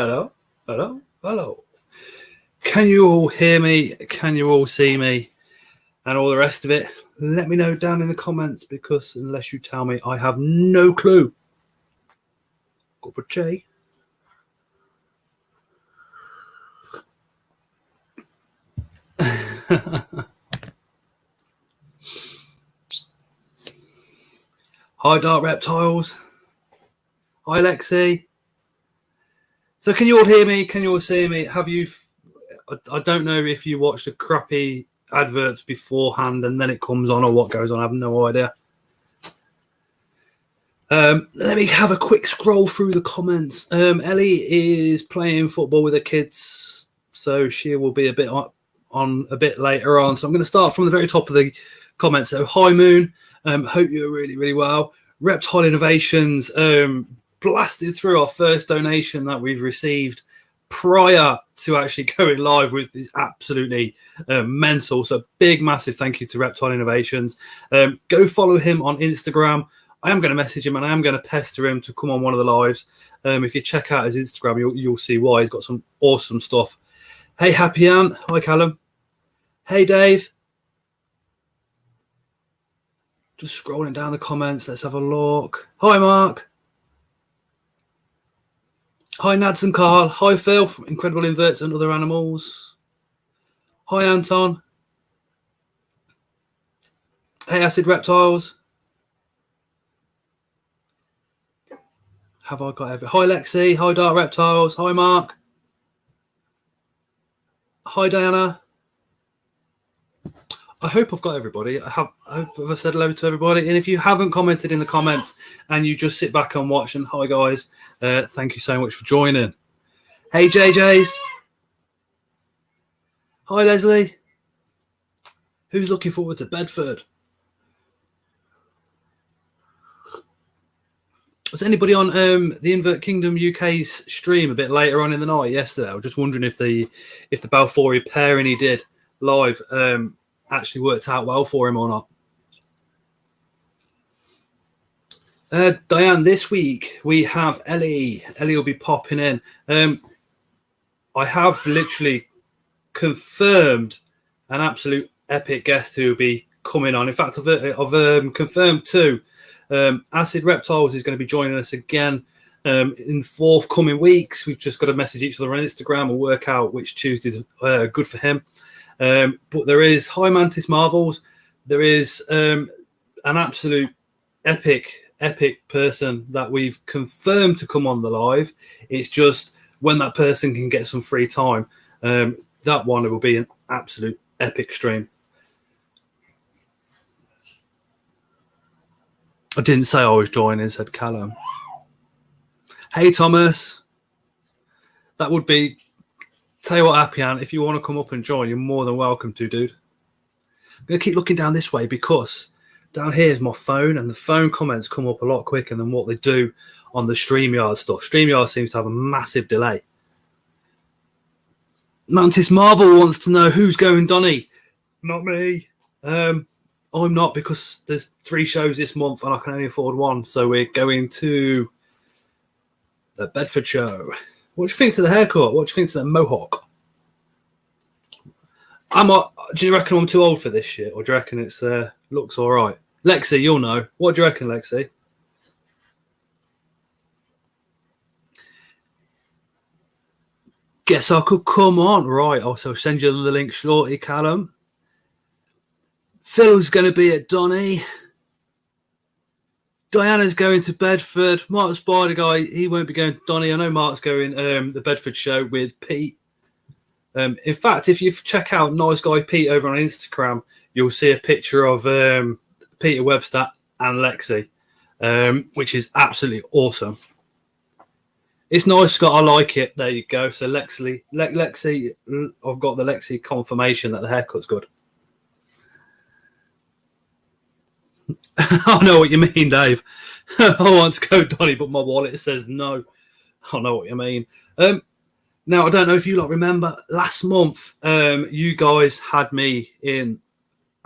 Hello, hello, hello. Can you all hear me? Can you all see me? And all the rest of it? Let me know down in the comments because unless you tell me, I have no clue. Go for Jay. Hi, Dark Reptiles. Hi, Lexi. So, can you all hear me? Can you all see me? Have you? I don't know if you watched the crappy adverts beforehand and then it comes on or what goes on. I have no idea. Let me have a quick scroll through the comments. Ellie is playing football with her kids, so she will be a bit on a bit later on. So I'm going to start from the very top of the comments. So, hi Moon, hope you're really, really well. Reptile Innovations blasted through our first donation that we've received prior to actually going live with is absolutely mental. So big, massive thank you to Reptile Innovations. Go follow him on Instagram. I am going to message him and I am going to pester him to come on one of the lives. If you check out his Instagram, you'll see why. He's got some awesome stuff. Hey, Happy Ann. Hi, Callum. Hey, Dave. Just scrolling down the comments. Let's have a look. Hi, Mark. Hi, Nads and Carl. Hi, Phil from Incredible Inverts and Other Animals. Hi, Anton. Hey, Acid Reptiles. Have I got every? Hi, Lexi. Hi, Dark Reptiles. Hi, Mark. Hi, Diana. I hope I've got everybody. I hope I said hello to everybody. And if you haven't commented in the comments and you just sit back and watch, and hi, guys. Thank you so much for joining. Hey, JJs. Hi, Leslie. Who's looking forward to Bedford? Was anybody on the Invert Kingdom UK's stream a bit later on in the night yesterday? I was just wondering if the Balfouri pairing he did live actually worked out well for him or not. Diane, this week we have Ellie. Ellie will be popping in. I have literally confirmed an absolute epic guest who will be coming on. In fact, I've confirmed two. Acid Reptiles is going to be joining us again in forthcoming weeks. We've just got to message each other on Instagram and work out which Tuesday's good for him. But there is Hi Mantis Marvels. There is an absolute epic person that we've confirmed to come on the live. It's just when that person can get some free time. That one will be an absolute epic stream. I didn't say I was joining, said Callum. Hey, Thomas. That would be... Tell you what, Appian, if you want to come up and join, you're more than welcome to, dude. I'm going to keep looking down this way because down here is my phone, and the phone comments come up a lot quicker than what they do on the StreamYard stuff. StreamYard seems to have a massive delay. Mantis Marvel wants to know who's going, Donny. Not me. I'm not, because there's 3 shows this month and I can only afford one. So we're going to the Bedford show. What do you think to the haircut? What do you think to the Mohawk? Do you reckon I'm too old for this shit, or do you reckon it's looks all right? Lexi, you'll know. What do you reckon, Lexi? Guess I could come on. Right, I'll send you the link shortly, Callum. Phil's going to be at Donny. Diana's going to Bedford. Mark Spider Guy, he won't be going to Donny. I know Mark's going the Bedford show with Pete. In fact, if you check out Nice Guy Pete over on Instagram, you'll see a picture of Peter Webster and Lexi, which is absolutely awesome. It's nice, Scott. I like it. There you go. So Lexi, I've got the Lexi confirmation that the haircut's good. I know what you mean, Dave. I want to go, Donny, but my wallet says no. I know what you mean. Now, I don't know if you lot remember, last month, you guys had me in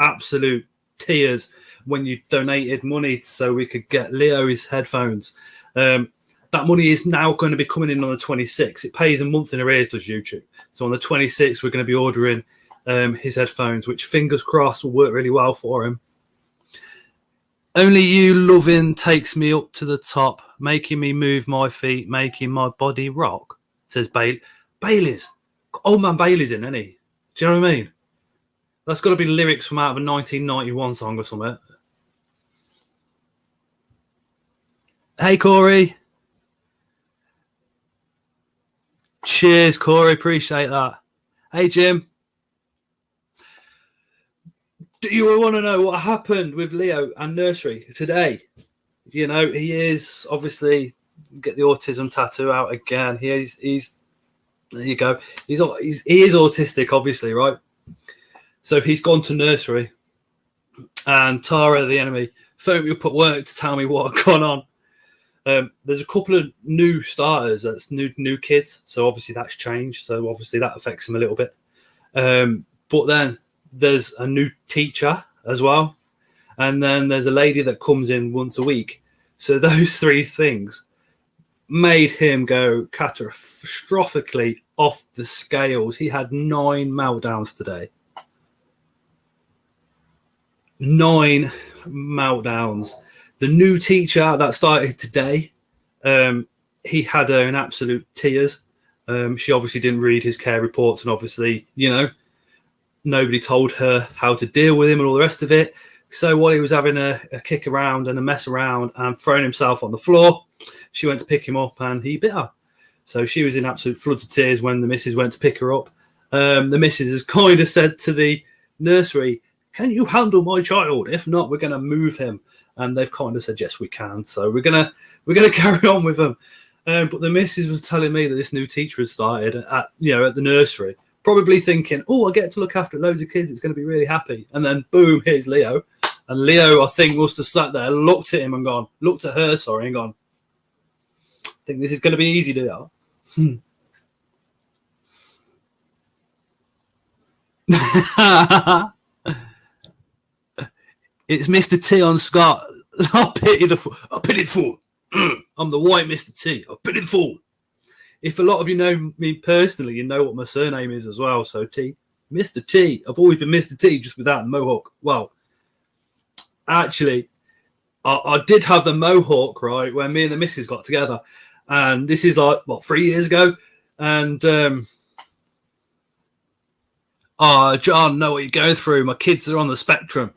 absolute tears when you donated money so we could get Leo his headphones. That that money is now going to be coming in on the 26th. It pays a month in arrears, does YouTube. So on the 26th, we're going to be ordering his headphones, which fingers crossed will work really well for him. Only you loving takes me up to the top, making me move my feet, making my body rock, says Bailey's. Old man Bailey's in, isn't he? Do you know what I mean? That's got to be lyrics from out of a 1991 song or something. Hey, Corey. Cheers, Corey. Appreciate that. Hey, Jim. Do you want to know what happened with Leo and nursery today? You know, he is obviously get the autism tattoo out again. He's there you go. He is autistic, obviously, right? So he's gone to nursery, and Tara, the enemy, phoned me up at work to tell me what had gone on. There's a couple of new starters. That's new kids. So obviously that's changed. So obviously that affects him a little bit. But then there's a new teacher as well. And then there's a lady that comes in once a week. So those three things made him go catastrophically off the scales. He had 9 meltdowns today. 9 meltdowns. The new teacher that started today, he had her in absolute tears. She obviously didn't read his care reports, and obviously, you know, nobody told her how to deal with him and all the rest of it. So while he was having a kick around and a mess around and throwing himself on the floor, she went to pick him up and he bit her. So she was in absolute floods of tears when the missus went to pick her up. The missus has kind of said to the nursery, "Can you handle my child? If not, we're going to move him." And they've kind of said, "Yes, we can." So we're gonna carry on with him. But the missus was telling me that this new teacher had started at the nursery, probably thinking, "Oh, I get to look after loads of kids. It's going to be really happy." And then boom, here's Leo. And Leo, I think, must have sat there, looked at him and gone, looked at her, sorry, and gone, "I think this is going to be easy, Leo." It's Mr. T on Scott. I pity the fool. I pity the fool. I'm the white Mr. T. I pity the fool. If a lot of you know me personally, you know what my surname is as well. So T, Mr. T. I've always been Mr. T, just without the mohawk. Well, actually, I did have the mohawk, right, when me and the missus got together. And this is like, 3 years ago. And, John, know what you're going through. My kids are on the spectrum.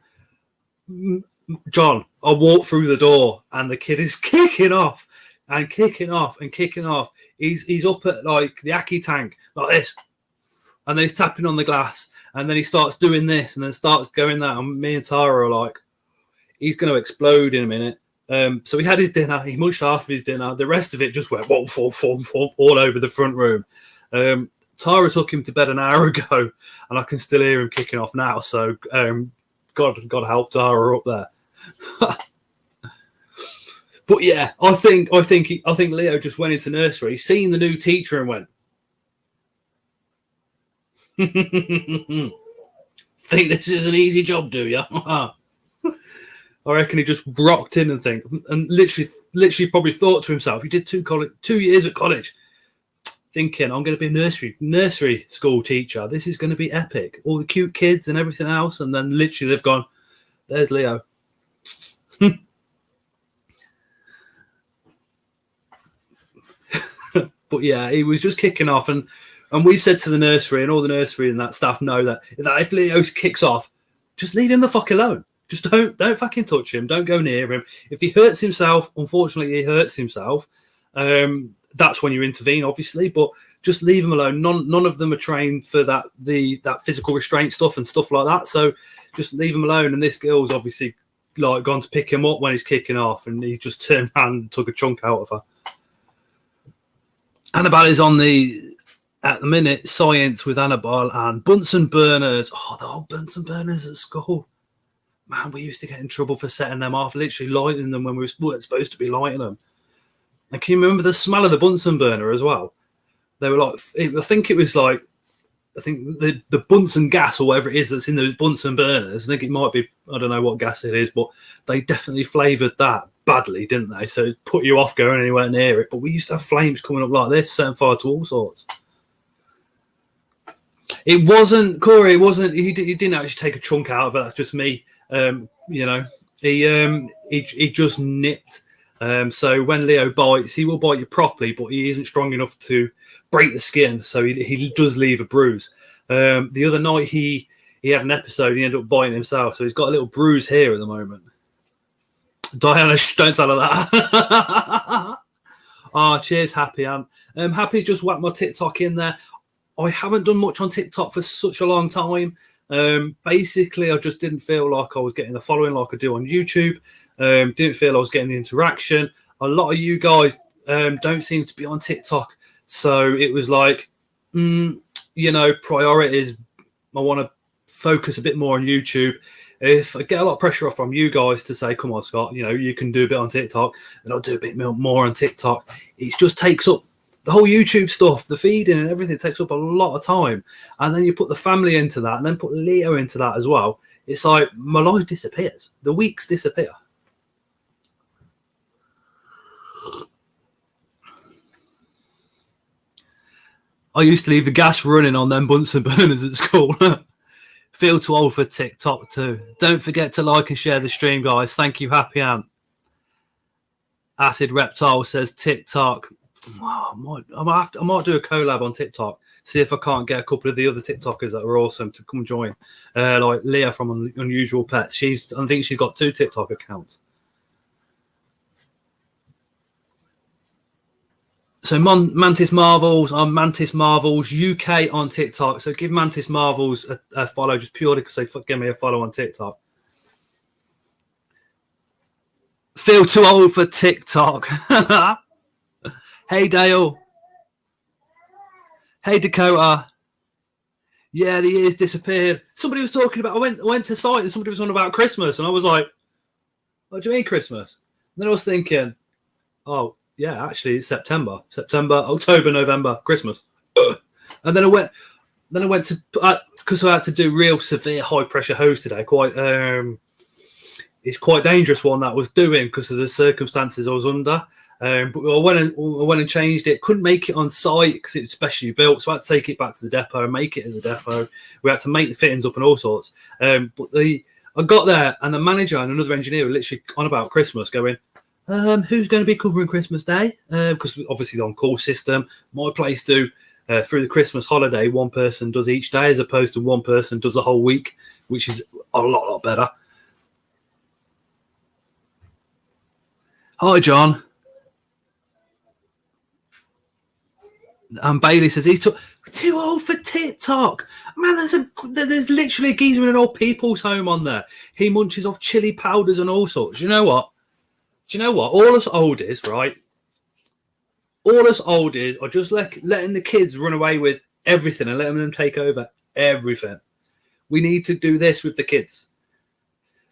John, I walk through the door and the kid is kicking off and kicking off and kicking off. He's up at like the Aki tank like this, and then he's tapping on the glass, and then he starts doing this and then starts going that. And me and Tara are like, he's going to explode in a minute. So he had his dinner. He munched half of his dinner. The rest of it just went all over the front room. Tara took him to bed an hour ago, and I can still hear him kicking off now. So God help Tara up there. But yeah, I think Leo just went into nursery, seen the new teacher, and went, "Think this is an easy job, do you?" I reckon he just rocked in and literally probably thought to himself, he did 2 years at college, thinking, "I'm going to be a nursery school teacher. This is going to be epic. All the cute kids and everything else." And then literally they've gone, "There's Leo." But yeah, he was just kicking off, and we've said to the nursery, and all the nursery and that staff know that if Leo kicks off, just leave him the fuck alone. Just don't fucking touch him. Don't go near him. If he hurts himself, unfortunately, he hurts himself. That's when you intervene, obviously, but just leave him alone. None of them are trained for that physical restraint stuff and stuff like that. So just leave him alone. And this girl's obviously like gone to pick him up when he's kicking off, and he just turned around and took a chunk out of her. Annabelle is on at the minute, science with Annabelle and Bunsen burners. Oh, the old Bunsen burners at school. Man, we used to get in trouble for setting them off, literally lighting them when we weren't supposed to be lighting them. And can you remember the smell of the Bunsen burner as well? They were like, I think the Bunsen gas or whatever it is that's in those Bunsen burners. I think it might be, I don't know what gas it is, but they definitely flavoured that badly, didn't they? So it put you off going anywhere near it. But we used to have flames coming up like this, setting fire to all sorts. It wasn't Corey. It wasn't. He didn't actually take a chunk out of it. That's just me. He just nipped. So when Leo bites, he will bite you properly, but he isn't strong enough to break the skin. So he does leave a bruise. The other night he had an episode. He ended up biting himself, so he's got a little bruise here at the moment. Diana, don't tell her that. Oh, cheers, Happy. Happy's just whacked my TikTok in there. I haven't done much on TikTok for such a long time. Basically, I just didn't feel like I was getting the following like I do on YouTube. Didn't feel I was getting the interaction. A lot of you guys don't seem to be on TikTok. So it was like, priorities. I want to focus a bit more on YouTube. If I get a lot of pressure off from you guys to say, come on, Scott, you can do a bit on TikTok, and I'll do a bit more on TikTok. It just takes up the whole YouTube stuff, the feeding and everything takes up a lot of time. And then you put the family into that and then put Leo into that as well. It's like my life disappears. The weeks disappear. I used to leave the gas running on them Bunsen burners at school. Feel too old for TikTok too. Don't forget to like and share the stream, guys. Thank you, Happy Ant. Acid Reptile says TikTok. Oh, I might do a collab on TikTok. See if I can't get a couple of the other TikTokers that are awesome to come join. Like Leah from Unusual Pets. I think she's got 2 TikTok accounts. So Mantis Marvels on Mantis Marvels UK on TikTok. So give Mantis Marvels a follow just purely because they give me a follow on TikTok. Feel too old for TikTok. Hey Dale. Hey Dakota. Yeah, the years disappeared. Somebody was talking about. I went to site and somebody was on about Christmas, and I was like, "What do you mean Christmas?" And then I was thinking, "Oh, yeah, actually, it's September, October, November, Christmas." And then I went to because I had to do real severe high pressure hose today. It's quite dangerous one that I was doing because of the circumstances I was under. But I went and changed it. Couldn't make it on site because it's specially built, so I had to take it back to the depot and make it in the depot. We had to make the fittings up and all sorts. But I got there and the manager and another engineer were literally on about Christmas, going, "Who's going to be covering Christmas Day?" Because obviously the on-call system. My place do through the Christmas holiday, one person does each day as opposed to one person does the whole week, which is a lot better. Hi, John. And Bailey says he's too old for TikTok. Man, there's literally a geezer in an old people's home on there. He munches off chili powders and all sorts. You know what? All us oldies, right? All us oldies are just letting the kids run away with everything and letting them take over everything. We need to do this with the kids.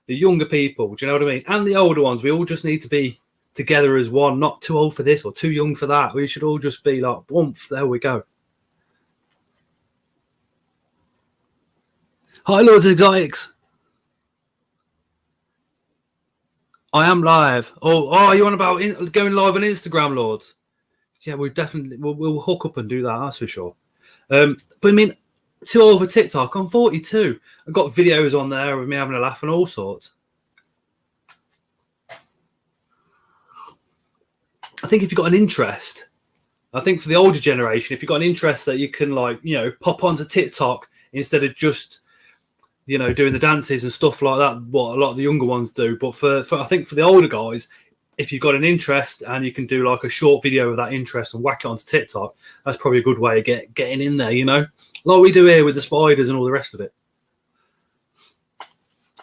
The younger people, do you know what I mean? And the older ones. We all just need to be together as one, not too old for this or too young for that. We should all just be like, boom, there we go. Hi, Lords Exotics. I am live. Oh, you on about going live on Instagram, Lords? Yeah, we'll hook up and do that, that's for sure. But I mean, too old for TikTok. I'm 42. I've got videos on there of me having a laugh and all sorts. I think if you've got an interest, I think for the older generation, if you've got an interest that you can pop onto TikTok instead of just, doing the dances and stuff like that, what a lot of the younger ones do. But for I think for the older guys, if you've got an interest and you can do like a short video of that interest and whack it onto TikTok, that's probably a good way of getting in there, like we do here with the spiders and all the rest of it.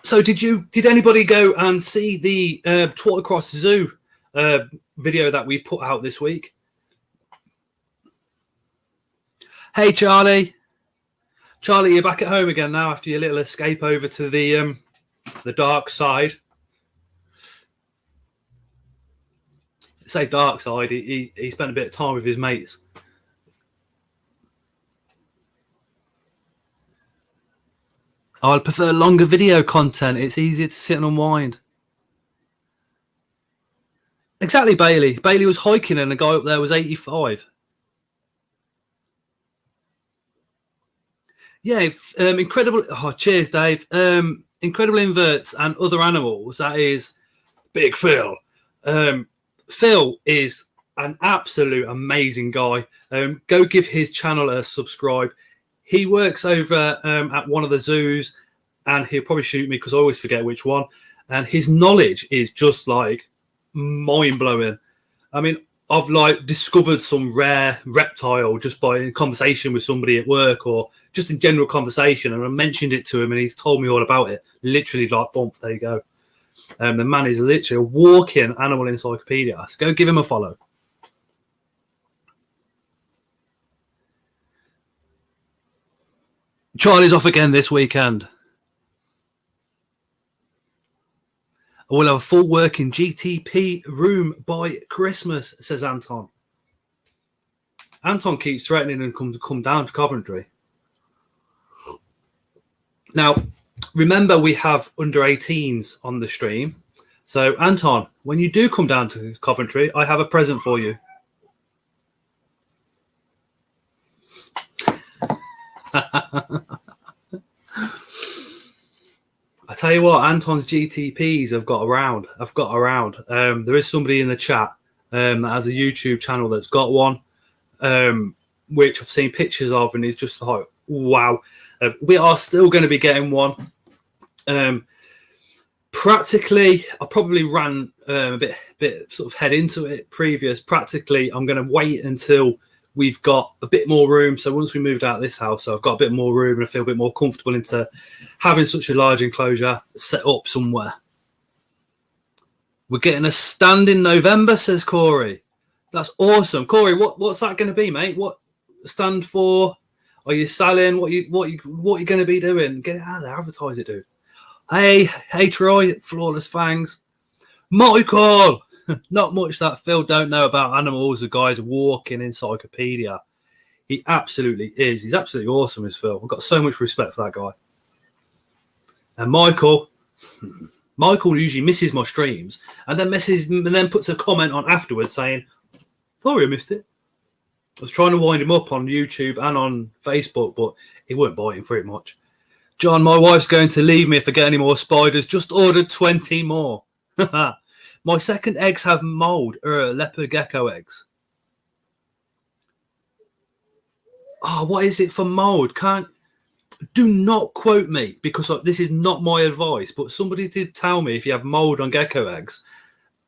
So did anybody go and see the Twattercross Zoo video that we put out this week? Hey, Charlie, you're back at home again now after your little escape over to the dark side. Say dark side. He spent a bit of time with his mates. I prefer longer video content. It's easier to sit and unwind. Exactly, Bailey. Bailey was hiking and the guy up there was 85. Yeah, incredible. Oh, cheers, Dave. Incredible inverts and other animals. That is Big Phil. Phil is an absolute amazing guy. Go give his channel a subscribe. He works over at one of the zoos, and he'll probably shoot me because I always forget which one. And his knowledge is just like mind blowing. I mean, I've like discovered some rare reptile just by conversation with somebody at work or just in general conversation, and I mentioned it to him, and he's told me all about it. Literally, like, bump, there you go. The man is literally a walking animal encyclopedia. So go give him a follow. Charlie's off again this weekend. We'll have a full working GTP room by Christmas, says Anton. Anton keeps threatening to come down to Coventry. Now, remember, we have under 18s on the stream. So, Anton, when you do come down to Coventry, I have a present for you. I tell you what, Anton's GTPs I've got around. There is somebody in the chat that has a YouTube channel that's got one, which I've seen pictures of, and it's just like, wow. We are still going to be getting one. Practically, I probably ran a bit sort of head into it previous. Practically, I'm going to wait until we've got a bit more room. So once we moved out of this house, so I've got a bit more room and I feel a bit more comfortable into having such a large enclosure set up somewhere. We're getting a stand in November, says Corey. That's awesome. Corey, what's that going to be, mate? What stand for? Are you selling? What you going to be doing? Get it out there, advertise it, dude. Hey, Troy, Flawless Fangs. Michael! Not much that Phil don't know about animals. The guy's a walking encyclopedia. He absolutely is. He's absolutely awesome, is Phil. I've got so much respect for that guy. And Michael usually misses my streams and then puts a comment on afterwards saying, sorry I missed it. I was trying to wind him up on YouTube and on Facebook, but he weren't biting for it much. John, my wife's going to leave me if I get any more spiders. Just ordered 20 more. My second eggs have mold, leopard gecko eggs. Oh, what is it for mold? Do not quote me, because this is not my advice, but somebody did tell me if you have mold on gecko eggs,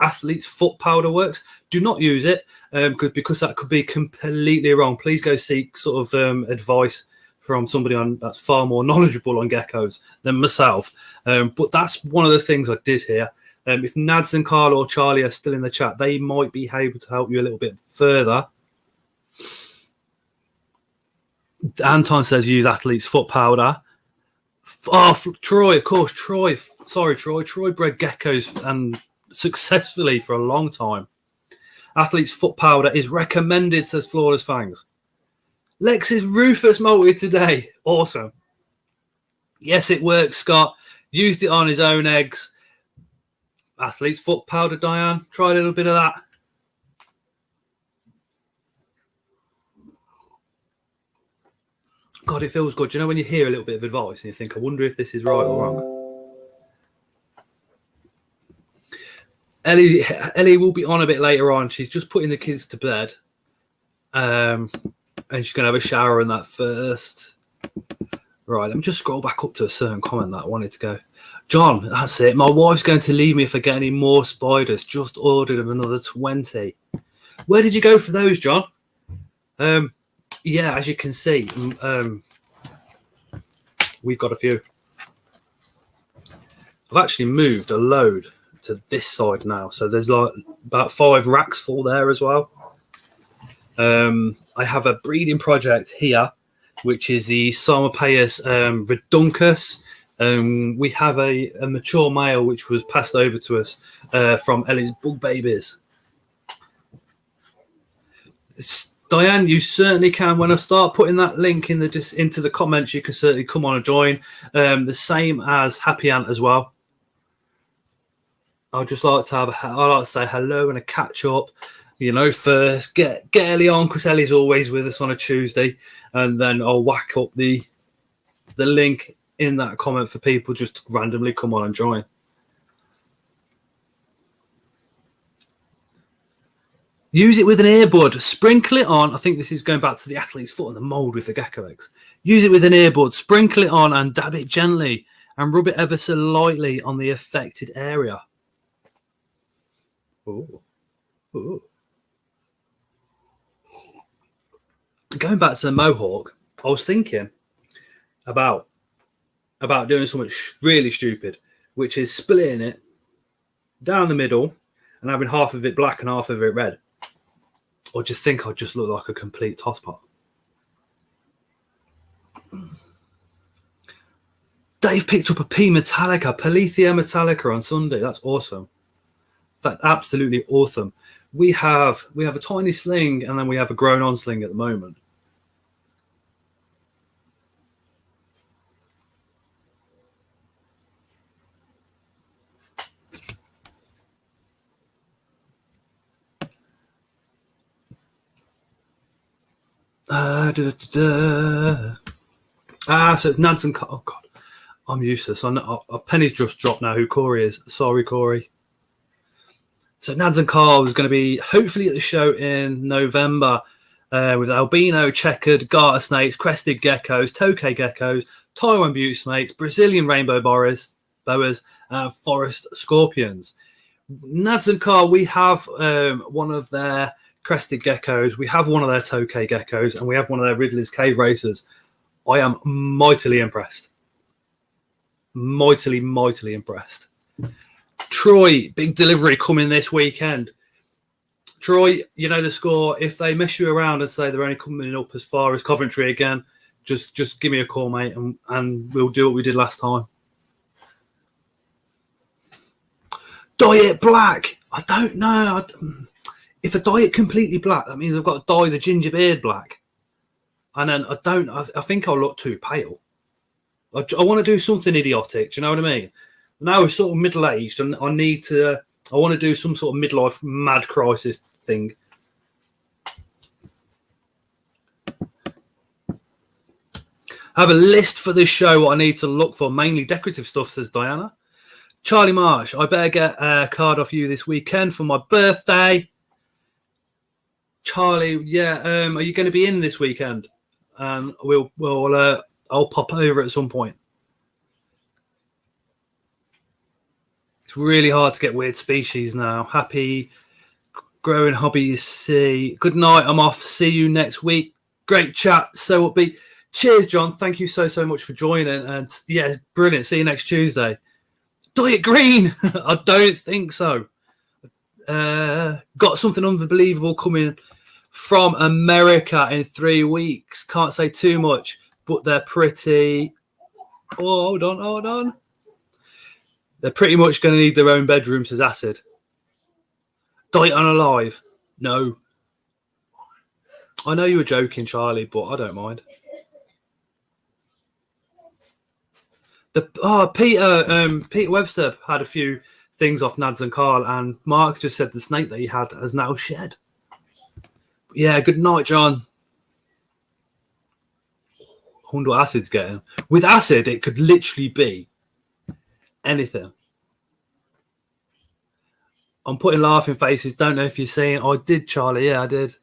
athlete's foot powder works. Do not use it because that could be completely wrong. Please go seek sort of advice from somebody that's far more knowledgeable on geckos than myself. But that's one of the things I did here. If Nads and Carl or Charlie are still in the chat, they might be able to help you a little bit further. Anton says use athlete's foot powder. Oh, Troy, of course, Troy. Sorry, Troy. Troy bred geckos and successfully for a long time. Athlete's foot powder is recommended, says Flawless Fangs. Lex's Rufus molted today. Awesome. Yes, it works, Scott. Used it on his own eggs. Athlete's foot powder, Diane. Try a little bit of that. God, it feels good. Do you know when you hear a little bit of advice and you think, I wonder if this is right or wrong? Ellie will be on a bit later on. She's just putting the kids to bed. And she's going to have a shower and that first. Right, let me just scroll back up to a certain comment that I wanted to go. John, that's it. My wife's going to leave me if I get any more spiders. Just ordered another 20. Where did you go for those, John? Yeah, as you can see, we've got a few. I've actually moved a load to this side now. So there's like about 5 racks full there as well. I have a breeding project here, which is the Psamopaeus reduncus. We have a mature male which was passed over to us from Ellie's bug babies. Diane, you certainly can. When I start putting that link into the comments, you can certainly come on and join. The same as Happy Ant as well. I'd just like to I like to say hello and a catch up. First get Ellie on because Ellie's always with us on a Tuesday, and then I'll whack up the link in that comment for people just to randomly come on and join. Use it with an earbud. Sprinkle it on. I think this is going back to the athlete's foot and the mold with the gecko eggs. Use it with an earbud. Sprinkle it on and dab it gently and rub it ever so lightly on the affected area. Ooh. Ooh. Going back to the Mohawk, I was thinking about doing something really stupid, which is splitting it down the middle and having half of it black and half of it red. I just think I'd just look like a complete tosspot. Dave picked up a Polithia Metallica on Sunday. That's awesome. That's absolutely awesome. We have a tiny sling and then we have a grown-on sling at the moment. So Nads and oh god, I'm useless. A penny's just dropped now. Who Corey is? Sorry, Corey. So Nads and Carl is going to be hopefully at the show in November with albino, checkered, garter snakes, crested geckos, tokay geckos, Taiwan beauty snakes, Brazilian rainbow boas, and forest scorpions. Nads and Carl, we have one of their crested geckos, we have one of their tokay geckos, and we have one of their Ridley's cave racers. I am mightily impressed. Mightily impressed. Troy, big delivery coming this weekend. Troy, you know the score. If they mess you around and say they're only coming up as far as Coventry again, just give me a call, mate, and we'll do what we did last time. Dye it black. I don't know. If I dye it completely black, that means I've got to dye the ginger beard black. And then I think I'll look too pale. I want to do something idiotic. Do you know what I mean? Now we're sort of middle-aged and I want to do some sort of midlife mad crisis thing. I have a list for this show, what I need to look for, mainly decorative stuff, says Diana. Charlie Marsh, I better get a card off you this weekend for my birthday. Charlie, yeah, are you going to be in this weekend? I'll pop over at some point. It's really hard to get weird species now. Happy growing hobby, see. Good night, I'm off. See you next week. Great chat. So upbeat. Cheers, John. Thank you so much for joining. And yeah, it's brilliant. See you next Tuesday. Dye it green. I don't think so. Got something unbelievable coming from America in 3 weeks. Can't say too much, but they're pretty. Oh, hold on. They're pretty much going to need their own bedroom, says Acid. Dye it unalive. No. I know you were joking, Charlie, but I don't mind. Peter Webster had a few things off Nads and Carl, and Mark's just said the snake that he had has now shed. Yeah, good night, John. I wonder what Acid's getting. With Acid, it could literally be anything. I'm putting laughing faces. Don't know if you're seeing. I did, Charlie. Yeah, I did.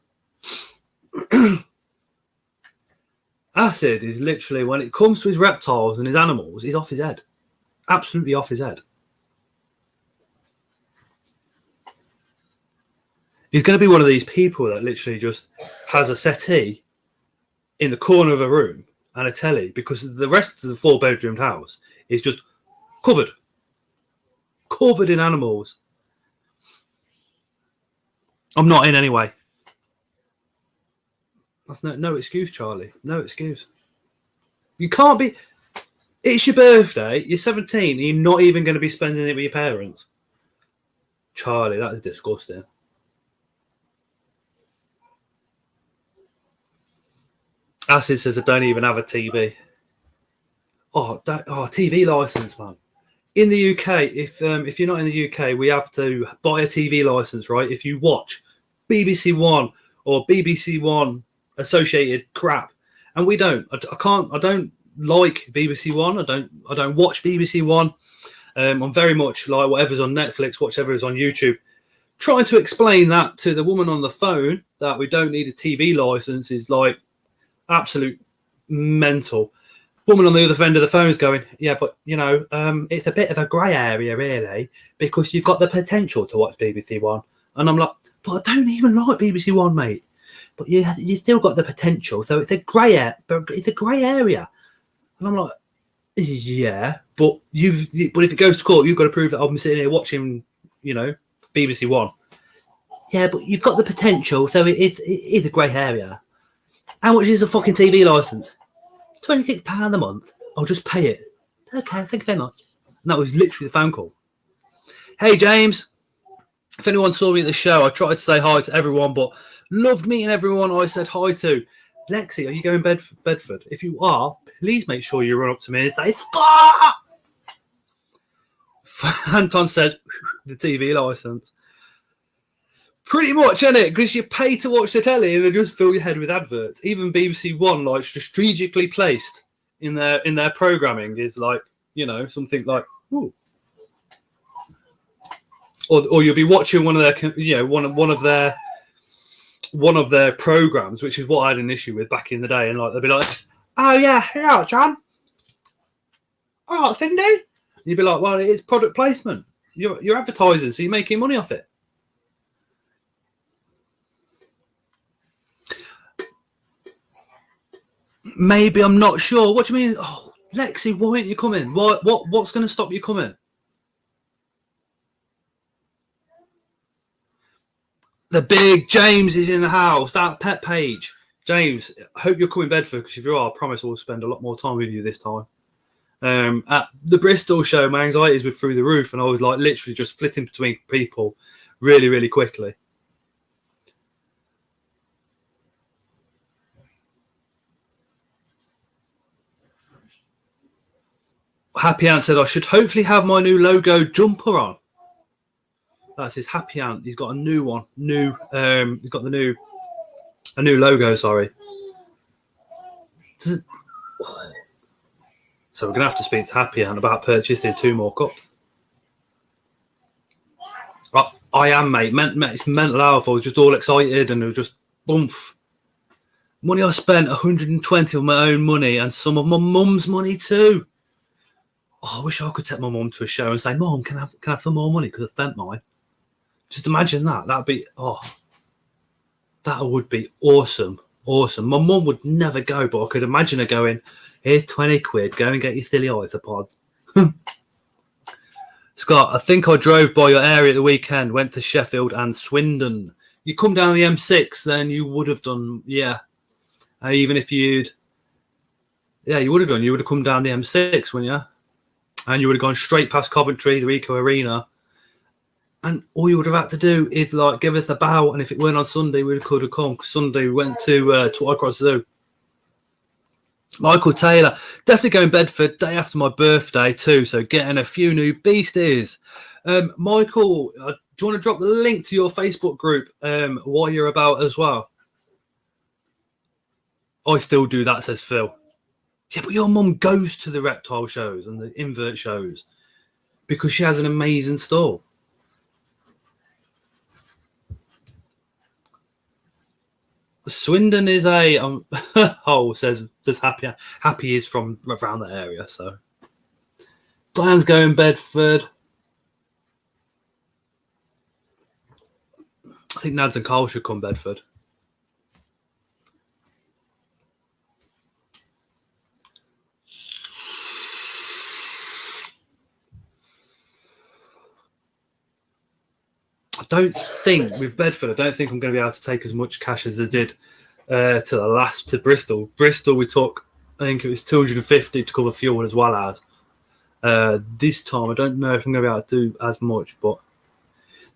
Acid is literally, when it comes to his reptiles and his animals, he's off his head. Absolutely off his head. He's going to be one of these people that literally just has a settee in the corner of a room and a telly, because the rest of the 4-bedroomed house is just covered in animals. I'm not in anyway. That's no excuse, Charlie. No excuse. You can't be. It's your birthday. You're 17. And you're not even going to be spending it with your parents. Charlie, that is disgusting. Acid says I don't even have a TV. TV license, man. in the UK, if you're not in the UK, we have to buy a TV license, right? If you watch BBC One or BBC One associated crap, and we don't. I can't. I don't like BBC One. I don't watch BBC One. I'm very much like whatever's on Netflix, whatever is on YouTube. Trying to explain that to the woman on the phone that we don't need a TV license is like absolute mental. Woman on the other end of the phone is going, yeah, but it's a bit of a grey area, really, because you've got the potential to watch BBC One, and I'm like, but I don't even like BBC One, mate. But you still got the potential, so it's a grey area, and I'm like, yeah, but but if it goes to court, you've got to prove that I'm sitting here watching, BBC One. Yeah, but you've got the potential, so it is a grey area. How much is a fucking TV license? £26 a month. I'll just pay it. Okay, thank you very much. And that was literally the phone call. Hey, James. If anyone saw me at the show, I tried to say hi to everyone, but loved meeting everyone I said hi to. Lexi, are you going Bedford? If you are, please make sure you run up to me and say, stop! Anton says, the TV license. Pretty much, isn't it? Because you pay to watch the telly and they just fill your head with adverts. Even BBC One, like, strategically placed in their programming is like, something like, ooh. Or you'll be watching one of their, one of their programs, which is what I had an issue with back in the day, and like they'll be like, oh yeah, hello, John. Oh, Cindy. And you'd be like, well, it's product placement. You're advertising, so you're making money off it. Maybe, I'm not sure. What do you mean? Oh, Lexi, why aren't you coming? What's going to stop you coming? The big James is in the house. That pet page. James, I hope you're coming Bedford, because if you are, I promise we'll spend a lot more time with you this time. At the Bristol show, my anxieties were through the roof, and I was like literally just flitting between people really, really quickly. Happy Ant said I should hopefully have my new logo jumper on. That's his Happy Ant. He's got a new one. He's got a new logo. Sorry. So we're gonna have to speak to Happy Ant about purchasing 2 more cups. I am, mate. It's mental health. I was just all excited and it was just boomf. Money I spent 120 of my own money and some of my mum's money too. Oh, I wish I could take my mum to a show and say, Mum, can I have some more money because I spent mine? Just imagine that. That would be awesome. Awesome. My mum would never go, but I could imagine her going, here's 20 quid. Go and get your silly iPods. Scott, I think I drove by your area at the weekend, went to Sheffield and Swindon. You come down the M6, then you would have done, yeah. Even if you would have done. You would have come down the M6, wouldn't you? And you would have gone straight past Coventry, the Rico Arena. And all you would have had to do is like give us a bow. And if it weren't on Sunday, we could have come. Sunday we went to Twycross Zoo. Michael Taylor, definitely going Bedford, day after my birthday too. So getting a few new beasties. Michael, do you want to drop the link to your Facebook group while you're about as well? I still do that, says Phil. Yeah, but your mum goes to the reptile shows and the invert shows because she has an amazing stall. Swindon is a says Happy is from around that area. So Diane's going Bedford. I think Nads and Carl should come Bedford. I don't think with Bedford, I'm going to be able to take as much cash as I did to Bristol. Bristol, we took, I think it was 250 to cover fuel as well as. This time, I don't know if I'm going to be able to do as much, but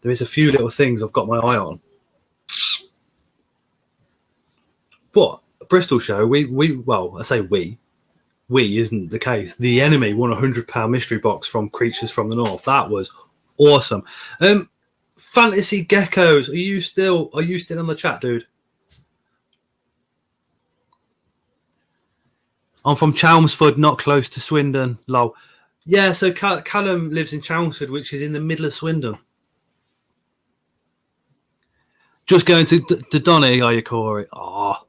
there is a few little things I've got my eye on. But Bristol show, I say we. we isn't the case. The enemy won £100 mystery box from Creatures from the North. That was awesome. Fantasy Geckos, are you still on the chat, dude? I'm from Chelmsford, not close to Swindon. Lol. Yeah, so Callum lives in Chelmsford, which is in the middle of Swindon. Just going to Donny, are you, Corey? Oh,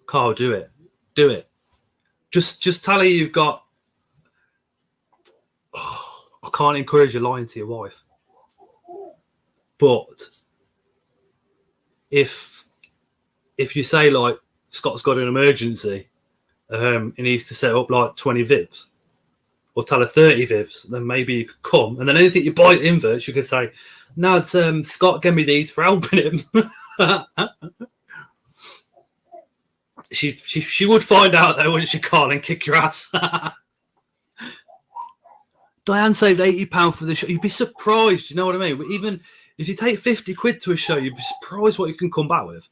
Carl, do it. Do it. Just tell her you've got... Oh, I can't encourage you lying to your wife. But if you say, like, Scott's got an emergency, he needs to set up, like, 20 vivs, or tell her 30 vivs, then maybe you could come. And then anything you buy at Inverts, you could say, no, it's, Scott gave me these for helping him. She would find out, though, wouldn't she, Carl, and kick your ass. Diane saved £80 for the show. You'd be surprised, you know what I mean? But even if you take 50 quid to a show, you'd be surprised what you can come back with.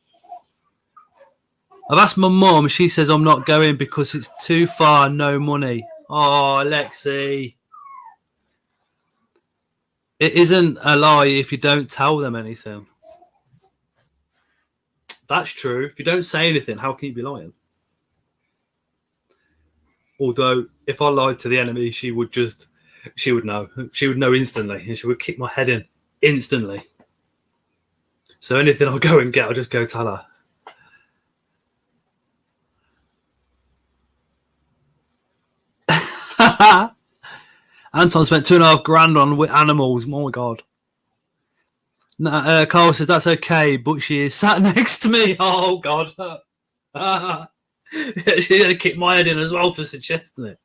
I've asked my mum. She says I'm not going because it's too far, no money. Oh, Lexi. It isn't a lie if you don't tell them anything. That's true. If you don't say anything, how can you be lying? Although, if I lied to the enemy, she would know. She would know instantly, and she would kick my head in instantly. So anything I go and get, I'll just go tell her. Anton spent $2,500 on animals. Oh my god. Carl says that's okay, but she is sat next to me. Oh god. She's gonna kick my head in as well for suggesting it.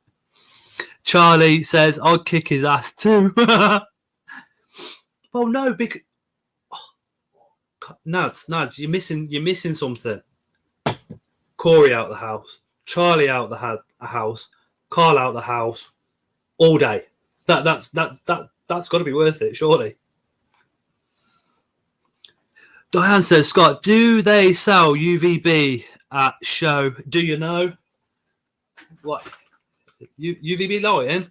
Charlie says I'd kick his ass too. Well, no, because Nads, you're missing something. Corey out the house, Charlie out the house, Carl out the house, all day. That's got to be worth it, surely. Diane says, Scott, do they sell UVB at show? Do you know? What? UVB lighting?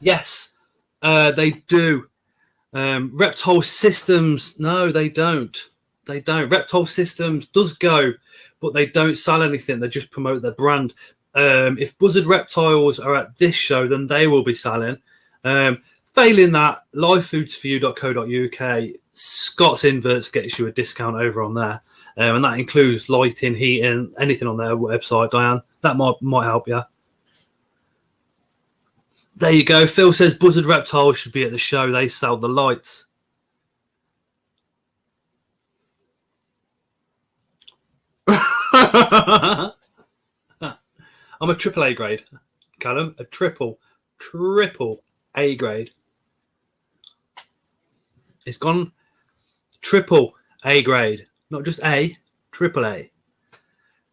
Yes, they do. Reptile Systems, no, they don't. They don't. Reptile Systems does go, but they don't sell anything. They just promote their brand. If Buzzard Reptiles are at this show, then they will be selling. Failing that, livefoodsforyou.co.uk, Scott's Inverts gets you a discount over on there. And that includes lighting, heating, anything on their website, Diane. That might help you. There you go. Phil says Buzzard Reptiles should be at the show. They sell the lights. I'm a triple A grade, Callum. A triple A grade. It's gone triple A grade. Not just A, triple A.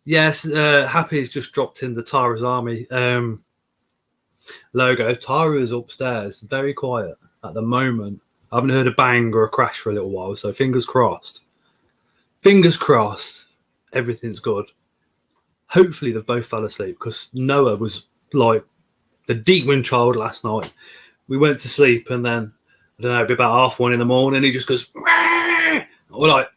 Yes, Happy's just dropped in the Tara's Army logo. Tara is upstairs, very quiet at the moment. I haven't heard a bang or a crash for a little while, so fingers crossed. Fingers crossed, everything's good. Hopefully they've both fell asleep, because Noah was like the deep wind child last night. We went to sleep, and then, I don't know, it'd be about 1:30 in the morning, he just goes, Rah! We're like,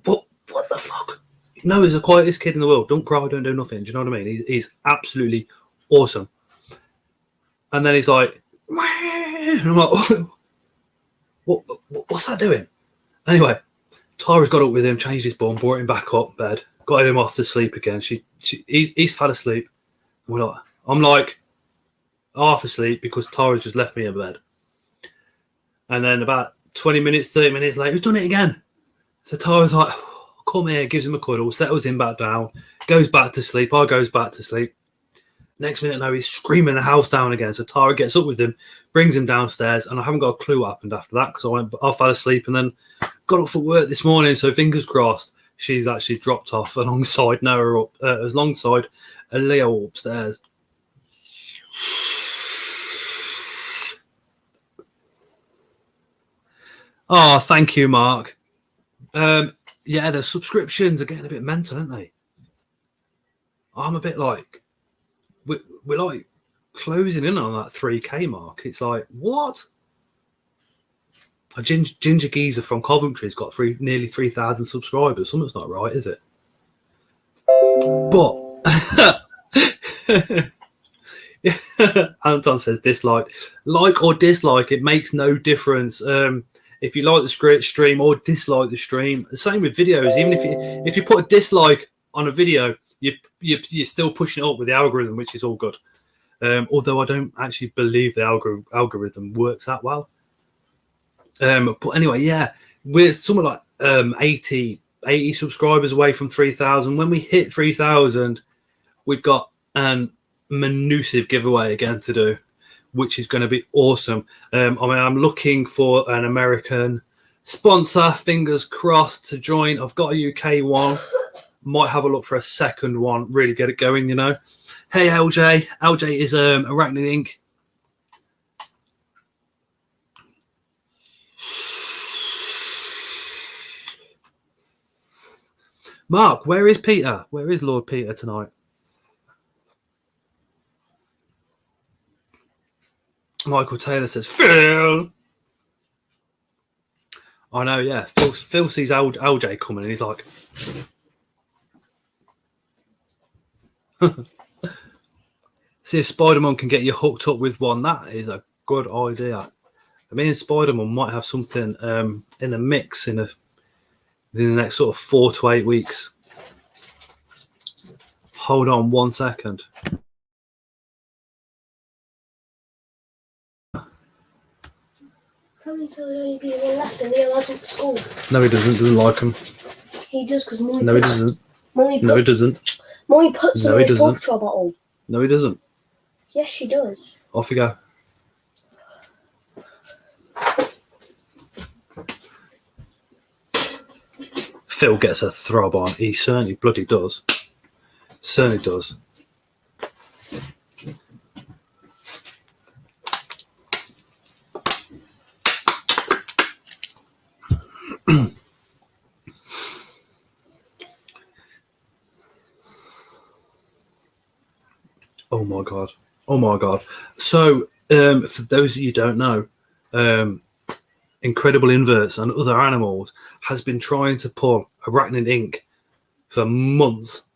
what the fuck? Noah's the quietest kid in the world. Don't cry, don't do nothing. Do you know what I mean? He's absolutely awesome. And then he's like, Wah! And I'm like, what's that doing? Anyway, Tara's got up with him, changed his bum, brought him back up bed, got him off to sleep again. He's fell asleep. I'm like half asleep because Tara's just left me in bed. And then about 20 minutes, 30 minutes later, he's done it again. So Tara's like, come here, gives him a cuddle, settles him back down, goes back to sleep. I goes back to sleep. Next minute, now he's screaming the house down again. So Tara gets up with him, brings him downstairs, and I haven't got a clue what happened after that because I fell asleep and then got up for work this morning. So fingers crossed, she's actually dropped off alongside Noah alongside a Leo upstairs. Oh, thank you, Mark. Yeah, the subscriptions are getting a bit mental, aren't they? I'm a bit like, we're like closing in on that 3K mark. It's like, what? A ginger geezer from Coventry's got nearly 3,000 subscribers. Something's not right, is it? But Anton says dislike. Like or dislike, it makes no difference. If you like the stream or dislike the stream, the same with videos. Even if you put a dislike on a video, you're still pushing it up with the algorithm, which is all good. Although I don't actually believe the algorithm works that well. But anyway, yeah, we're somewhere like 80 subscribers away from 3,000. When we hit 3,000, we've got an massive giveaway again to do, which is going to be awesome. I'm looking for an American sponsor, fingers crossed, to join. I've got a UK one. Might have a look for a second one, really get it going, you know. Hey, LJ. LJ is Arachnid Inc. Mark, where is Peter? Where is Lord Peter tonight? Michael Taylor says, Phil. I know, yeah. Phil sees LJ coming and he's like, see if Spider-Man can get you hooked up with one. That is a good idea. Me and Spider-Man might have something in the mix in the next sort of 4 to 8 weeks. Hold on 1 second. Probably so only being left and Leo hasn't for school. No, he doesn't. Doesn't like him. He does because Mummy. No, he doesn't. No, he doesn't. Mummy puts him in his Paw Patrol bottle. No, he doesn't. Yes, she does. Off you go. Phil gets a throb on. He certainly bloody does. Certainly does. Oh my god. Oh my god. So, for those of you who don't know, Incredible Inverts and other animals has been trying to pull Arachnid Inc. for months.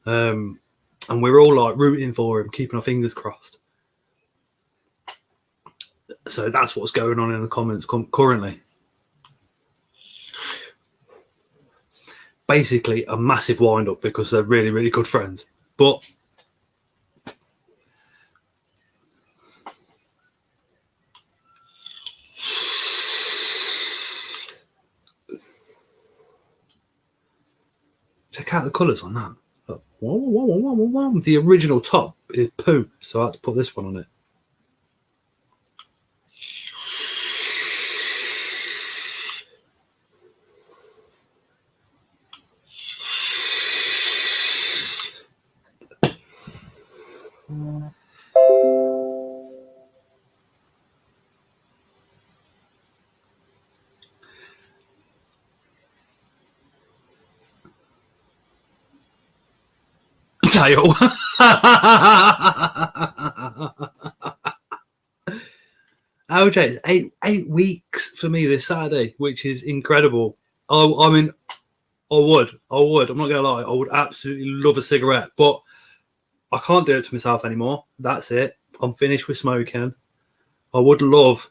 And we're all like rooting for him, keeping our fingers crossed. So that's what's going on in the comments currently. Basically, a massive wind up because they're really, really good friends. But check out the colours on that. The original top is poo, so I had to put this one on it. Tail. LJ, it's eight weeks for me this Saturday, which is incredible. I mean, I would. I'm not gonna lie. I would absolutely love a cigarette, but I can't do it to myself anymore. That's it. I'm finished with smoking. I would love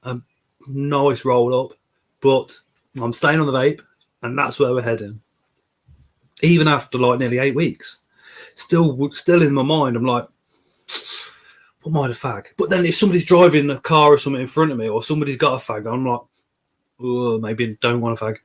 a nice roll up, but I'm staying on the vape, and that's where we're heading. Even after like nearly 8 weeks, still in my mind, I'm like, what might a fag? But then if somebody's driving a car or something in front of me, or somebody's got a fag, I'm like, oh, maybe don't want a fag.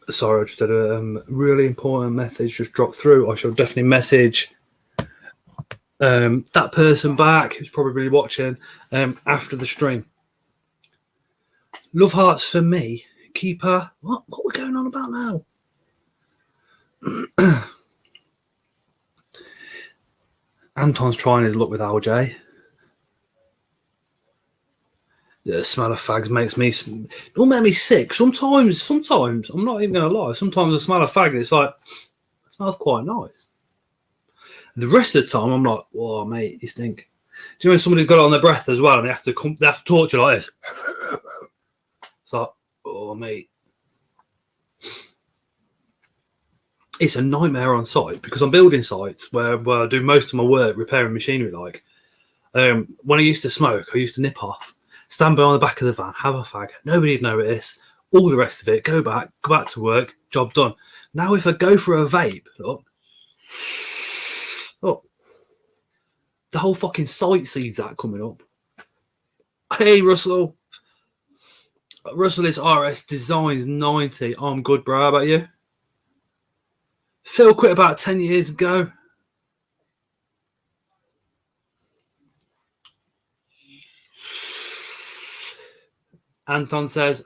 Sorry, I just had a really important message just dropped through. I shall definitely message that person back who's probably watching after the stream. Love hearts for me. Keeper. What we're going on about now? Anton's trying his luck with LJ. The smell of fags makes me sick. Sometimes I'm not even gonna lie. Sometimes the smell of fag, it's like it smells quite nice. The rest of the time, I'm like, "Whoa, mate, you stink." Do you know when somebody's got it on their breath as well, and they have to talk to you like this? It's like, "Oh, mate." It's a nightmare on site because I'm building sites where I do most of my work repairing machinery. Like when I used to smoke, I used to nip off, stand behind the back of the van, have a fag. Nobody'd notice. All the rest of it, go back to work, job done. Now if I go for a vape, look, the whole fucking site sees that coming up. Hey, Russell is RS Designs 90. I'm good, bro. How about you? Phil quit about 10 years ago. Anton says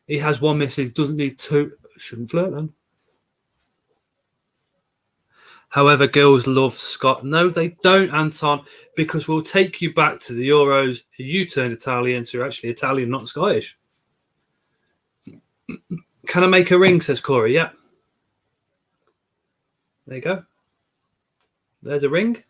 he has one missus, doesn't need two. Shouldn't flirt then. However, girls love Scott. No, they don't, Anton, because we'll take you back to the Euros. You turned Italian, so you're actually Italian, not Scottish. Can I make a ring, says Corey. Yeah. There you go. There's a ring.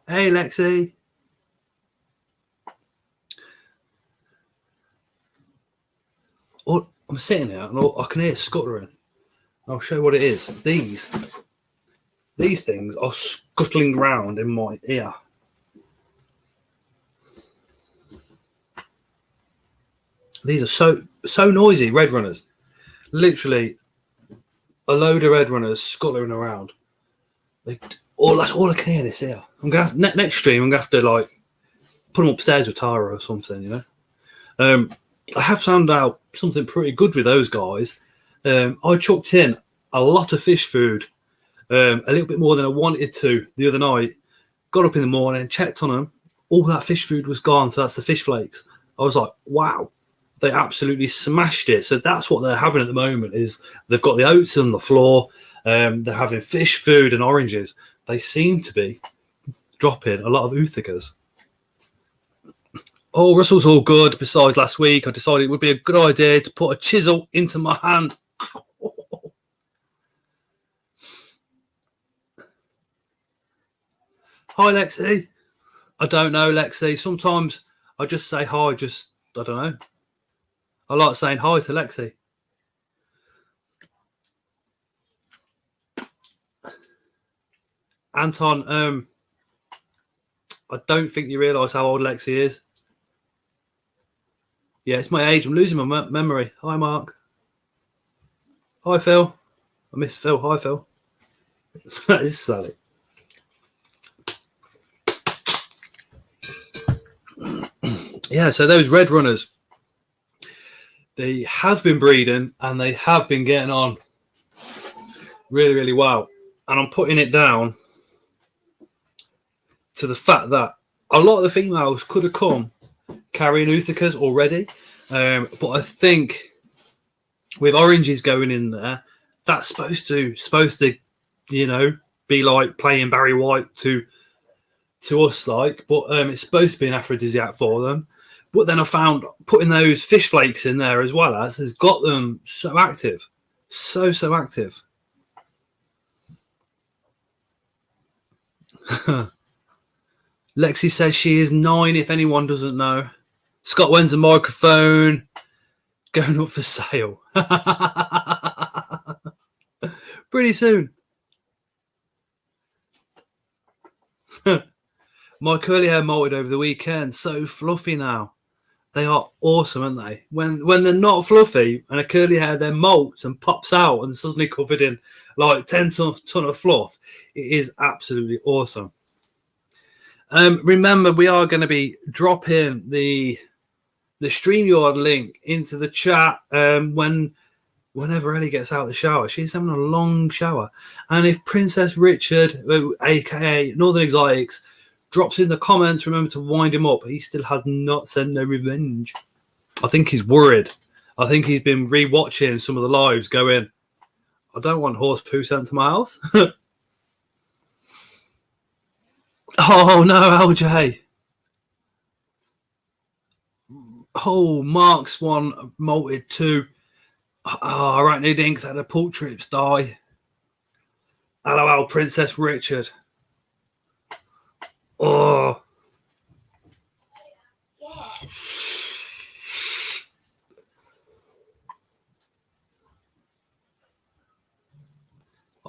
Hey, Lexi. Oh, I'm sitting here and I can hear scuttering. I'll show you what it is. These things are scuttling around in my ear. These are so noisy, red runners. Literally a load of red runners scuttling around. That's all I can hear this ear. I'm gonna have next stream. I'm gonna have to like put them upstairs with Tara or something, you know. I have found out something pretty good with those guys. I chucked in a lot of fish food, a little bit more than I wanted to the other night. Got up in the morning, checked on them. All that fish food was gone. So that's the fish flakes. I was like, wow, they absolutely smashed it. So that's what they're having at the moment is they've got the oats on the floor. They're having fish food and oranges. They seem to be dropping a lot of Uthicas. Oh, Russell's all good. Besides, last week I decided it would be a good idea to put a chisel into my hand. Hi, Lexi. I don't know, Lexi. Sometimes I just say hi. I don't know. I like saying hi to Lexi. Anton, I don't think you realise how old Lexi is. Yeah, it's my age. I'm losing my memory. Hi, Mark. Hi, Phil. I miss Phil. Hi, Phil. That is Sally. Yeah, so those red runners, they have been breeding and they have been getting on really, really well. And I'm putting it down to the fact that a lot of the females could have come carrying Uthicas already. But I think with oranges going in there, that's supposed to, you know, be like playing Barry White to us, like. But it's supposed to be an aphrodisiac for them. But then I found putting those fish flakes in there as well has got them so active, so active. Lexi says she is 9. If anyone doesn't know, Scott, when's the microphone going up for sale? Pretty soon. My curly hair molted over the weekend. So fluffy now. They are awesome, aren't they? When they're not fluffy and a curly hair then molts and pops out and suddenly covered in like 10 ton of fluff. It is absolutely awesome. Remember, we are going to be dropping the StreamYard link into the chat whenever Ellie gets out of the shower. She's having a long shower. And if Princess Richard, aka Northern Exotics, drops in the comments, remember to wind him up. He still has not sent no revenge. I think he's worried. I think he's been re-watching some of the lives going, I don't want horse poo sent to my house. Oh, no, LJ. Oh, Mark's one molted too. Oh, Arachnid Inks had a portraits die. LOL, Princess Richard. Oh.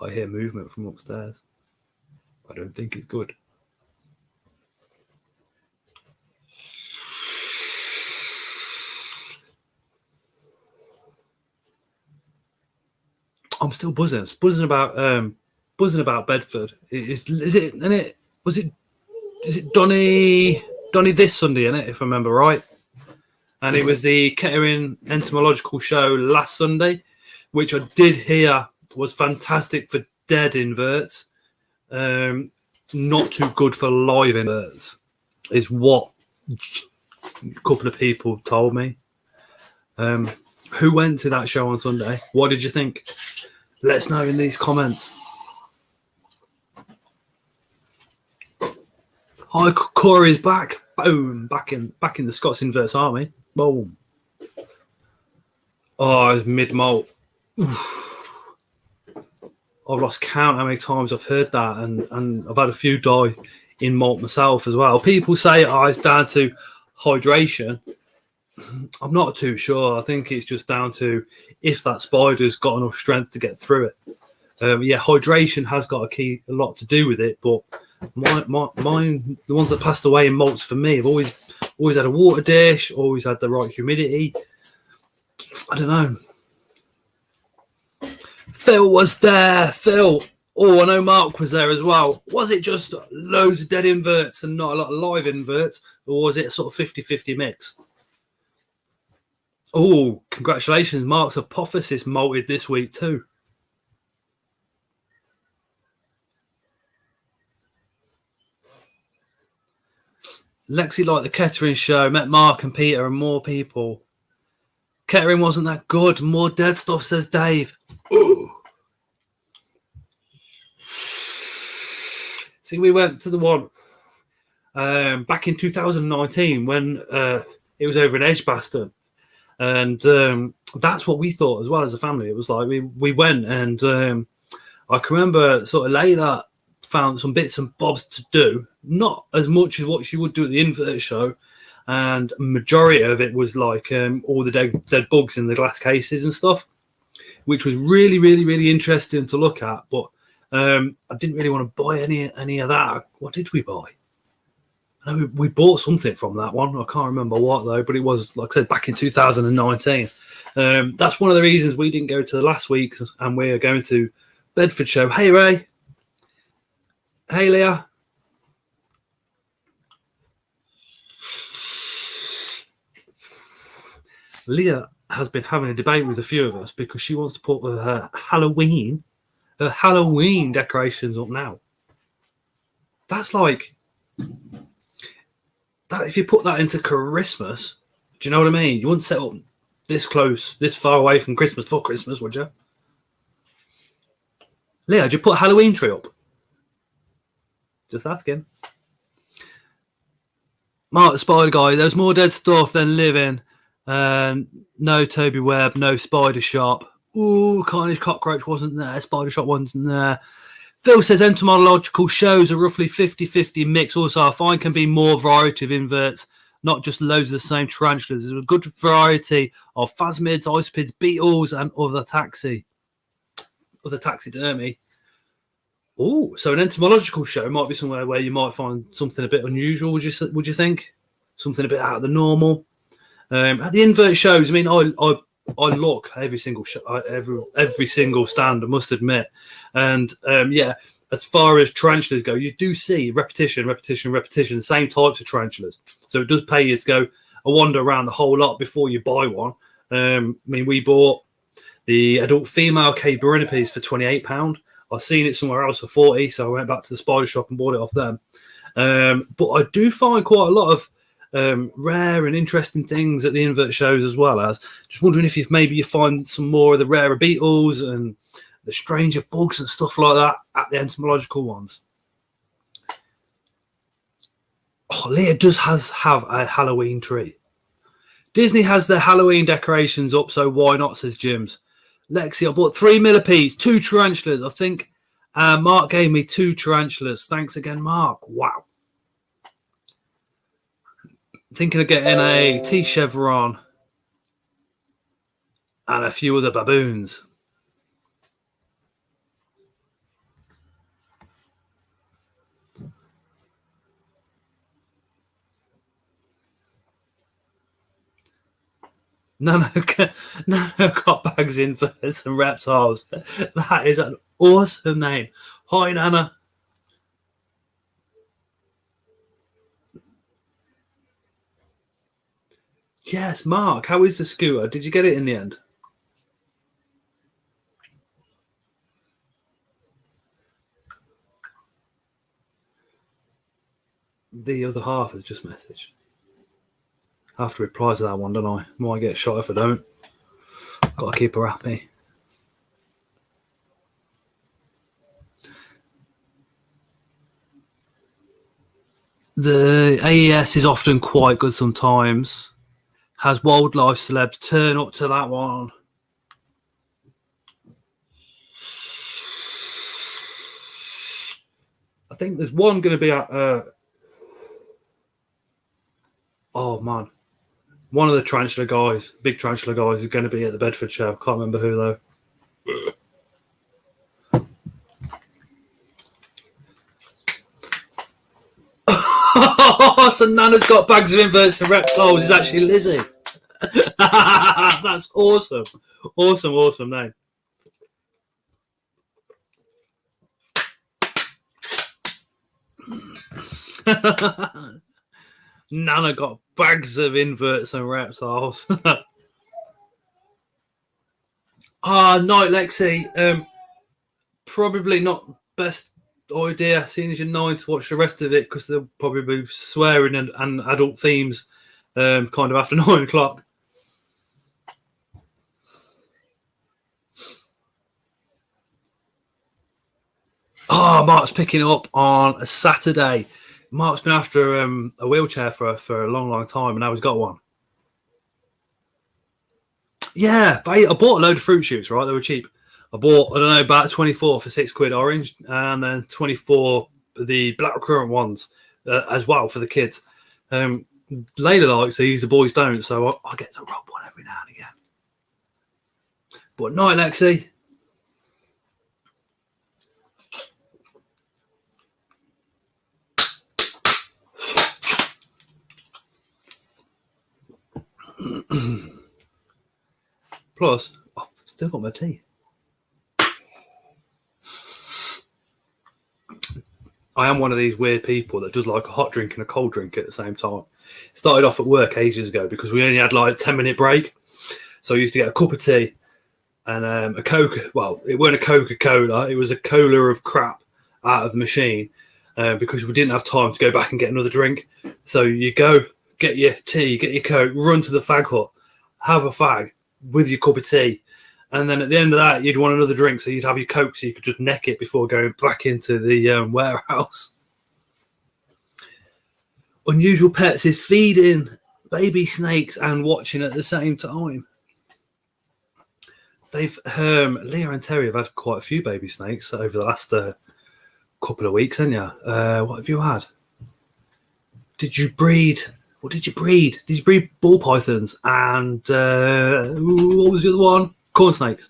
I hear movement from upstairs. I don't think it's good. I'm still buzzing. It's buzzing about Bedford. Is it Donny this Sunday, isn't it, if I remember right? And it was the Kettering entomological show last Sunday, which I did hear was fantastic for dead inverts. Not too good for live inverts, is what a couple of people told me. Who went to that show on Sunday? What did you think? Let us know in these comments. Hi, Corey's back. Boom, back in the Scots Inverts Army. Boom. Oh, mid molt. I've lost count how many times I've heard that, and I've had a few die in molt myself as well. People say it's down to hydration. I'm not too sure. I think it's just down to if that spider's got enough strength to get through it. Yeah, hydration has got a lot to do with it, but mine, the ones that passed away in molts for me, have always had a water dish, always had the right humidity. I don't know. Phil was there. Phil. Oh, I know Mark was there as well. Was it just loads of dead inverts and not a lot of live inverts, or was it a sort of 50-50 mix? Oh, congratulations. Mark's apophysis molted this week too. Lexi liked the Kettering show, met Mark and Peter and more people. Kettering wasn't that good. More dead stuff, says Dave. Ooh. See, we went to the one back in 2019 when it was over in Edgbaston. And that's what we thought as well as a family. It was like we went, and I can remember sort of later found some bits and bobs to do, not as much as what you would do at the invert show, and majority of it was like all the dead bugs in the glass cases and stuff, which was really, really, really interesting to look at. But I didn't really want to buy any of that. What did we buy? I know we bought something from that one. I can't remember what though, but it was, like I said, back in 2019. That's one of the reasons we didn't go to the last week, and we're going to Bedford show. Hey Ray. Hey Leah. Leah has been having a debate with a few of us because she wants to put her Halloween decorations up now. That's like that. If you put that into Christmas, do you know what I mean? You wouldn't set up this close, this far away from Christmas for Christmas, would you? Leah, did you put a Halloween tree up? Just asking. Mark the Spider Guy, there's more dead stuff than living. No Toby Webb, no Spider Shop. Ooh, Carnage Cockroach wasn't there. Spider Shop wasn't there. Phil says entomological shows are roughly 50-50 mix. Also, I find can be more variety of inverts, not just loads of the same tarantulas. There's a good variety of phasmids, isopids, beetles, and other taxidermy. Oh, so an entomological show might be somewhere where you might find something a bit unusual. Would you think something a bit out of the normal? At the invert shows, I mean, I look every single every single stand, I must admit, and yeah, as far as tarantulas go, you do see repetition, same types of tarantulas. So it does pay you to go a wander around the whole lot before you buy one. I mean, we bought the adult female K Berinipes for £28. I've seen it somewhere else for 40, so I went back to the spider shop and bought it off them. But I do find quite a lot of rare and interesting things at the invert shows, as well as just wondering if you find some more of the rarer beetles and the stranger bugs and stuff like that at the entomological ones. Oh, Leah does have a Halloween tree. Disney has their Halloween decorations up, so why not, says Jims. Lexi, I bought 3 millipedes, 2 tarantulas. I think Mark gave me 2 tarantulas. Thanks again, Mark. Wow. Thinking of getting a T-chevron and a few other baboons. Nano got bags in for some reptiles. That is an awesome name. Hi, Nana. Yes, Mark, how is the scooter? Did you get it in the end? The other half has just messaged. I have to reply to that one, don't I? Might get shot if I don't. Got to keep her happy. The AES is often quite good sometimes. Has wildlife celebs turn up to that one. I think there's one going to be at... oh, man. One of the tarantula guys, big tarantula guys, is going to be at the Bedford show. Can't remember who, though. So Nana's got bags of inverts and reptiles. It's actually Lizzie. That's awesome. Awesome name. Nana got bags of inverts and reptiles. Night, Lexi. Probably not best idea, seeing as you're 9, to watch the rest of it, because they'll probably be swearing and adult themes kind of after 9 o'clock. Mark's picking up on a Saturday. Mark's been after a wheelchair for a long time, and now he's got one. Yeah, but I bought a load of fruit shoots, right? They were cheap. I bought, I don't know, about 24 for £6 orange, and then 24 the blackcurrant ones as well for the kids. Layla likes these, the boys don't, so I get to rub one every now and again. But night, Lexi. Plus, I've still got my teeth. I am one of these weird people that does like a hot drink and a cold drink at the same time. Started off at work ages ago because we only had like a 10-minute break. So I used to get a cup of tea and a Coke. Well, it weren't a Coca-Cola. It was a cola of crap out of the machine because we didn't have time to go back and get another drink. So you go, get your tea, get your Coke, run to the fag hut, have a fag with your cup of tea. And then at the end of that, you'd want another drink, so you'd have your Coke so you could just neck it before going back into the warehouse. Unusual Pets is feeding baby snakes and watching at the same time. They've Leah and Terry have had quite a few baby snakes over the last couple of weeks, haven't you? What have you had? Did you breed? What did you breed? Did you breed ball pythons? And what was the other one? Corn snakes.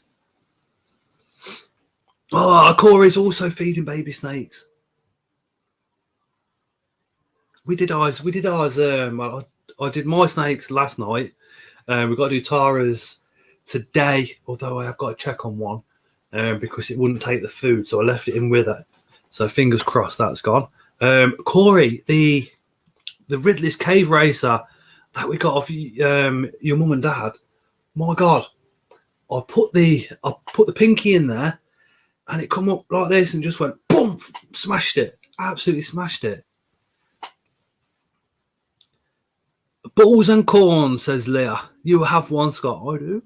Corey's also feeding baby snakes. We did ours. Well, I did my snakes last night. We've got to do Tara's today, although I have got to check on one because it wouldn't take the food, so I left it in with it. So fingers crossed that's gone. Corey, the Ridley's Cave Racer that we got off your mum and dad. My God, I put the pinky in there, and it come up like this and just went boom, smashed it, absolutely smashed it. Balls and corn, says Leah. You have one, Scott. I do.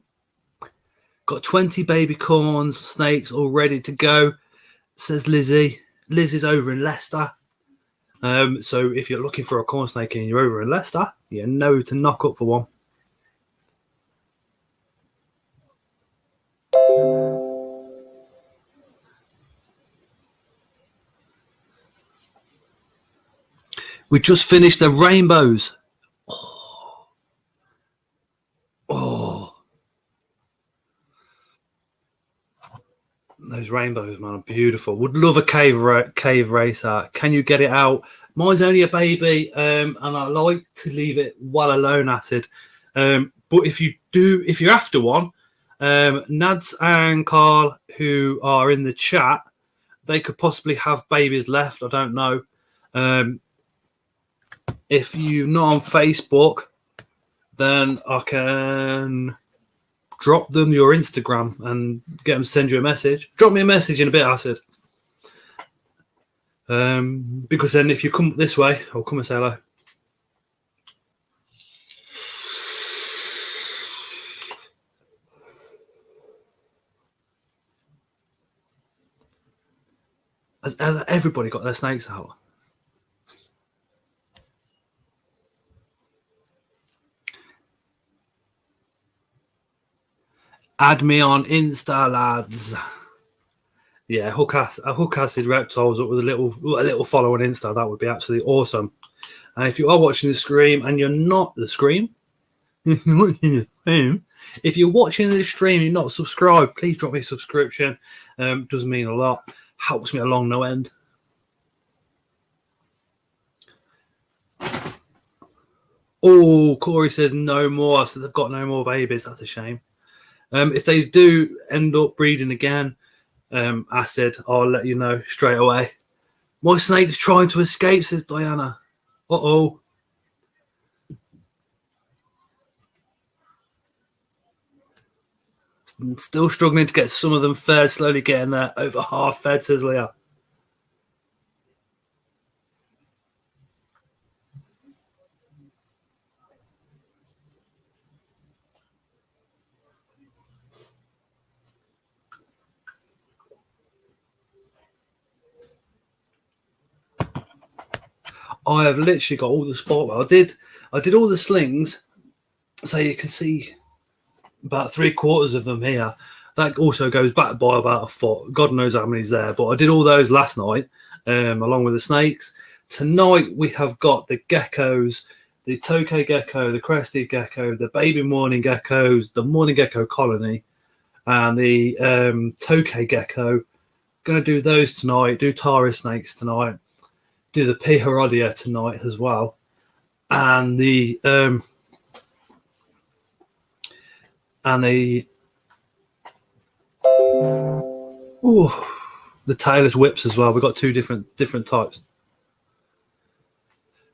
Got 20 baby corns, snakes all ready to go, says Lizzie. Liz is over in Leicester. So if you're looking for a corn snake and you're over in Leicester, you know to knock up for one. We just finished the rainbows. Oh. Those rainbows, man, are beautiful. Would love a cave racer. Can you get it out? Mine's only a baby, and I like to leave it well alone, Acid. But if you're after one, Nads and Carl, who are in the chat, they could possibly have babies left. I don't know. If you're not on Facebook, then I can drop them your Instagram and get them to send you a message. Drop me a message in a bit, Acid. Because then if you come this way, I'll come and say hello. Has everybody got their snakes out? Add me on Insta, lads. Yeah, hook acid reptiles up with a little follow on Insta. That would be absolutely awesome. And if you are watching the stream and you're not the stream, if you're watching the stream and you're not subscribed, please drop me a subscription. Does mean a lot. Helps me along no end. Oh, Corey says no more. So they've got no more babies. That's a shame. If they do end up breeding again, Acid, I'll let you know straight away. My snake's trying to escape, says Diana. Uh-oh. Still struggling to get some of them fed, slowly getting there. Over half fed, says Leah. I have literally got all the sport. I did all the slings, so you can see about 3/4 of them here. That also goes back by about a foot. God knows how many's there. But I did all those last night, along with the snakes. Tonight we have got the geckos, the tokay gecko, the crested gecko, the baby morning geckos, the morning gecko colony, and the tokay gecko. Going to do those tonight. Do Tara snakes tonight. Do the P. Herodia tonight as well, and the tailless whips as well. We've got two different types,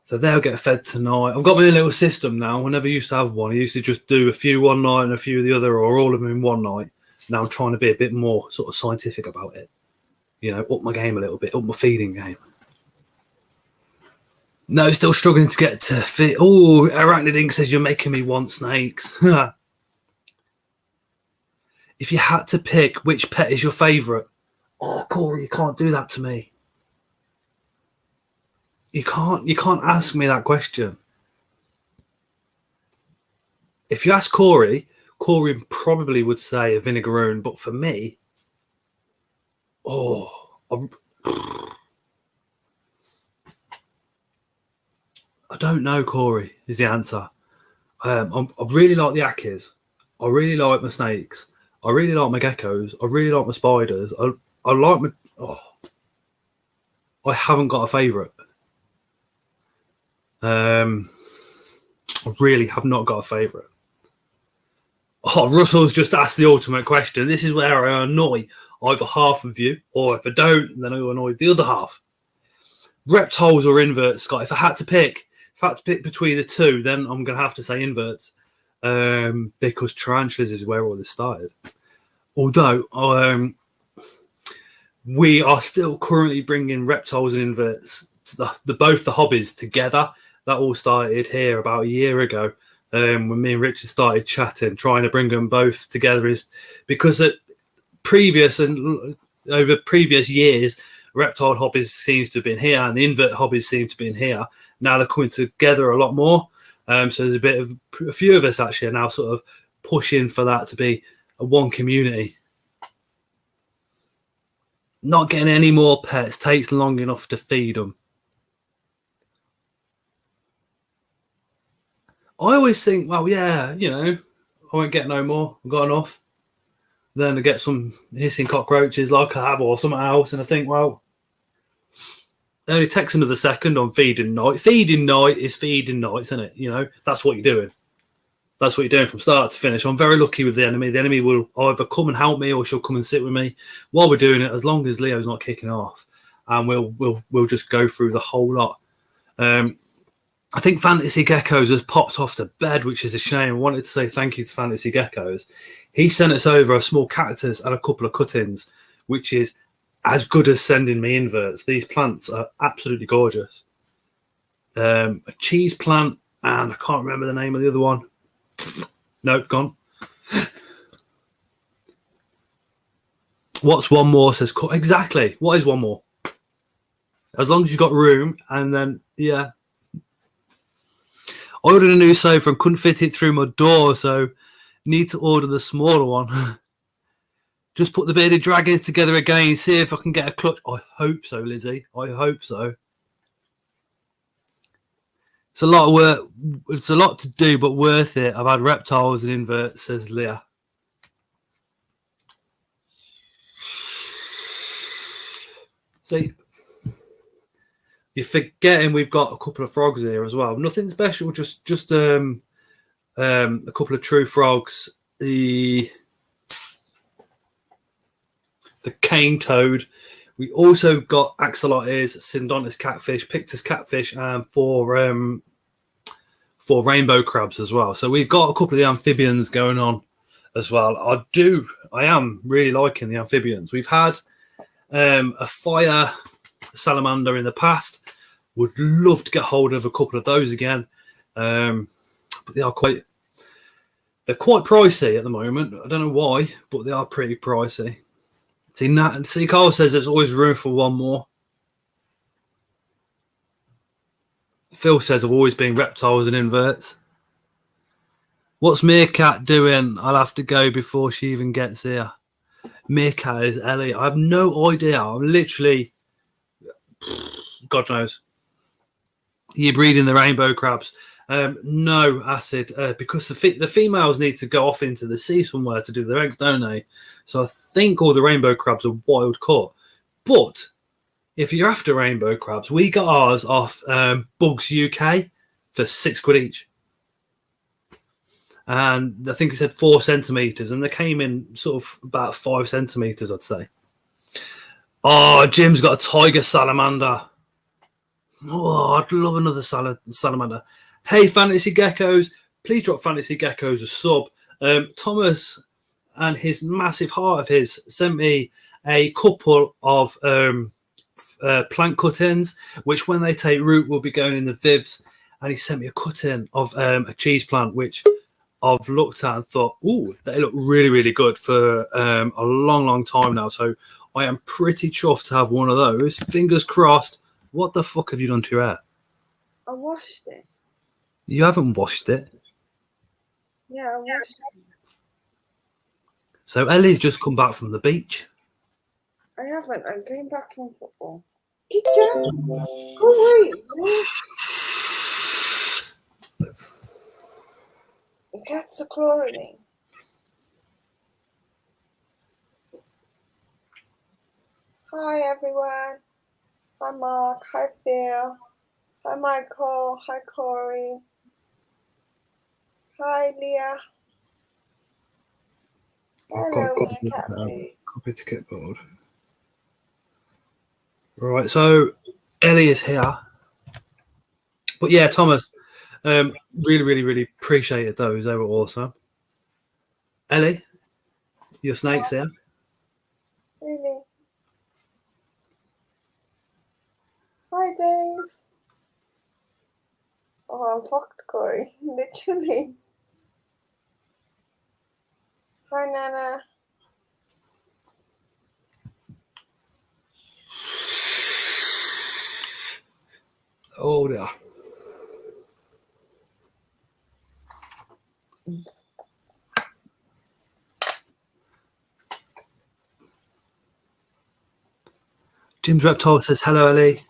so they'll get fed tonight. I've got my little system now. I never used to have one. I used to just do a few one night and a few the other, or all of them in one night. Now I'm trying to be a bit more sort of scientific about it. You know, up my game a little bit, up my feeding game. No, still struggling to get to fit. Oh, Arachnid Ink says you're making me want snakes. If you had to pick which pet is your favourite, oh, Corey, you can't do that to me. You can't ask me that question. If you ask Corey probably would say a vinegaroon, but for me, I don't know, Corey, is the answer. I really like the Akis. I really like my snakes. I really like my geckos. I really like my spiders. I like my... Oh, I haven't got a favourite. I really have not got a favourite. Oh, Russell's just asked the ultimate question. This is where I annoy either half of you, or if I don't, then I annoy the other half. Reptiles or inverts, Scott? If I had to pick between the two, then I'm going to have to say inverts, because tarantulas is where all this started. Although we are still currently bringing reptiles and inverts, both the hobbies together. That all started here about a year ago, when me and Richard started chatting, trying to bring them both together. Is because over previous years, reptile hobbies seems to have been here, and the invert hobbies seem to be in here. Now they're coming together a lot more. So there's a few of us actually are now sort of pushing for that to be a one community. Not getting any more pets takes long enough to feed them. I always think, well, yeah, I won't get no more. I've got enough. Then I get some hissing cockroaches like I have, or something else, and I think, well, it only takes another second on feeding night. Feeding night is feeding nights, isn't it? That's what you're doing. That's what you're doing from start to finish. I'm very lucky with the enemy. The enemy will either come and help me, or she'll come and sit with me while we're doing it, as long as Leo's not kicking off, and we'll just go through the whole lot. I think Fantasy Geckos has popped off to bed, which is a shame. I wanted to say thank you to Fantasy Geckos. He sent us over a small cactus and a couple of cuttings, which is as good as sending me inverts. These plants are absolutely gorgeous. A cheese plant, and I can't remember the name of the other one. No, gone. What's one more? Says exactly. What is one more? As long as you've got room, and then yeah. I ordered a new sofa and couldn't fit it through my door, so need to order the smaller one. Just put the bearded dragons together again, see if I can get a clutch. I hope so, Lizzie. I hope so. It's a lot of work. It's a lot to do, but worth it. I've had reptiles and inverts, says Leah. See, you're forgetting we've got a couple of frogs here as well. Nothing special, just a couple of true frogs. The cane toad. We also got axolotes, syndontis catfish, pictus catfish, and four rainbow crabs as well. So we've got a couple of the amphibians going on as well. I am really liking the amphibians. We've had a fire salamander in the past. Would love to get hold of a couple of those again, but they are quite pricey at the moment. I don't know why, but they are pretty pricey. See, Carl says there's always room for one more. Phil says I've always been reptiles and inverts. What's Meerkat doing? I'll have to go before she even gets here. Meerkat is Ellie. I have no idea. I'm literally, God knows. You're breeding the rainbow crabs. No, Acid, because the females need to go off into the sea somewhere to do their eggs, don't they? So I think all the rainbow crabs are wild caught. But if you're after rainbow crabs, we got ours off Bugs UK for £6 each. And I think it said 4 centimetres, and they came in sort of about 5 centimetres, I'd say. Oh, Jim's got a tiger salamander. Oh, I'd love another salamander. Hey, Fantasy Geckos, please drop Fantasy Geckos a sub. Thomas and his massive heart of his sent me a couple of plant cuttings, which when they take root will be going in the vivs. And he sent me a cutting of a cheese plant, which I've looked at and thought, ooh, they look really, really good for a long, long time now. So I am pretty chuffed to have one of those. Fingers crossed. What the fuck have you done to your hair? I washed it. You haven't washed it. Yeah, I washed it. So Ellie's just come back from the beach. I haven't. I came back from football. Get down. Go away. The cats are clawing me. Hi, everyone. Hi, Mark. Hi, Phil. Hi, Michael. Hi, Corey. Hi, Leah. I've Hello, got Mia Captain. copy ticket board. Right, so Ellie is here. But yeah, Thomas, really appreciated those. They were awesome. Ellie, your snake's here. Really? Hi, Dave. Oh, I'm fucked, Corey. Literally. Hi, Nana. Oh yeah. Jim's Reptile says hello, Ellie.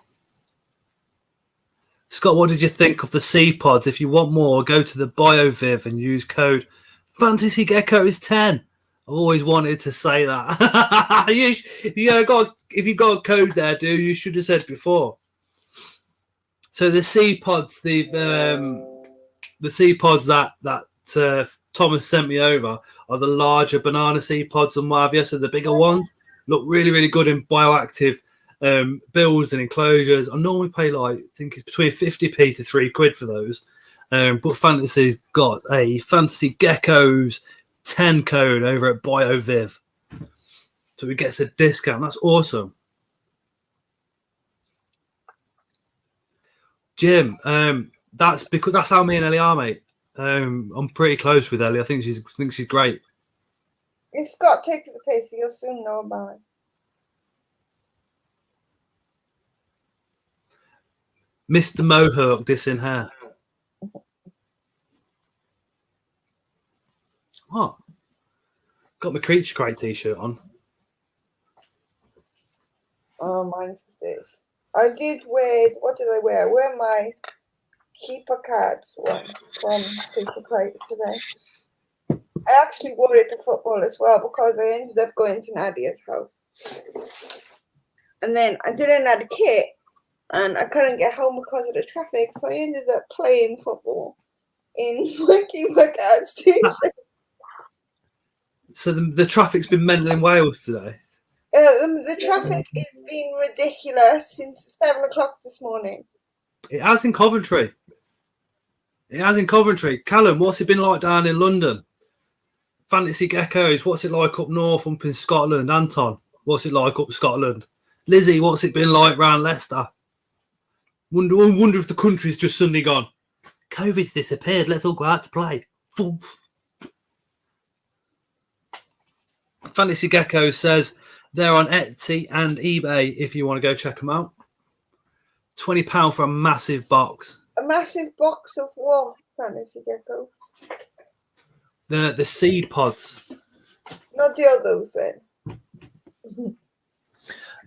Scott, what did you think of the sea pods? If you want more, go to the BioViv and use code Fantasy Gecko is 10. I've always wanted to say that. If you got a code there, dude, you should have said before. So the sea pods, the sea pods that Thomas sent me over are the larger banana sea pods and what have you. So the bigger ones look really good in bioactive builds and enclosures. I normally pay I think it's between 50p to £3 for those. But Fantasy's got a Fantasy Geckos 10 code over at BioViv. So he gets a discount. That's awesome. Jim, that's how me and Ellie are, mate. I'm pretty close with Ellie. I think she's great. If Scott takes the place, you'll soon know about it. Mr. Mohawk dissing her. What? Got my Creature Crate t-shirt on. Oh, mine's this. I did wear, what did I wear? I wear my Keeper Cards one from Creature Crate today. I actually wore it to football as well because I ended up going to Nadia's house. And then I didn't have a kit and I couldn't get home because of the traffic, so I ended up playing football in my Keeper Cards t-shirt. So the traffic's been mental in Wales today. The traffic is being ridiculous since 7 o'clock this morning. It has in Coventry. Callum, what's it been like down in London? Fantasy Geckos, what's it like up north, up in Scotland? Anton, what's it like up Scotland? Lizzie, what's it been like round Leicester? Wonder if the country's just suddenly gone. COVID's disappeared. Let's all go out to play. Fantasy Gecko says they're on Etsy and eBay if you want to go check them out. £20 for a massive box. A massive box of what, Fantasy Gecko? The seed pods. Not the others then.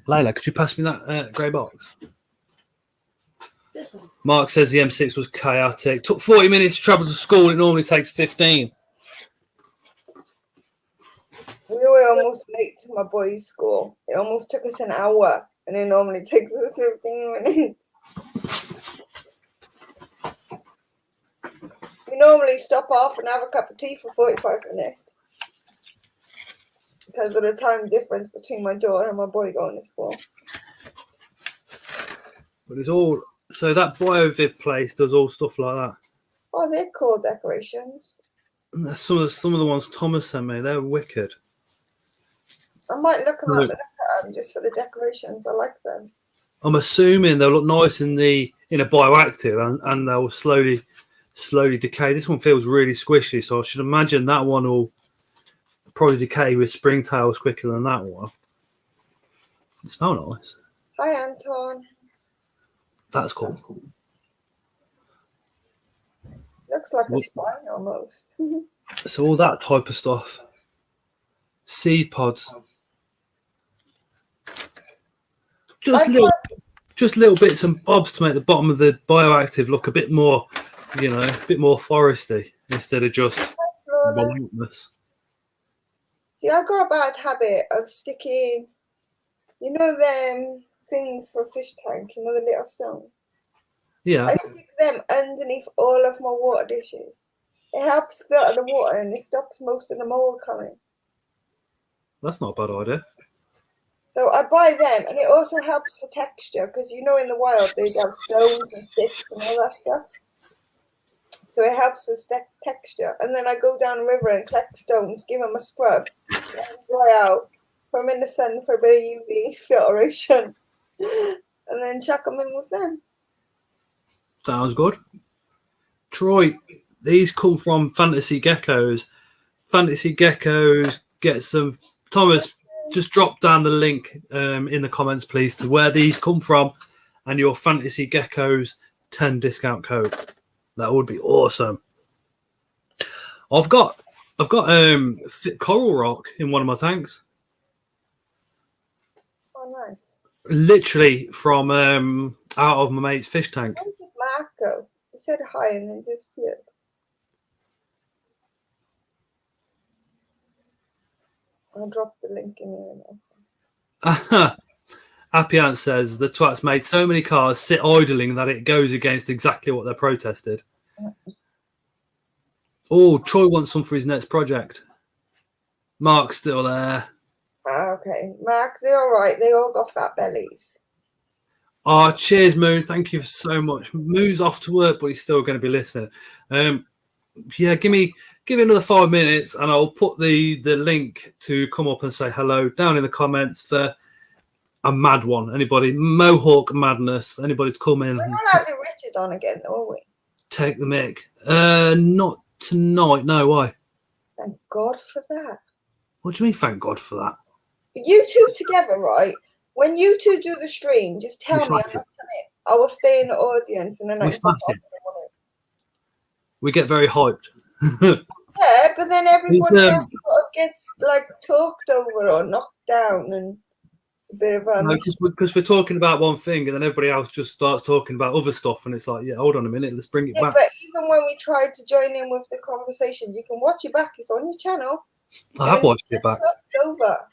Layla, could you pass me that grey box? This one. Mark says the M6 was chaotic. Took 40 minutes to travel to school. It normally takes 15. We were almost late to my boys' school. It almost took us an hour, and it normally takes us 15 minutes. We normally stop off and have a cup of tea for 45 minutes because of the time difference between my daughter and my boy going to school. But it's all... So that BioViv place does all stuff like that. Oh, they're cool decorations. And some of the ones Thomas sent me, they're wicked. I might look them up and look at them just for the decorations. I like them. I'm assuming they'll look nice in a bioactive and they'll slowly decay. This one feels really squishy, so I should imagine that one will probably decay with springtails quicker than that one. It smells nice. Hi, Anton. That's cool. Looks like a spine almost. So all that type of stuff. Seed pods. Just little bits and bobs to make the bottom of the bioactive look a bit more, a bit more foresty instead of just relentless. See, I got a bad habit of sticking, them things for a fish tank, the little stones. Yeah. I stick them underneath all of my water dishes. It helps filter the water and it stops most of the mold coming. That's not a bad idea. So I buy them, and it also helps for texture because you know in the wild they'd have stones and sticks and all that stuff. So it helps with texture. And then I go down the river and collect stones, give them a scrub, let them dry out, put them in the sun for a bit of UV filtration, and then chuck them in with them. Sounds good. Troy, these come from Fantasy Geckos. Fantasy Geckos, get some. Thomas, just drop down the link in the comments, please, to where these come from and your Fantasy Geckos 10 discount code. That would be awesome. I've got coral rock in one of my tanks. Oh, nice. Literally from out of my mate's fish tank. Where did Mark go? He said hi and then disappeared. I'll drop the link in here now. Appian says the twats made so many cars sit idling that it goes against exactly what they protested. Oh, Troy wants some for his next project. Mark's still there. Okay. Mark, they're all right. They all got fat bellies. Oh, cheers, Moon. Thank you so much. Moon's off to work, but he's still going to be listening. Yeah, give me another 5 minutes, and I'll put the link to come up and say hello down in the comments for a mad one. Anybody, Mohawk madness. Anybody to come in? We're not having Richard on again, though, are we? Take the mic. Not tonight. No, why? Thank God for that. What do you mean? Thank God for that. You two together, right? When you two do the stream, just tell me I'm not coming. I will stay in the audience and then I can We get very hyped. Yeah, but then everybody else sort of gets like talked over or knocked down and a bit of no, because we're talking about one thing and then everybody else just starts talking about other stuff and it's like, yeah, hold on a minute, let's bring it back. But even when we tried to join in with the conversation, you can watch it back. It's on your channel. I have watched it back. Over.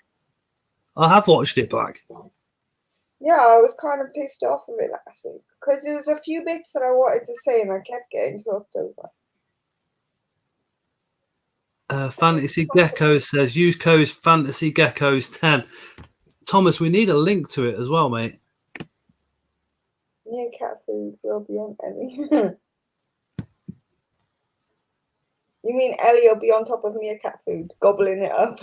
I have watched it back. Yeah, I was kind of pissed off of it last week because there was a few bits that I wanted to say and I kept getting talked over. Fantasy Geckos says use code Fantasy Geckos 10. Thomas, we need a link to it as well, mate. Meerkat food will be on Ellie. You mean Ellie will be on top of meerkat food, gobbling it up?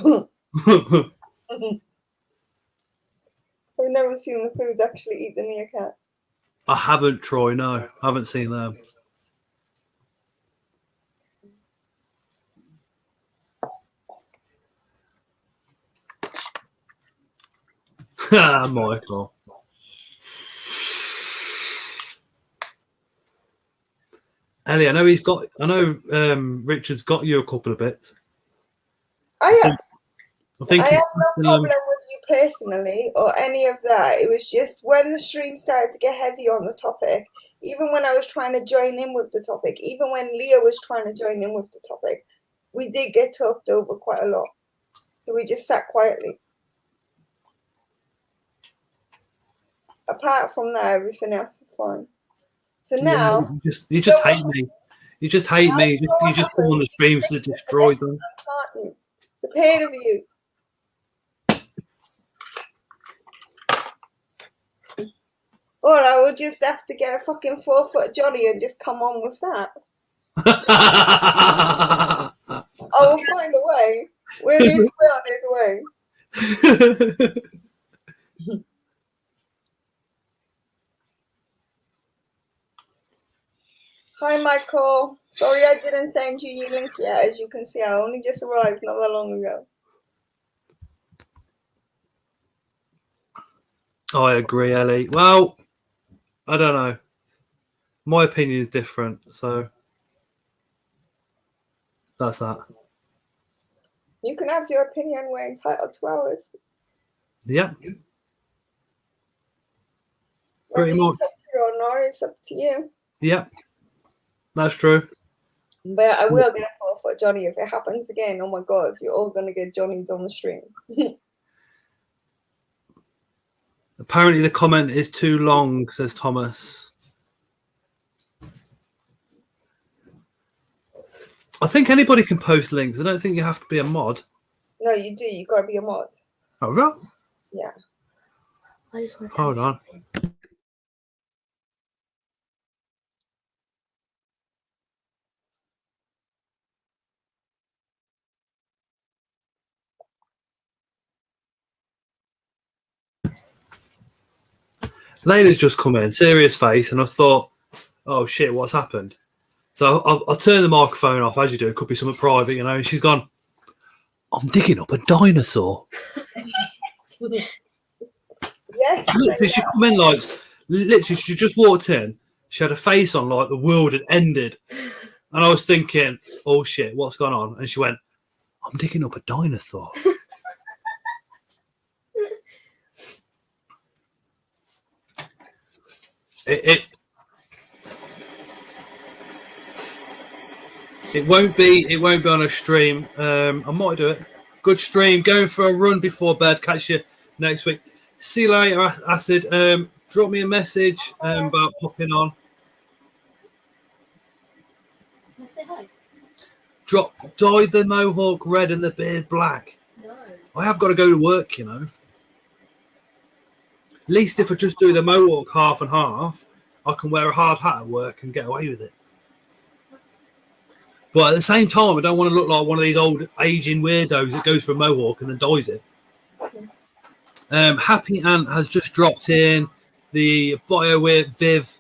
I've never seen the food actually eat the meerkat. I haven't, Troy. No, I haven't seen them. Michael. Ellie, I know Richard's got you a couple of bits. I have no problem with you personally or any of that. It was just when the stream started to get heavy on the topic, even when I was trying to join in with the topic, even when Leah was trying to join in with the topic, we did get talked over quite a lot. So we just sat quietly. Apart from that, everything else is fine. So now you just hate me. You just hate me. You just come on the streams to destroy them. Can't you? The pain of you. Or I will just have to get a fucking 4-foot Johnny and just come on with that. I will find a way. Will his way on his way. Hi, Michael. Sorry I didn't send you your link yet. As you can see, I only just arrived not that long ago. I agree, Ellie. Well, I don't know. My opinion is different, so that's that. You can have your opinion. We're entitled to ours. Yeah. Pretty much. Or not, it's up to you. Yeah, that's true. But I will get a 4-foot Johnny if it happens again. Oh my God, you're all going to get Johnnies on the stream. Apparently the comment is too long, says Thomas. I think anybody can post links. I don't think you have to be a mod. No, you do. You gotta be a mod. Oh, right. Yeah. I just want to Hold on. Layla's just come in, serious face, and I thought, oh shit, what's happened? So I'll turn the microphone off, as you do. It could be something private, you know. And she's gone, I'm digging up a dinosaur. Yes. Literally, she come in like, literally, she just walked in. She had a face on like the world had ended. And I was thinking, oh shit, what's going on? And she went, I'm digging up a dinosaur. It won't be on a stream. I might do it. Good stream. Going for a run before bed. Catch you next week. See you later, Acid. Drop me a message about popping on. Can I say hi? Dye the mohawk red and the beard black. No. I have got to go to work, you know. At least if I just do the mohawk half and half, I can wear a hard hat at work and get away with it. But at the same time, I don't want to look like one of these old aging weirdos that goes for a mohawk and then dyes it. Happy Ant has just dropped in the Bio with Viv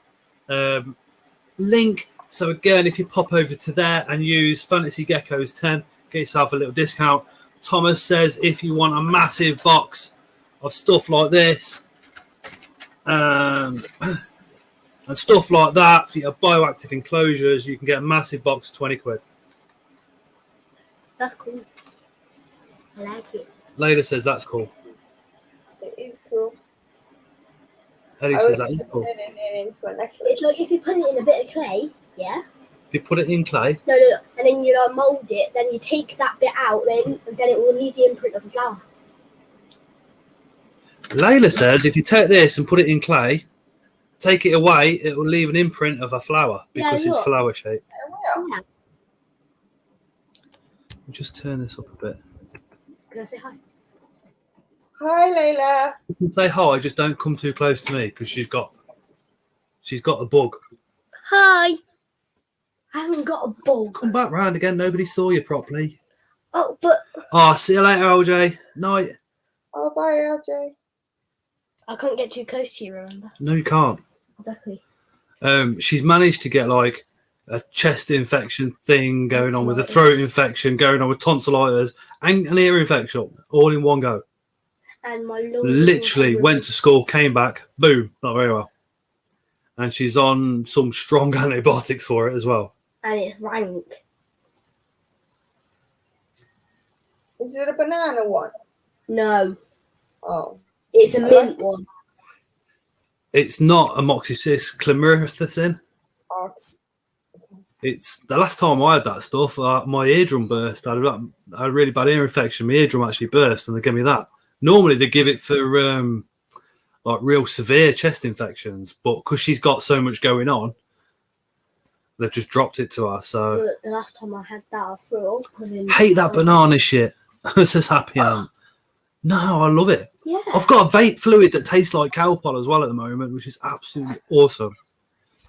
link. So again, if you pop over to there and use Fantasy Geckos 10, get yourself a little discount. Thomas says if you want a massive box of stuff like this and stuff like that for your bioactive enclosures, you can get a massive box of 20 quid. That's cool. I like it. Layla says that's cool. It is cool. Ellie says that is cool. Turning it into a necklace. It's like if you put it in a bit of clay, yeah? If you put it in clay, No, and then you mould it, then you take that bit out, then it will leave the imprint of a flower. Layla says if you take this and put it in clay, take it away, it will leave an imprint of a flower because it's flower shaped. Oh, Yeah. I'll just turn this up a bit. Can I say hi? hi, Layla. You can say hi, just don't come too close to me because she's got a bug. Hi. I haven't got a bug. Come back round again. Nobody saw you properly. Oh, but See you later, LJ. Night. Oh, bye, LJ. I can't get too close to you, remember? No, you can't. Exactly. She's managed to get like a chest infection thing going on with a throat infection going on with tonsillitis and an ear infection all in one go. And my lungs Literally went to school, came back, boom, not very well. And she's on some strong antibiotics for it as well. And it's rank. Is it a banana one? No. Oh. It's a mint one. It's not amoxicillin clarithricin. Oh. It's the last time I had that stuff, my eardrum burst. I had a really bad ear infection. My eardrum actually burst, and they gave me that. Normally, they give it for like real severe chest infections, but because she's got so much going on, they've just dropped it to her. So But the last time I had that, I threw up. hate that banana shit. Says Happy Ant. No, I love it. Yeah. I've got a vape fluid that tastes like cow pod as well at the moment, which is absolutely awesome.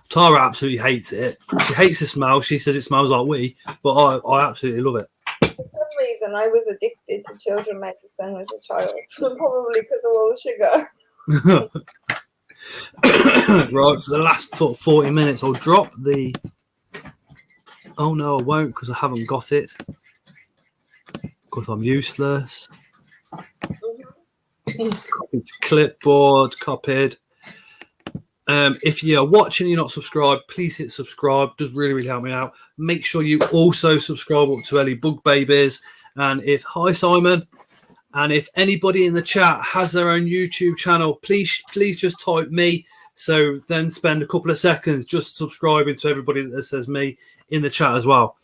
Tara absolutely hates it. She hates the smell. She says it smells like wee, but I absolutely love it. For some reason, I was addicted to children medicine as a child. Probably because of all the sugar. Right, for the last 40 minutes, I'll drop the... Oh, no, I won't because I haven't got it. Because I'm useless. Clipboard, copied. If you're watching and you're not subscribed, please hit subscribe. It does really help me out. Make sure you also subscribe up to Ellie Bug Babies. And hi Simon. And if anybody in the chat has their own YouTube channel, please just type me. So then spend a couple of seconds just subscribing to everybody that says me in the chat as well.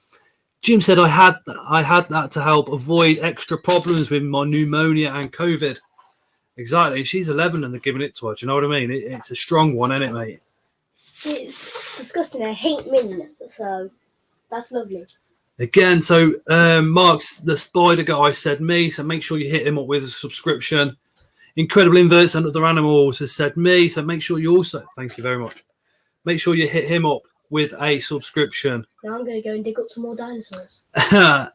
Jim said I had that to help avoid extra problems with my pneumonia and COVID. Exactly. She's 11 and they're giving it to her. Do you know what I mean? It's a strong one, isn't it, mate? It's disgusting. I hate mint, so that's lovely. Again, so Mark's the spider guy said me, so make sure you hit him up with a subscription. Incredible Inverts and Other Animals has said me, so make sure you also, thank you very much, make sure you hit him up with a subscription. Now I'm going to go and dig up some more dinosaurs.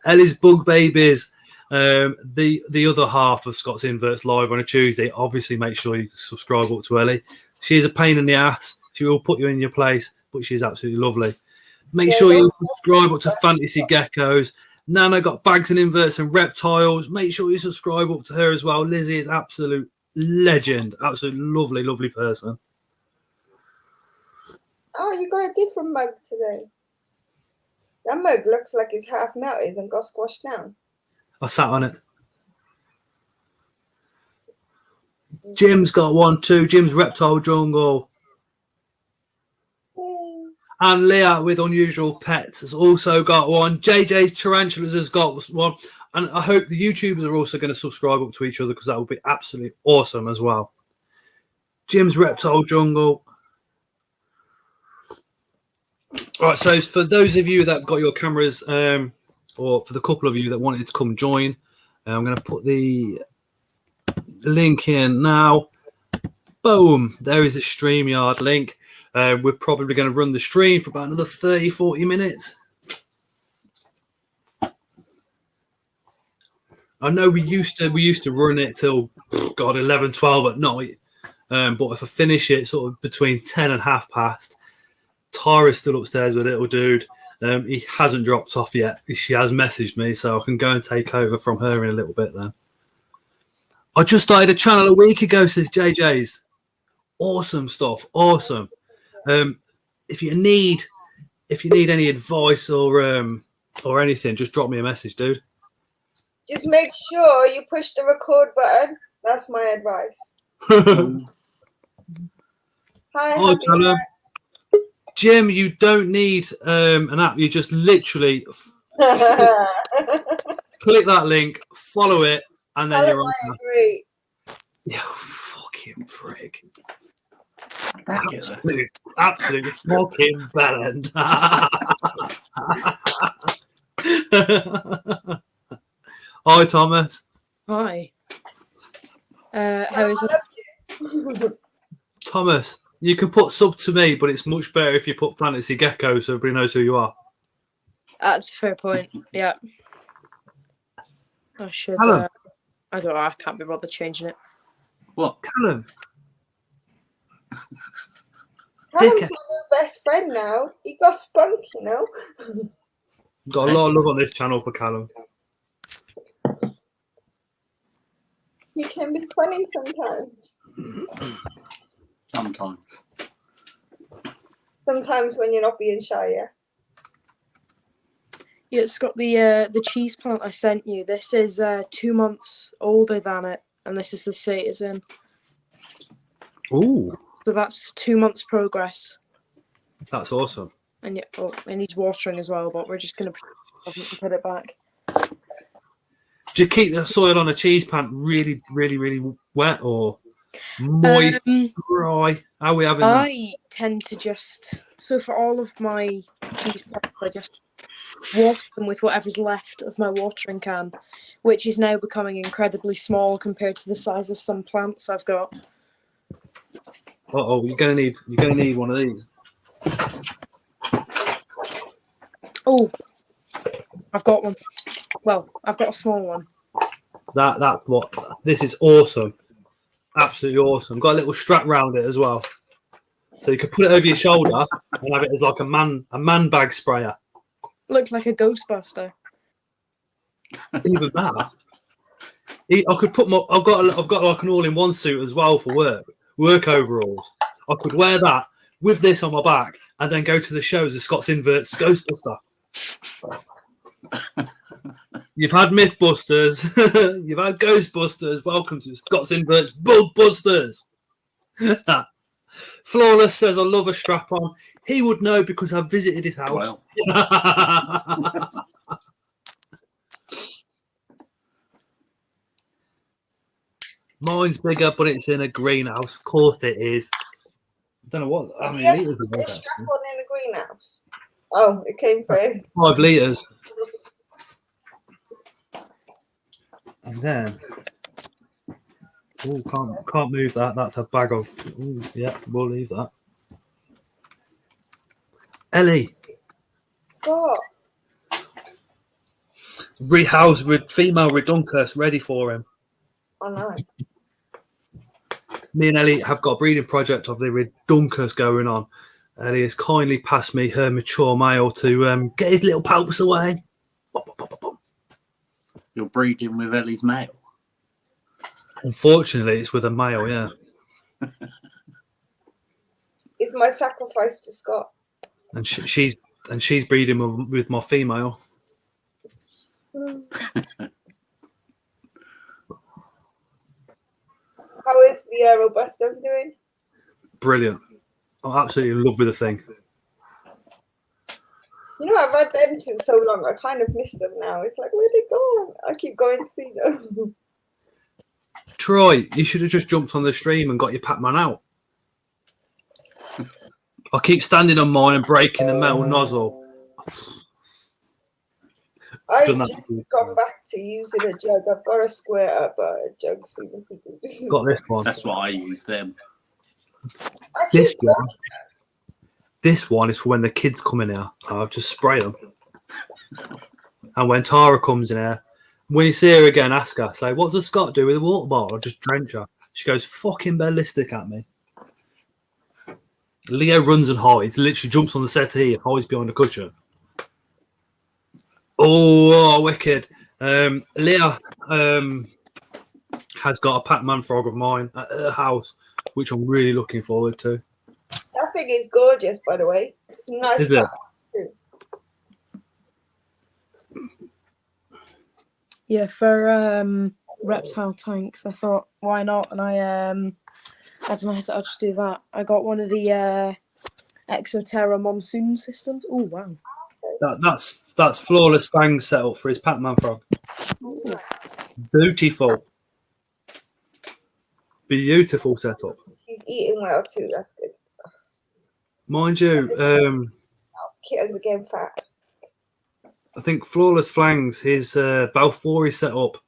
Ellie's Bug Babies, the other half of Scott's Inverts live on a Tuesday. Obviously, make sure you subscribe up to Ellie. She is a pain in the ass. She will put you in your place, but she's absolutely lovely. Make sure you subscribe up to Fantasy Geckos. Nana got Bags and Inverts and Reptiles. Make sure you subscribe up to her as well. Lizzie is absolute legend. Absolute lovely, lovely person. Oh, you got a different mug today. That mug looks like it's half melted and got squashed down. I sat on it. Jim's got one too. Jim's Reptile Jungle. Yay. And Leah with Unusual Pets has also got one. JJ's Tarantulas has got one. And I hope the YouTubers are also going to subscribe up to each other because that would be absolutely awesome as well. Jim's Reptile Jungle. All right, so for those of you that have got your cameras, or for the couple of you that wanted to come join, I'm going to put the link in now. Boom, there is a StreamYard link. We're probably going to run the stream for about another 30-40 minutes. I know we used to run it till 11-12 at night, but if I finish it sort of between 10 and past, Tara's still upstairs with little dude. He hasn't dropped off yet. She has messaged me, so I can go and take over from her in a little bit then. I just started a channel a week ago, says JJ's. Awesome stuff. Awesome. If you need any advice or anything, just drop me a message, dude. Just make sure you push the record button. That's my advice. Hi, Oh, Jim, you don't need an app. You just literally click that link, follow it, and then you're on. Agree. You fucking prick. Absolute fucking bellend. Hi, Thomas. Hi. How is it? Thomas, you can put sub to me, but it's much better if you put Fantasy Gecko so everybody knows who you are. That's a fair point. Yeah. I should. Callum. I don't know. I can't be bothered changing it. What? Callum. Callum's my new best friend now. He got spunk, you know. Got a lot of love on this channel for Callum. He can be funny sometimes. Sometimes. Sometimes when you're not being shy, yeah. Yeah, it's got the cheese plant I sent you. This is 2 months older than it, and this is the state it's in. Ooh. So that's 2 months progress. That's awesome. And yeah, oh, it needs watering as well, but we're just gonna put it back. Do you keep the soil on a cheese plant really, really, really wet or moist, dry? How are we having that? I tend to just, so for all of my cheese plants, I just water them with whatever's left of my watering can, which is now becoming incredibly small compared to the size of some plants I've got. Uh-oh, you're gonna need one of these. Oh, I've got one. Well, I've got a small one. That's what. This is awesome. Absolutely awesome. Got a little strap round it as well, so you can put it over your shoulder and have it as like a man bag sprayer. Looks like a Ghostbuster. Even that. I could put my. I've got like an all-in-one suit as well for work overalls. I could wear that with this on my back and then go to the shows as Scott's Inverts Ghostbuster. You've had Mythbusters, you've had Ghostbusters. Welcome to Scott's Inverts Bugbusters. Flawless says, I love a strap on. He would know because I've visited his house. Wow. Mine's bigger, but it's in a greenhouse. Of course it is. I don't know what. I mean, Yeah, a strap on in a greenhouse. Oh, it came first. 5 litres. And then, can't move that. That's a bag of. Ooh, yeah, we'll leave that. Ellie, What? rehoused with female redunculus ready for him. Oh, nice. Me and Ellie have got a breeding project of the redunculus going on. Ellie has kindly passed me her mature male to get his little palps away. You're breeding with Ellie's male. Unfortunately, it's with a male, yeah. It's my sacrifice to Scott. And she's breeding with my female. How is the Aerobustum doing? Brilliant. I'm absolutely in love with the thing. You know, I've had them two so long, I kind of miss them now. It's like, where they gone? I keep going to see them. Troy, you should have just jumped on the stream and got your Pac-Man out. I keep standing on mine and breaking the metal nozzle. I've Done that. just gone back to using a jug. I've got a square up, but a jug seems to be. Got this one. That's what I use them. This one is for when the kids come in here. I'll just spray them. And when Tara comes in here, when you see her again, ask her, say, what does Scott do with a water bottle? I'll just drench her. She goes fucking ballistic at me. Leo runs and hides, literally jumps on the settee and hides behind the cushion. Oh, wicked. Leah has got a Pac-Man frog of mine at her house, which I'm really looking forward to. That thing is gorgeous, by the way. It's nice. Is it? Too. Yeah, for reptile tanks, I thought, why not? And I don't know how to actually do that. I got one of the Exoterra monsoon systems. Oh wow! That's Flawless Fang's setup for his Pac-Man frog. Beautiful. Beautiful setup. He's eating well too. That's good. Mind you, Kittens are getting fat. I think Flawless Flangs, his Balfouri setup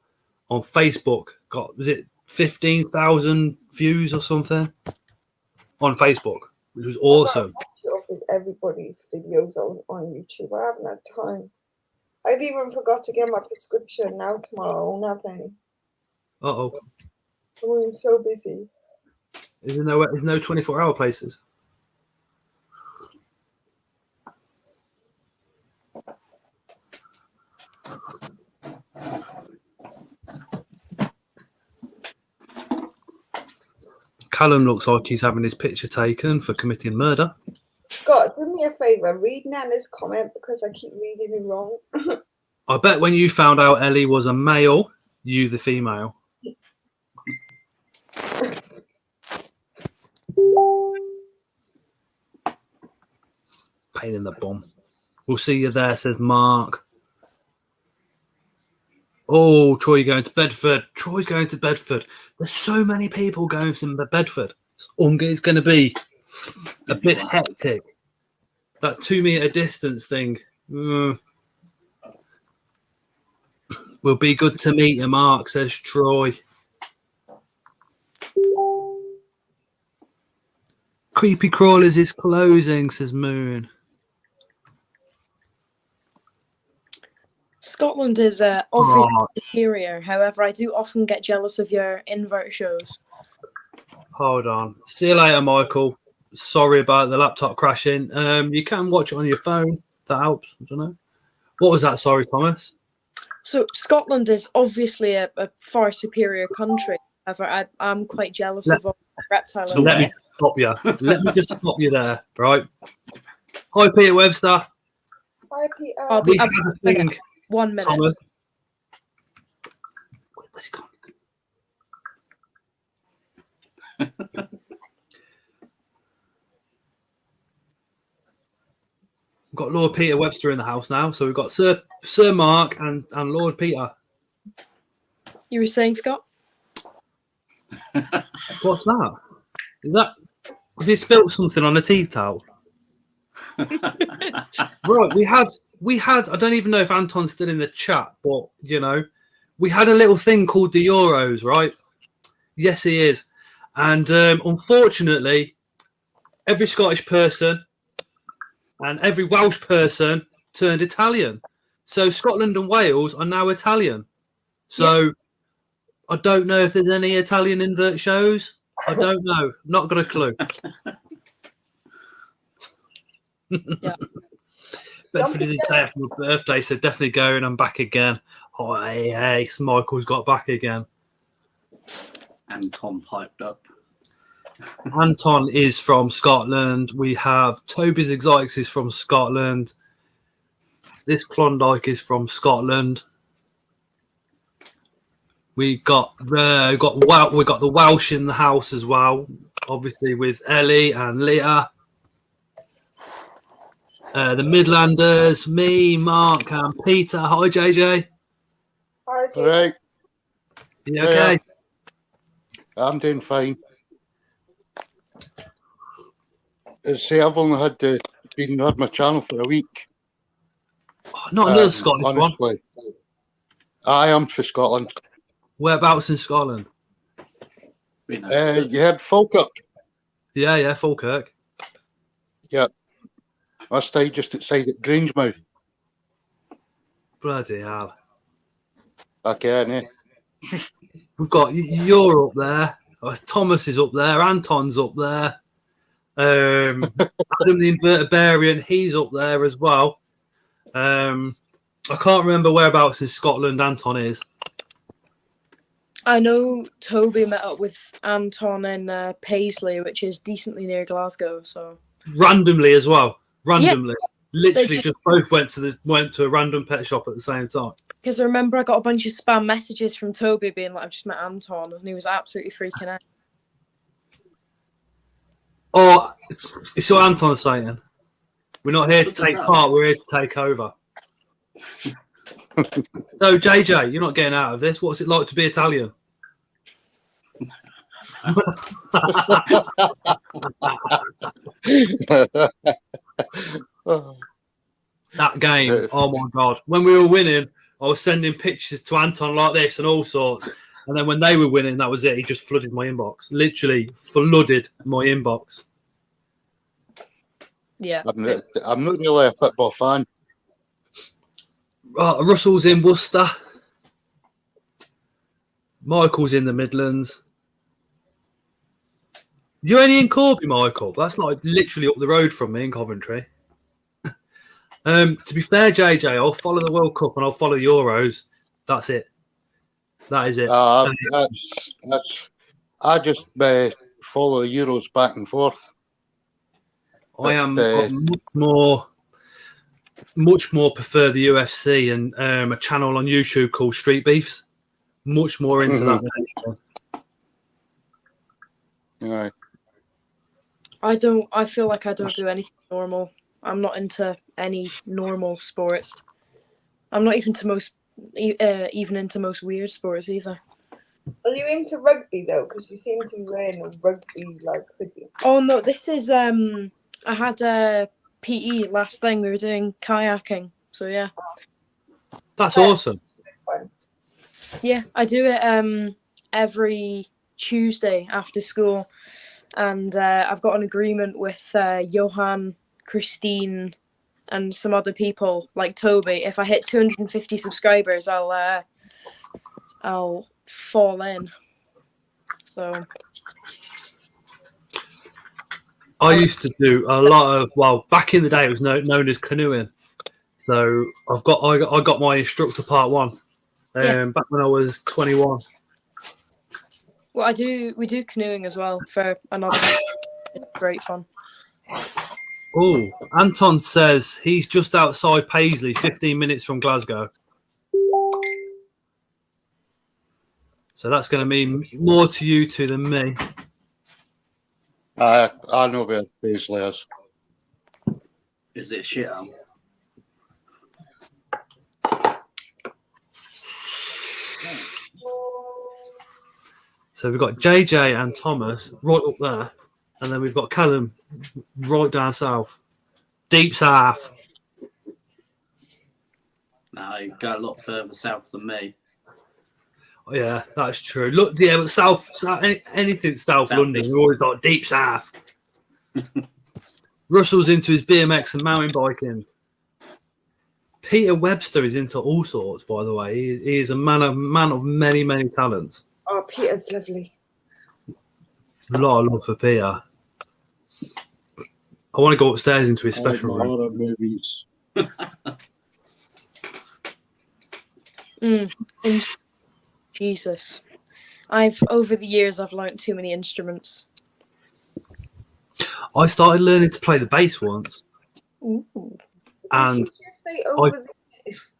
on Facebook got, was it 15,000 views or something on Facebook, which was awesome. With everybody's videos on YouTube. I haven't had time. I've even forgot to get my prescription now. Tomorrow I won't have any. Uh-oh. I'm being so busy. There's no 24-hour places. Callum looks like he's having his picture taken for committing murder. Scott, do me a favour. Read Nana's comment because I keep reading it wrong. I bet when you found out Ellie was a male, you the female. Pain in the bum. We'll see you there, says Mark. Oh, Troy, you're going to Bedford. Troy's going to Bedford. There's so many people going to Bedford. It's going to be a bit hectic. That 2 meter distance thing. Will be good to meet you, Mark, says Troy. Creepy Crawlers is closing, says Moon. Scotland is obviously superior. However, I do often get jealous of your invert shows. Hold on. See you later, Michael. Sorry about the laptop crashing. You can watch it on your phone. That helps. I don't know. What was that? Sorry, Thomas. So Scotland is obviously a far superior country. However, I'm quite jealous of reptile. So Let me just stop you. Let me just stop you there, right? Hi, Peter Webster. Hi, Peter. I'll We be had a thing, 1 minute. Thomas. Where's he gone? We've got Lord Peter Webster in the house now, so we've got Sir Mark and Lord Peter. You were saying, Scott? What's that? Is that? Have you spilt something on a tea towel? Right, we had. I don't even know if Anton's still in the chat, but we had a little thing called the Euros, right? Yes, he is, and unfortunately, every Scottish person and every Welsh person turned Italian. So Scotland and Wales are now Italian. So I don't know if there's any Italian invert shows. I don't know. Not got a clue. Yeah. Bedford is his day after my birthday, so definitely going. I'm back again. Oh, hey, Michael's got back again. Anton piped up. Anton is from Scotland. We have Toby's Exotics is from Scotland. This Klondike is from Scotland. We got the Welsh in the house as well, obviously with Ellie and Leah. The Midlanders, me, Mark, and Peter. Hi, JJ. Hi, All right. You okay? I'm doing fine. See, I've only had my channel for a week. Oh, not another Scottish one. Honestly. I am for Scotland. Whereabouts in Scotland? You know, You had Falkirk. Yeah, Falkirk. Yeah. I stayed just outside at Grangemouth. Bloody hell. Again, eh? We've got you're up there. Thomas is up there. Anton's up there. Adam the Invertebrarian, he's up there as well. I can't remember whereabouts in Scotland Anton is. I know Toby met up with Anton in Paisley, which is decently near Glasgow. So Randomly as well. Randomly. Literally They just both went to a random pet shop at the same time. because I remember I got a bunch of spam messages from Toby being like, "I've just met Anton," and he was absolutely freaking out. Oh, it's what Anton's saying. We're not here to take part, we're here to take over. So, JJ, you're not getting out of this. What's it like to be Italian? That game, oh my God. When we were winning, I was sending pictures to Anton like this and all sorts. And then when they were winning, that was it. He just flooded my inbox. Literally flooded my inbox. Yeah. I'm not really a football fan. Russell's in Worcester. Michael's in the Midlands. You're only in Corby, Michael. That's like literally up the road from me in Coventry. To be fair, JJ, I'll follow the World Cup and I'll follow the Euros. That's it. That is it. I just follow the Euros back and forth. I am much more prefer the UFC and a channel on YouTube called Street Beefs. Much more into that than Yeah. I feel like I don't do anything normal. I'm not into any normal sports. I'm not even even into most weird sports either. Are you into rugby though? Because you seem to be wearing a rugby like hoodie. Oh no, this is I had a PE last thing. We were doing kayaking, so yeah. That's awesome. Yeah, I do it every Tuesday after school, and I've got an agreement with Johan, Christine, and some other people like Toby. If I hit 250 subscribers, I'll fall in. So I used to do a lot of back in the day it was known as canoeing. So I got my instructor part 1 back when I was 21. well, we do canoeing as well for another. It's great fun. Oh, Anton says he's just outside Paisley, 15 minutes from Glasgow. So that's going to mean more to you two than me. I know where Paisley is. is it shit? So we've got JJ and Thomas right up there, and then we've got Callum right down south. Deep south. No, you go a lot further south than me. Yeah, that's true. Look, yeah, but anything South South London, East. we're always like deep south. Russell's into his BMX and mountain biking. Peter Webster is into all sorts, by the way. He is a man of many, many talents. Oh, Peter's lovely. A lot of love for Peter. I want to go upstairs into his special room. Horror movies. And Jesus, over the years I've learnt too many instruments. I started learning to play the bass once, Ooh. and Did you just say over the years?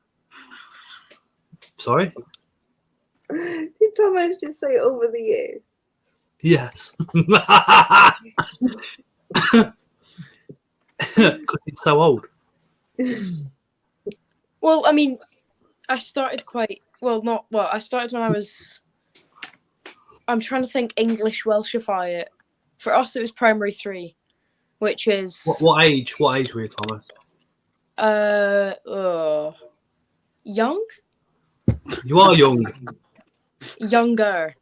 sorry, Did Thomas just say over the years? yes, because he's so old. Well, I mean, I started I started when I was. I'm trying to think English Welshify it. For us, it was primary 3, which is What age? What age were you, Thomas? Young, You are young. younger,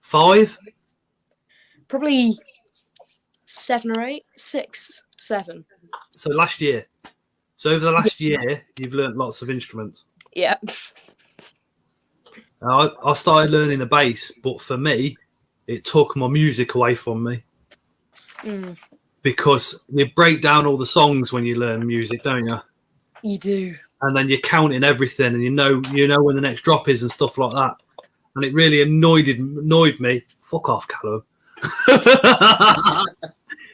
5. probably 7 or 8, 6, 7. So last year. So over the last year, you've learnt lots of instruments. Yeah. I started learning the bass, but for me, it took my music away from me because you break down all the songs when you learn music, don't you? You do. And then you're counting everything, and you know when the next drop is and stuff like that. And it really annoyed me. Fuck off, Callum.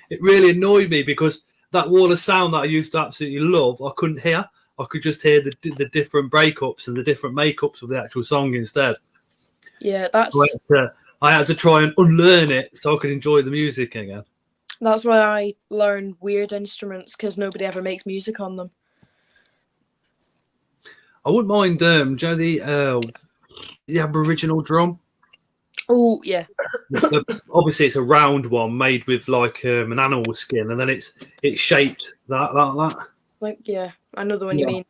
It really annoyed me because that wall of sound that I used to absolutely love, I couldn't hear. I could just hear the different breakups and the different makeups of the actual song instead. Yeah, that's I had to try and unlearn it so I could enjoy the music again. that's why I learn weird instruments, because nobody ever makes music on them. I wouldn't mind, do you know the Aboriginal drum? Oh yeah. Obviously, it's a round one made with like an animal skin, and then it's shaped that. Like, yeah, I know the one you mean.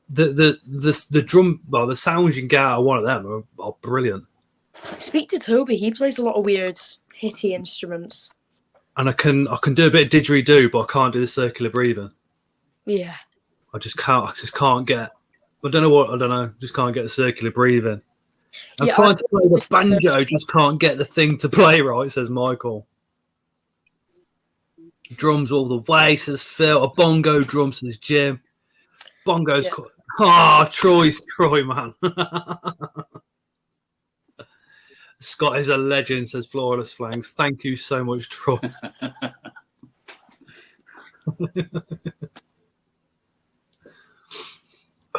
The drum, well, the sounds you can get out of one of them are brilliant. Speak to Toby. He plays a lot of weird hitty instruments. And I can do a bit of didgeridoo, but I can't do the circular breathing. Yeah. I just can't get. I don't know. Just can't get the circular breathing. I'm trying to play the banjo, just can't get the thing to play right, says Michael. Drums all the way, says Phil. A bongo drum, says Jim. Bongos. Yeah. Troy, man. Scott is a legend, says Flawless Flanks. Thank you so much, Troy.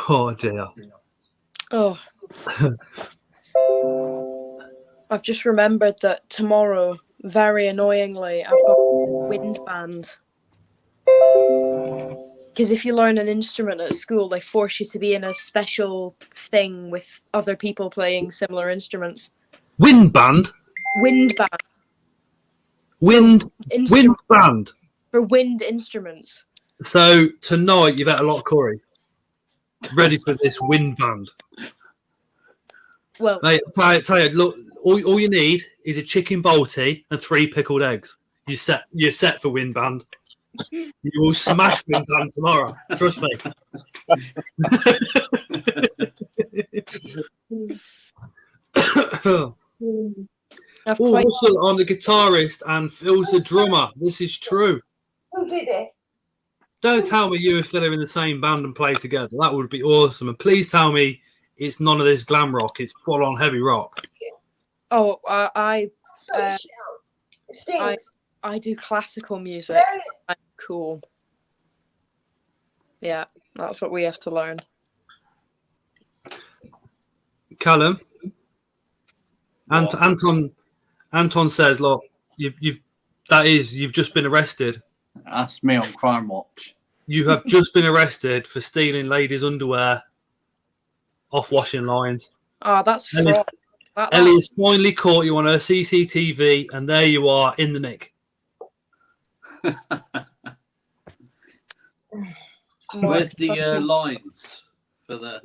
Oh, dear. Oh. I've just remembered that tomorrow, very annoyingly, I've got a wind band. Because if you learn an instrument at school, they force you to be in a special thing with other people playing similar instruments. Wind band? Wind band. Wind band? For wind instruments. So tonight you've had a lot of curry. Ready for this wind band. Well, mate, tell you, look, all you need is a chicken bolty and 3 pickled eggs. You're set for wind band. You will smash wind band tomorrow. Trust me. Russell, I'm the guitarist and Phil's the drummer. This is true. Who did it? Don't tell me you and Phil are in the same band and play together. That would be awesome. And please tell me it's none of this glam rock. It's full on heavy rock. Oh, It I do classical music. I'm cool. Yeah, that's what we have to learn. Callum, Anton says, look, you've just been arrested. That's me on Crime Watch. You have just been arrested for stealing ladies' underwear off washing lines. Oh, that's Ellie has finally caught you on her CCTV, and there you are in the nick. Where's the lines for the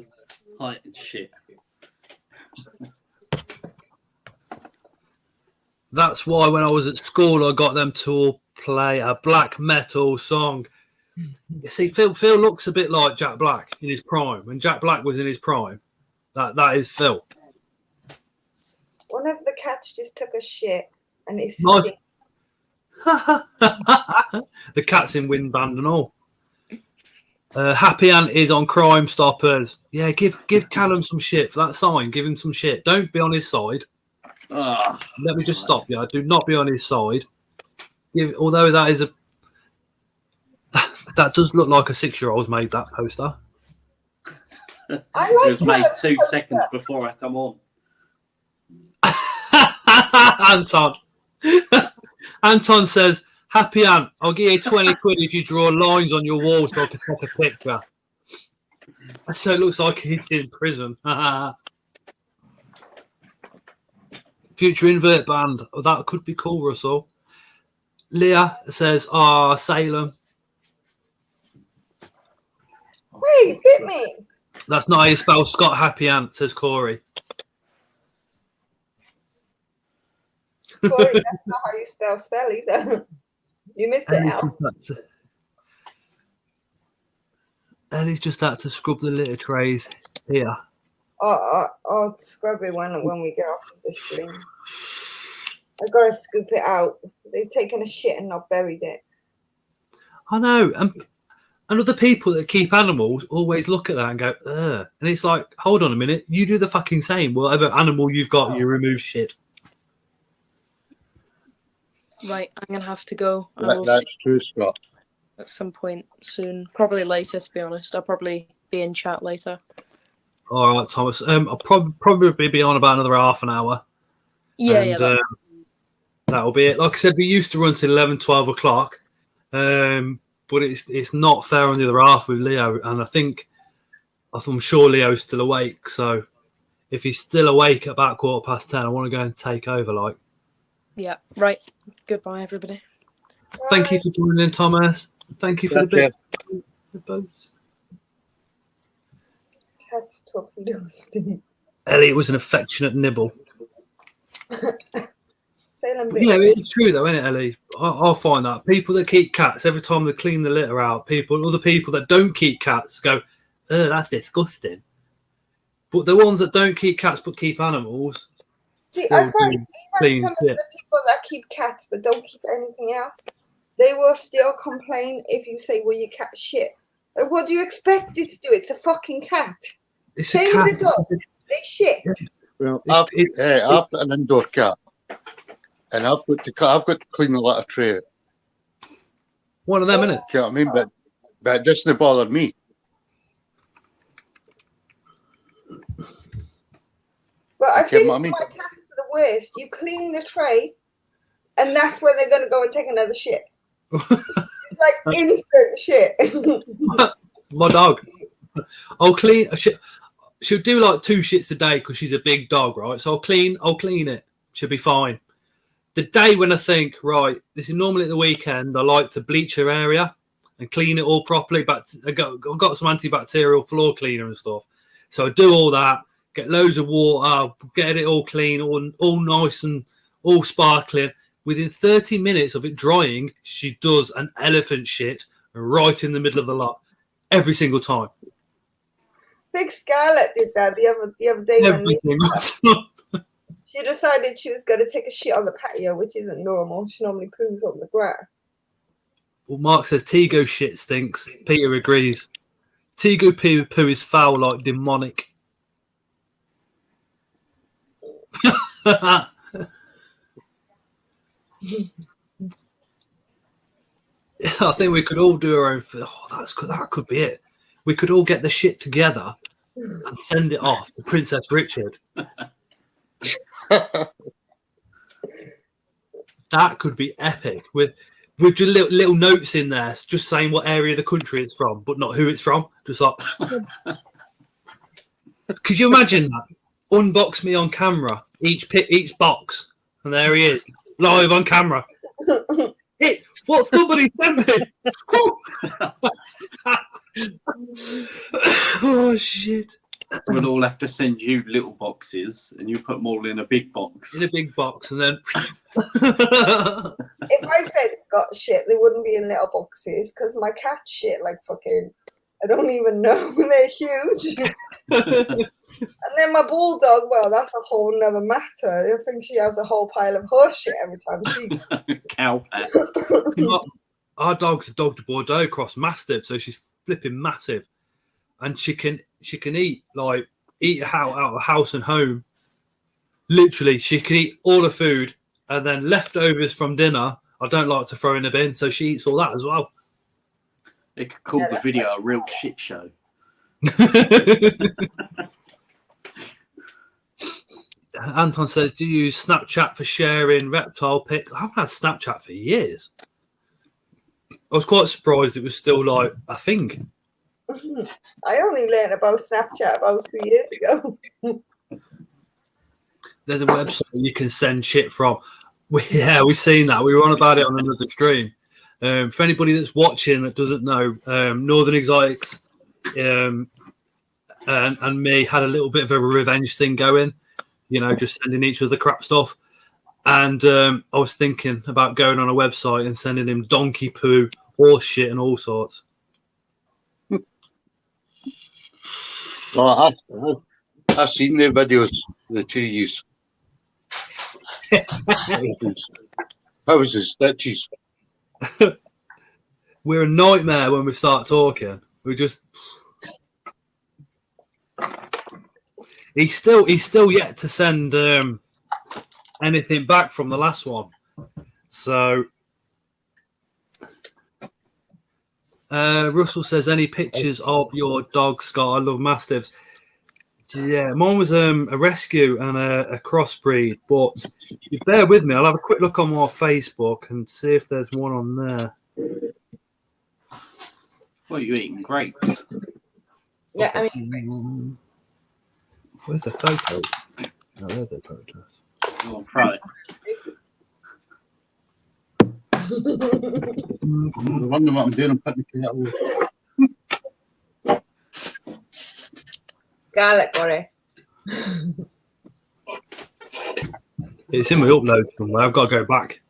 height and shit? That's why when I was at school, I got them to all play a black metal song. You see, Phil looks a bit like Jack Black in his prime. When Jack Black was in his prime, that is Phil. One of the cats just took a shit and it's No. stinking. The cat's in wind band and all. Happy Ant is on Crime Stoppers. Yeah, give Callum some shit for that sign. Give him some shit. Don't be on his side. Let me just stop you. Do not be on his side. Although that is that does look like a 6-year-old's made that poster. I It like was made Callum's 2 poster. seconds before I come on. Anton says, Happy Ant, I'll give you 20 quid if you draw lines on your wall so I can take a picture. So it looks like he's in prison. Future invert band. Oh, that could be cool, Russell. Leah says, Salem. Wait, bit me. That's not how you spell Scott Happy Ant, says Corey. Corey, that's not how you spell either. You missed it out. Ellie's just had to scrub the litter trays here. I'll scrub it when we get off of the stream. I've got to scoop it out. They've taken a shit and not buried it. I know. And other people that keep animals always look at that and go, ugh. And it's like, hold on a minute. You do the fucking same. Whatever animal you've got, you remove shit. Right, I'm going to have to go. I will That's true, Scott. at some point soon. Probably later, to be honest. I'll probably be in chat later. All right, Thomas. I'll probably be on about another half an hour. Yeah, and, that'll be it. Like I said, we used to run till 11, 12 o'clock. But it's not fair on the other half with Leo. And I'm sure Leo's still awake. So if he's still awake at about 10:15, I want to go and take over. Like, Yeah, right. Goodbye, everybody. thank you for joining in, Thomas. Thank you for the bit. The post. Cats talk loosely. Elliot was an affectionate nibble. Salem bit Yeah, me. it's true though, isn't it, Ellie? I'll find that people that keep cats, every time they clean the litter out, other people that don't keep cats go, "Oh, that's disgusting." But the ones that don't keep cats but keep animals, See, still I find do even clean some of shit. the people that keep cats but don't keep anything else, they will still complain if you say, well, your cat shit. Like, what do you expect it to do? It's a fucking cat. It's Same a with cat. the dog. They shit. Well, It- I've got an indoor cat, and I've got to clean the litter tray. One of them, innit? You know what I mean? But it doesn't bother me. But I You think know what I mean? my cats are the worst. You clean the tray, and that's where they're going to go and take another shit. It's like instant shit. My dog. I'll clean. She'll do like 2 shits a day because she's a big dog, right? So I'll clean it. She'll be fine. The day when I think, right, this is normally at the weekend, I like to bleach her area and clean it all properly. But I've got some antibacterial floor cleaner and stuff. So I do all that, get loads of water, get it all clean, all nice and all sparkling. Within 30 minutes of it drying, she does an elephant shit right in the middle of the lot every single time. Big Scarlett did that the other day when Every single time. she decided she was going to take a shit on the patio, which isn't normal. She normally poos on the grass. Well, Mark says Tigo shit stinks. Peter agrees. Tigo poo is foul like demonic. I think we could all do our own. That could be it. We could all get the shit together and send it off to Princess Richard. That could be epic. With just little notes in there, just saying what area of the country it's from, but not who it's from. Just like, could you imagine that? Unbox me on camera, each box, and there he is, live on camera. What somebody sent me. Oh shit! We'll all have to send you little boxes, and you put them all in a big box. In a big box, and then. If I said Scott shit, they wouldn't be in little boxes because my cat shit like fucking. I don't even know. They're huge. And then my bulldog, well, that's a whole nother matter. I think she has a whole pile of horse shit every time she. Cow pat. Our dog's a dog de Bordeaux cross mastiff, so she's flipping massive, and she can eat out of house and home. Literally, she can eat all the food, and then leftovers from dinner I don't like to throw in the bin, so she eats all that as well. They could call the video a real shit show. Anton says, do you use Snapchat for sharing reptile pics? I haven't had Snapchat for years. I was quite surprised it was still like a thing. I only learned about Snapchat about 2 years ago. There's a website you can send shit from. We've seen that. We were on about it on another stream. For anybody that's watching that doesn't know, Northern Exotics and me had a little bit of a revenge thing going, just sending each other crap stuff. And I was thinking about going on a website and sending him donkey poo, horse shit, and all sorts. Well, I've seen the videos, the two use. Houses, stitches. We're a nightmare when we start talking. We just. He's still yet to send anything back from the last one. So Russell says, any pictures of your dog, Scott? I love mastiffs. Yeah, mine was a rescue and a crossbreed, but you bear with me. I'll have a quick look on my Facebook and see if there's one on there. What are you eating? Grapes? Yeah, I mean, where's the photo? Oh, there's the photo. Go on, throw it. I wonder what I'm doing. I'm putting the kettle. garlic curry. It's in my upload somewhere. I've got to go back.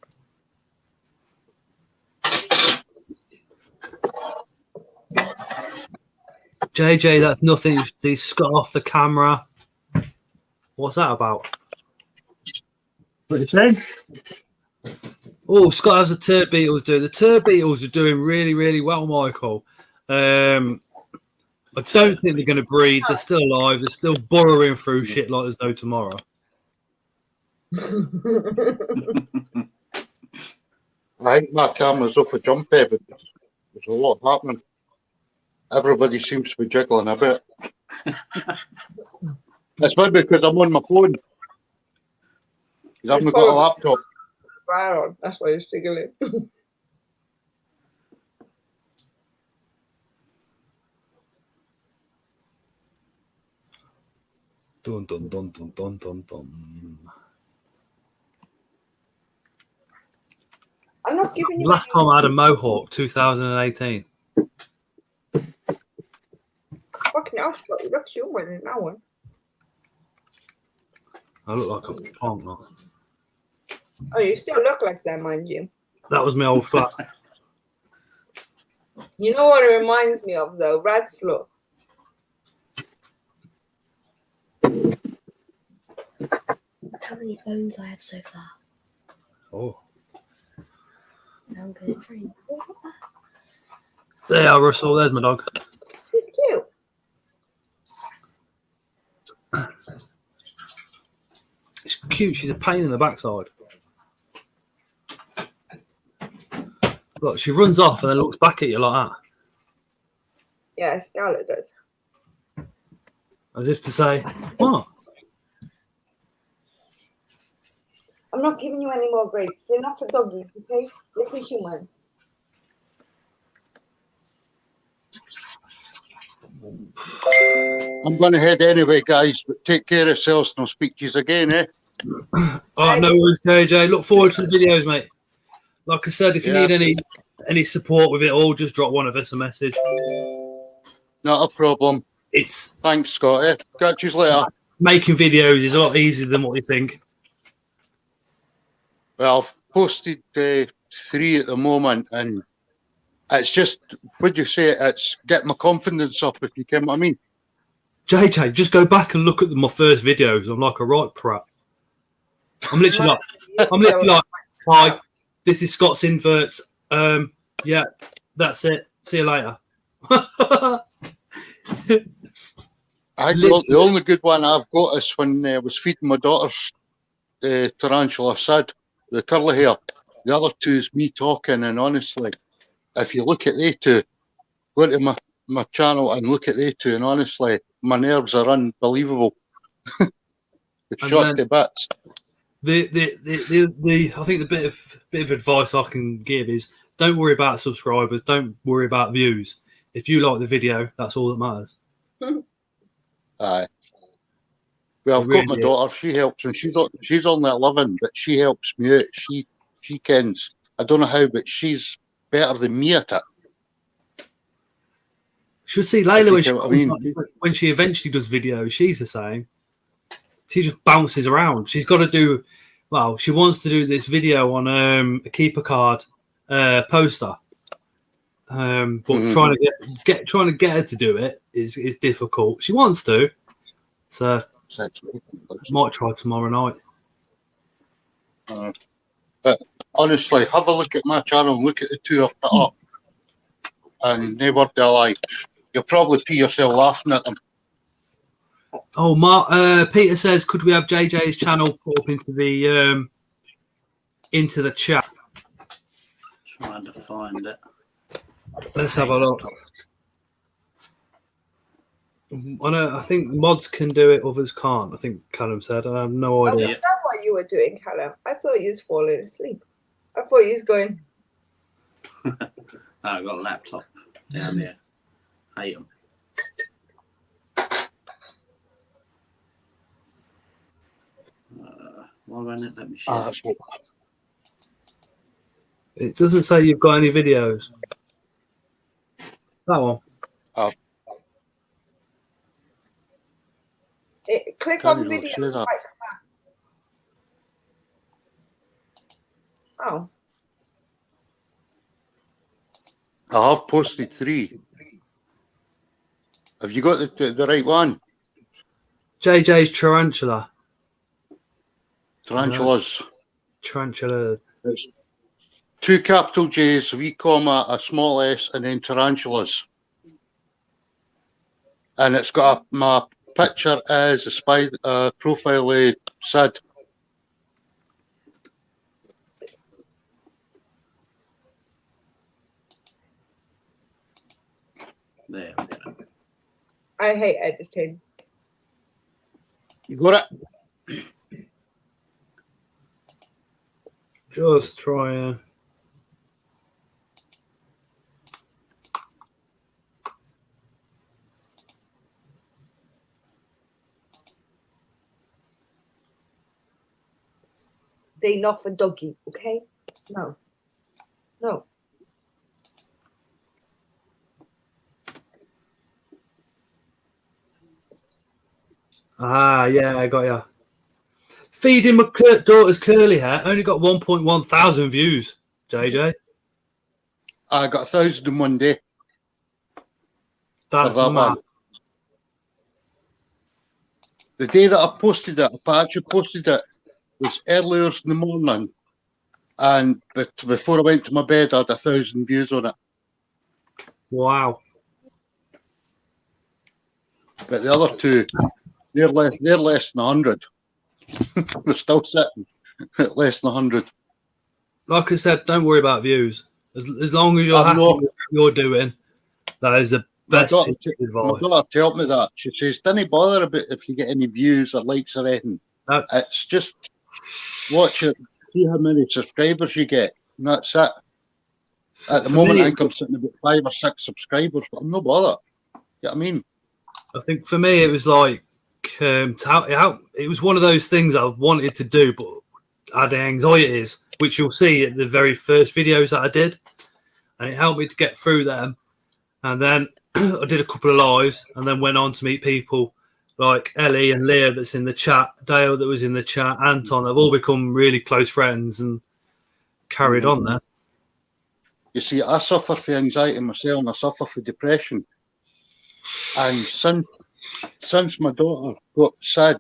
JJ, that's nothing. He's Scott off the camera. What's that about? What you saying? Oh, Scott has the turd beetles doing. The turd beetles are doing really, really well, Michael. I don't think they're going to breed. They're still alive. They're still burrowing through shit like there's no tomorrow. I think my camera's off a jump here, but there's a lot happening. Everybody seems to be jiggling a bit. It's maybe because I'm on my phone. Because I haven't got a laptop. Bar on. That's why you're stiggling. Dun, dun, dun, dun, dun, dun, dun. I'm not giving you. Last time I had a Mohawk, 2018. Fucking hell, Scott, you look human in that one. I look like a punk. Now. Oh, you still look like that, mind you. That was my old flat. You know what it reminds me of, though? Rat Slough. How many bones I have so far? Oh. Now I'm going to drink. There, Russell. There's my dog. She's cute. It's cute. She's a pain in the backside. Look, she runs off and then looks back at you like that. Yeah, Scarlett does. As if to say, what? I'm not giving you any more grapes. They're not for doggies, okay? They're for humans. I'm going to head anyway, guys, but take care of yourselves and I'll speak to you again, eh? All right, no worries, JJ. Look forward to the videos, mate. Like I said, if you need any support with it all, just drop one of us a message. Not a problem. It's Thanks, Scotty. Catch you later. making videos is a lot easier than what you think. Well, I've posted 3 at the moment, and it's just, would you say, it's get my confidence up, if you get what I mean. JJ, just go back and look at my first videos. I'm like a right prat. I'm literally like, hi, this is Scott's invert. Yeah, that's it. See you later. The only good one I've got is when I was feeding my daughter's tarantula Sid, the curly hair. The other 2 is me talking, and honestly, if you look at they 2, go to my channel and look at they 2, and honestly, my nerves are unbelievable. It's shot to bits. I think the bit of advice I can give is don't worry about subscribers, don't worry about views. If you like the video, that's all that matters. Aye. Well, I've got my daughter. She helps, and she's only 11, but she helps me out. She kens. I don't know how, but she's better than me at it. Should see Layla when she eventually does videos. She's the same. She just bounces around. She's got to do. Well, she wants to do this video on a keeper card poster, but trying to get her to do it is difficult. She wants to, so might try tomorrow night. But honestly, have a look at my channel and look at the 2 I've put up, and they were like, you'll probably pee yourself laughing at them. Oh, Peter says, could we have JJ's channel put up into the chat? Trying to find it. Let's have a look. I think mods can do it, others can't. I think Callum said. I have no idea. Is that what you were doing, Callum? I thought you was falling asleep. I thought you was going. I've got a laptop down there. Hate them. Why won't it let me share? It doesn't say you've got any videos. That one. Click on videos. Oh. I have posted 3. Have you got the right one? JJ's tarantula. Tarantulas. Tarantulas. It's 2 capital J's, a wee comma, a small s, and then tarantulas. And it's got my picture as a spider profile Sid. There we go. I hate editing. You got it? Just try. They not for doggy, okay? No. Ah, yeah, I got you. Feeding my daughter's curly hair only got 1.1 thousand views. JJ, I got 1,000 in one day. that's that mad. one. The day that I posted it, I actually posted it, was earlier in the morning, and before I went to my bed, I had 1,000 views on it. Wow. But the other 2, they're less than 100. They're still sitting at less than 100. Like I said, don't worry about views. As long as you're happy with what you're doing, that is the best piece of advice. My daughter told me that. She says, don't bother about if you get any views or likes or anything. No. It's just watch it, see how many subscribers you get, and that's it. At the moment, I think I'm sitting about 5 or 6 subscribers, but I'm no bother. You know what I mean? I think for me, it was like, it was one of those things I wanted to do, but I had the anxieties, which you'll see at the very first videos that I did, and it helped me to get through them. And then I did a couple of lives, and then went on to meet people like Ellie and Leah that's in the chat, Dale that was in the chat, Anton. They've all become really close friends and carried on there. You see, I suffer from anxiety myself, and I suffer from depression. And since my daughter got sad,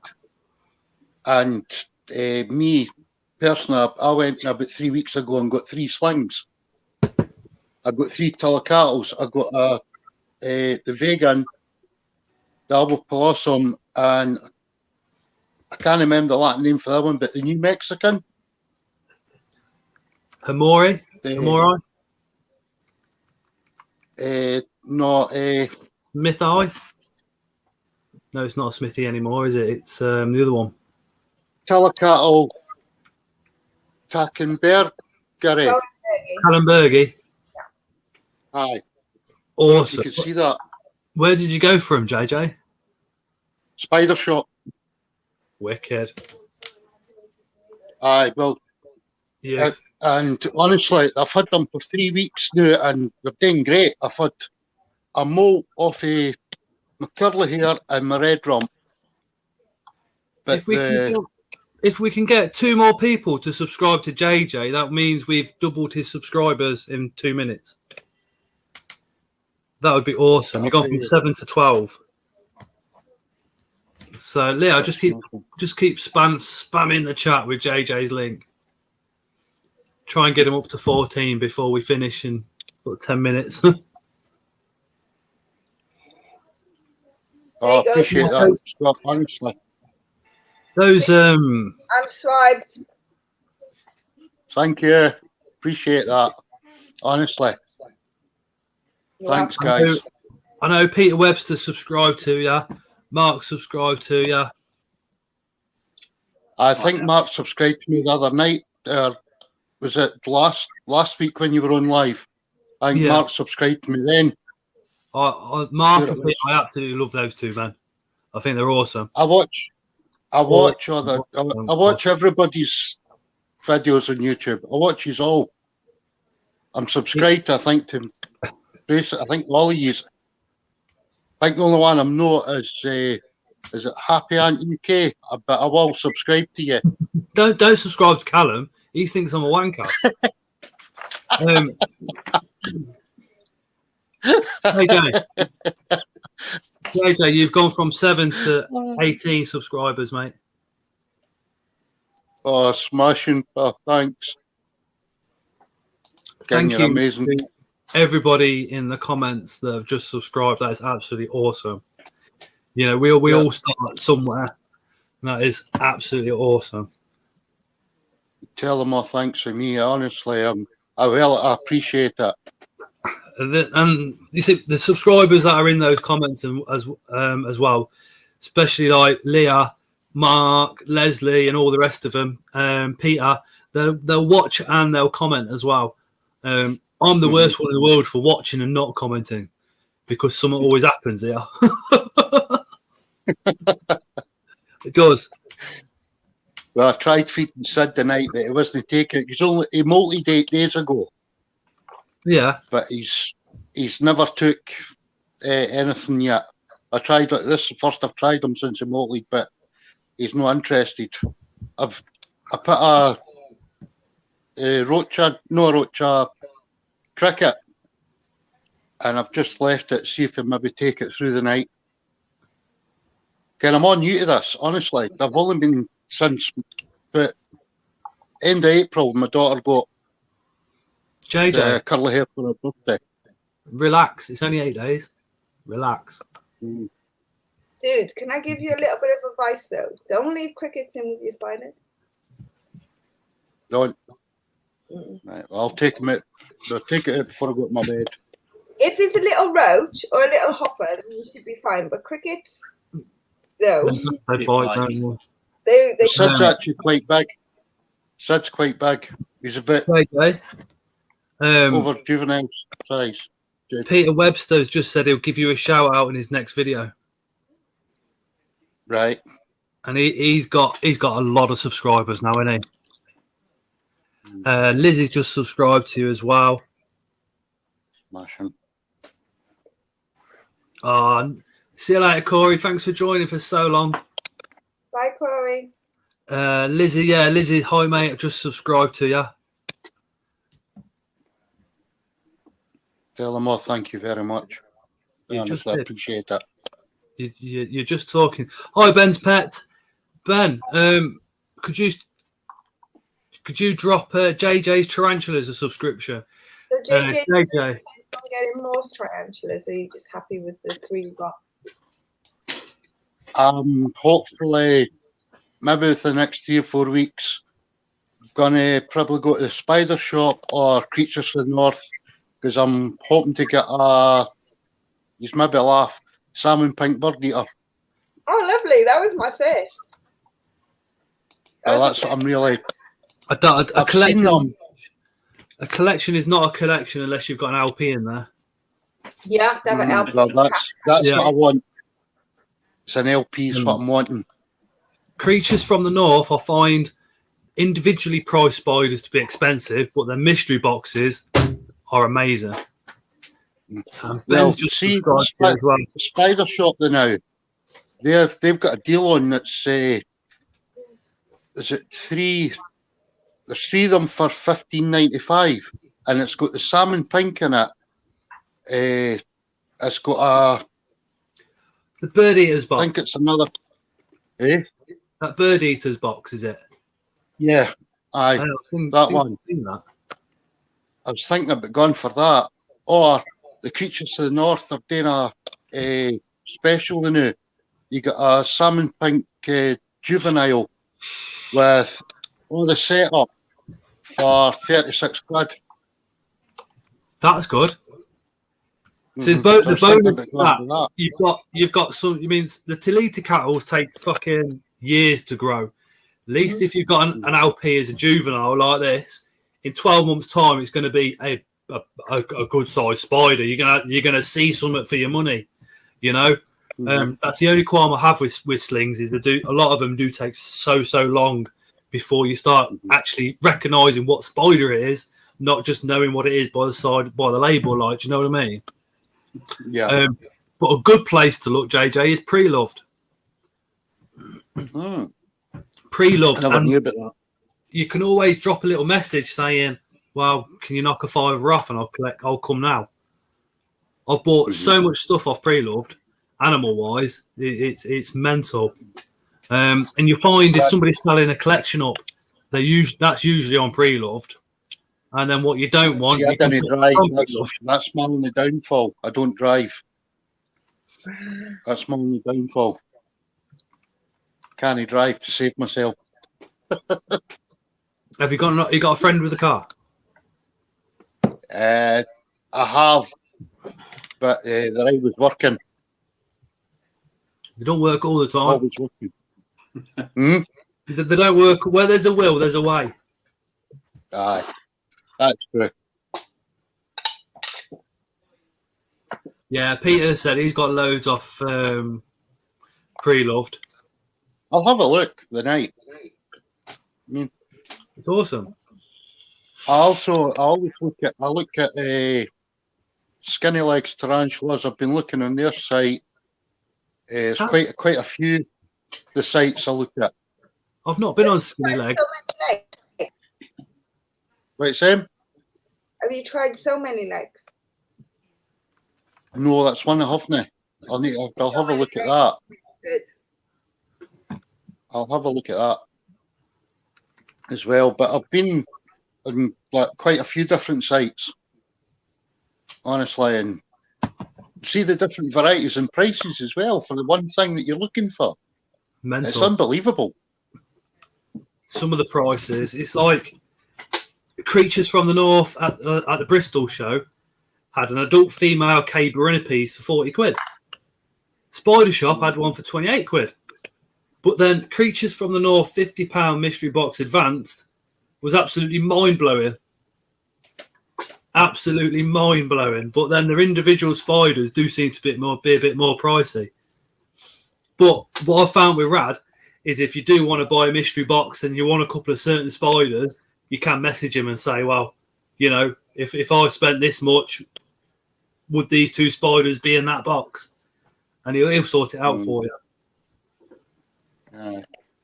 and me personally, I went about 3 weeks ago and got 3 slings. I got 3 telecattles. I got the vegan, the albopossum, and I can't remember the Latin name for that one, but the New Mexican. Hamori? Hamori? No, Mythi? No, it's not a Smithy anymore, is it? It's the other one. Telecattle, Tackenberg, Gary. Kallenbergi. Aye. Awesome. You can see that. Where did you go for him, JJ? Spider shot. Wicked. Aye, well, Yeah. and honestly, I've had them for 3 weeks now, and they're doing great. I've had a molt off my curly hair and my red rump. But If we can get 2 more people to subscribe to JJ, that means we've doubled his subscribers in 2 minutes. That would be awesome. You've gone from 7 to 12. So, Leah, just keep spamming the chat with JJ's link. Try and get him up to 14 before we finish in about 10 minutes. I appreciate that, Scott, honestly. Those I'm swiped. Thank you. Appreciate that. Honestly. Thanks, guys. I know Peter Webster subscribed to you. Mark subscribed to you. I think Mark subscribed to me the other night. Was it last week when you were on live? I think Mark subscribed to me then. Mark and Peter, I absolutely love those 2, man. I think they're awesome. I watch everybody's videos on YouTube. I watch these all. I'm subscribed, I think, to basically, I think all of yous. I think the only one I'm not is it Happy Ant UK? But I will subscribe to you. Don't subscribe to Callum. He thinks I'm a wanker. JJ, you've gone from 7 to 18 subscribers, mate. Oh, smashing! Oh, thanks. Thank you're you, amazing. to everybody in the comments that have just subscribed. That is absolutely awesome. You know, we all start somewhere, and that is absolutely awesome. Tell them all thanks for me. Honestly, I appreciate that. And you see the subscribers that are in those comments as well, especially like Leah, Mark, Leslie, and all the rest of them. Peter, they'll watch and they'll comment as well. I'm the worst one in the world for watching and not commenting because something always happens here. It does. Well, I tried feeding Sid tonight, but he wasn't taking it. He molted 8 days ago. Yeah, but he's never took anything yet. I tried it. This is the first I've tried him since he molted, but he's not interested. I put a rocha cricket, and I've just left it. See if he maybe take it through the night. I'm on new to this, honestly. I've only been since, but end of April, my daughter got JJ, curly hair for her birthday. Relax. It's only 8 days. Relax. Dude, can I give you a little bit of advice though? Don't leave crickets in with your spiders. Don't. Right, well, I'll take it out before I go to my bed. If it's a little roach or a little hopper, then you should be fine. But crickets, no. They bite, don't They Sid's actually quite big. Sid's quite big. He's a bit over juvenile size. Peter Webster's just said he'll give you a shout out in his next video. Right. And he's got a lot of subscribers now, isn't he? Lizzie's just subscribed to you as well. Smashing. See you later, Corey. Thanks for joining for so long. Bye, Corey. Lizzie, hi mate. I just subscribed to you. Tell them all thank you very much. I You just honestly did. appreciate that. You're just talking. Hi, Ben's pets. Ben, could you drop JJ's Tarantulas a subscription? So JJ, JJ, I'm getting more tarantulas. Are you just happy with the 3 you got? Hopefully, maybe within the next 3 or 4 weeks, gonna probably go to the spider shop or Creatures of the North, because I'm hoping to get you maybe laugh, salmon pink bird eater. Oh, lovely. That was my first. Well, that's what I'm really. a I've collection. seen them. A collection is not a collection unless you've got an LP in there. You have to have an LP. Well, that's Yeah. what I want. It's an LP is what I'm wanting. Creatures from the North, I find individually priced spiders to be expensive, but their mystery boxes are amazing. And Ben's just see, subscribed to it as well. the spider shop now, they've got a deal on that's is it 3? There's 3 of them for $15.95, and it's got the salmon pink in it. It's got The Bird Eaters I box. think it's another. That Bird Eaters box, is it? Yeah, I aye, think that I've one. seen that. I was thinking about going for that, or the Creatures of the North are doing a special now. You got a salmon pink juvenile with all the setup for 36 quid. That's good. So Mhm. the I was thinking bonus about is going that for that. you've got some. I mean, the Toledo cattles take fucking years to grow. At least if you've got an LP as a juvenile like this, in 12 months' time, it's going to be a good sized spider. You're gonna see something for your money. You know, that's the only qualm I have with slings is a lot of them do take so long before you start actually recognizing what spider it is, not just knowing what it is by the label. Like, do you know what I mean? Yeah. But a good place to look, JJ, is pre-loved. Pre-loved, I never and knew about that. you can always drop a little message saying, "Well, can you knock a $5 off, and I'll come now." I've bought so much stuff off pre-loved, animal-wise. It's mental. And you find if somebody's selling a collection up, that's usually on pre-loved. And then what you don't want, See, I you can didn't put drive. on pre-loved. That's my only downfall. I don't drive. That's my only downfall. Can't drive to save myself. Have you got a friend with a car? I have, but the ride was working. They don't work all the time. Always working. They don't work. Where there's a will, there's a way. Aye, that's true. Yeah, Peter said he's got loads off pre-loved. I'll have a look the night. I mean, It's awesome. I always look at skinny legs tarantulas. I've been looking on their site. It's quite a few. The sites I look at. I've not been on skinny leg. So many legs. Wait, Sam? Have you tried so many legs? No, that's one I haven't. I'll have a look at that. Good. I'll have a look at that as well. But I've been on quite a few different sites, honestly, and see the different varieties and prices as well for the one thing that you're looking for. Mental. It's unbelievable. Some of the prices. It's like Creatures from the North at the Bristol show had an adult female cave piece for 40 quid. Spider Shop had one for 28 quid. But then Creatures from the North £50 mystery box advanced was absolutely mind-blowing. Absolutely mind-blowing. But then their individual spiders do seem to be a bit more pricey. But what I found with Rad is if you do want to buy a mystery box and you want a couple of certain spiders, you can message him and say, well, you know, if I spent this much, would these 2 spiders be in that box? and he'll sort it out Mm. for you.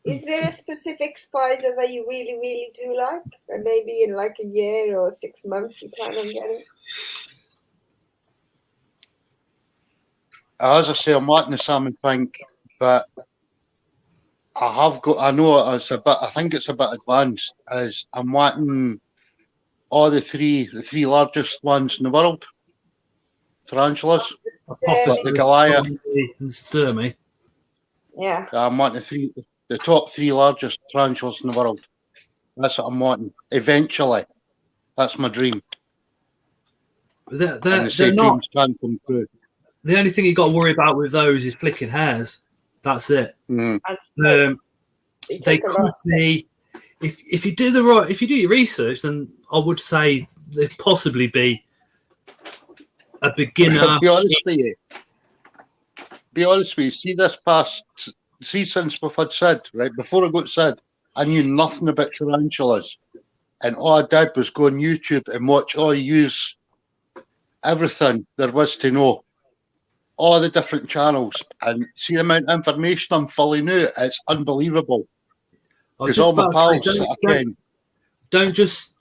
Is there a specific spider that you really, really do like? Or maybe in like a year or 6 months you plan on getting? As I say, I'm wanting the salmon pink, but I know it's a bit, I think it's a bit advanced, as I'm wanting all the three largest ones in the world. Tarantulas, Apophis, the Goliath. and Sturmy. Yeah. I'm wanting the top 3 largest tarantulas in the world. That's what I'm wanting. Eventually. That's my dream. They're, And they're, they say they're not. dreams can come true. The only thing you got to worry about with those is flicking hairs. That's it. Mm. And space. They They take a lot could of space. be, if you do your research, then I would say they'd possibly be a beginner. Be honest with you. Be honest with you. See since we've had Sid, right? Before I got Sid, I knew nothing about tarantulas. And all I did was go on YouTube and watch use everything there was to know. All the different channels. And see the amount of information I'm filling out, it's unbelievable. I was Because just all my about to say, pals that I can.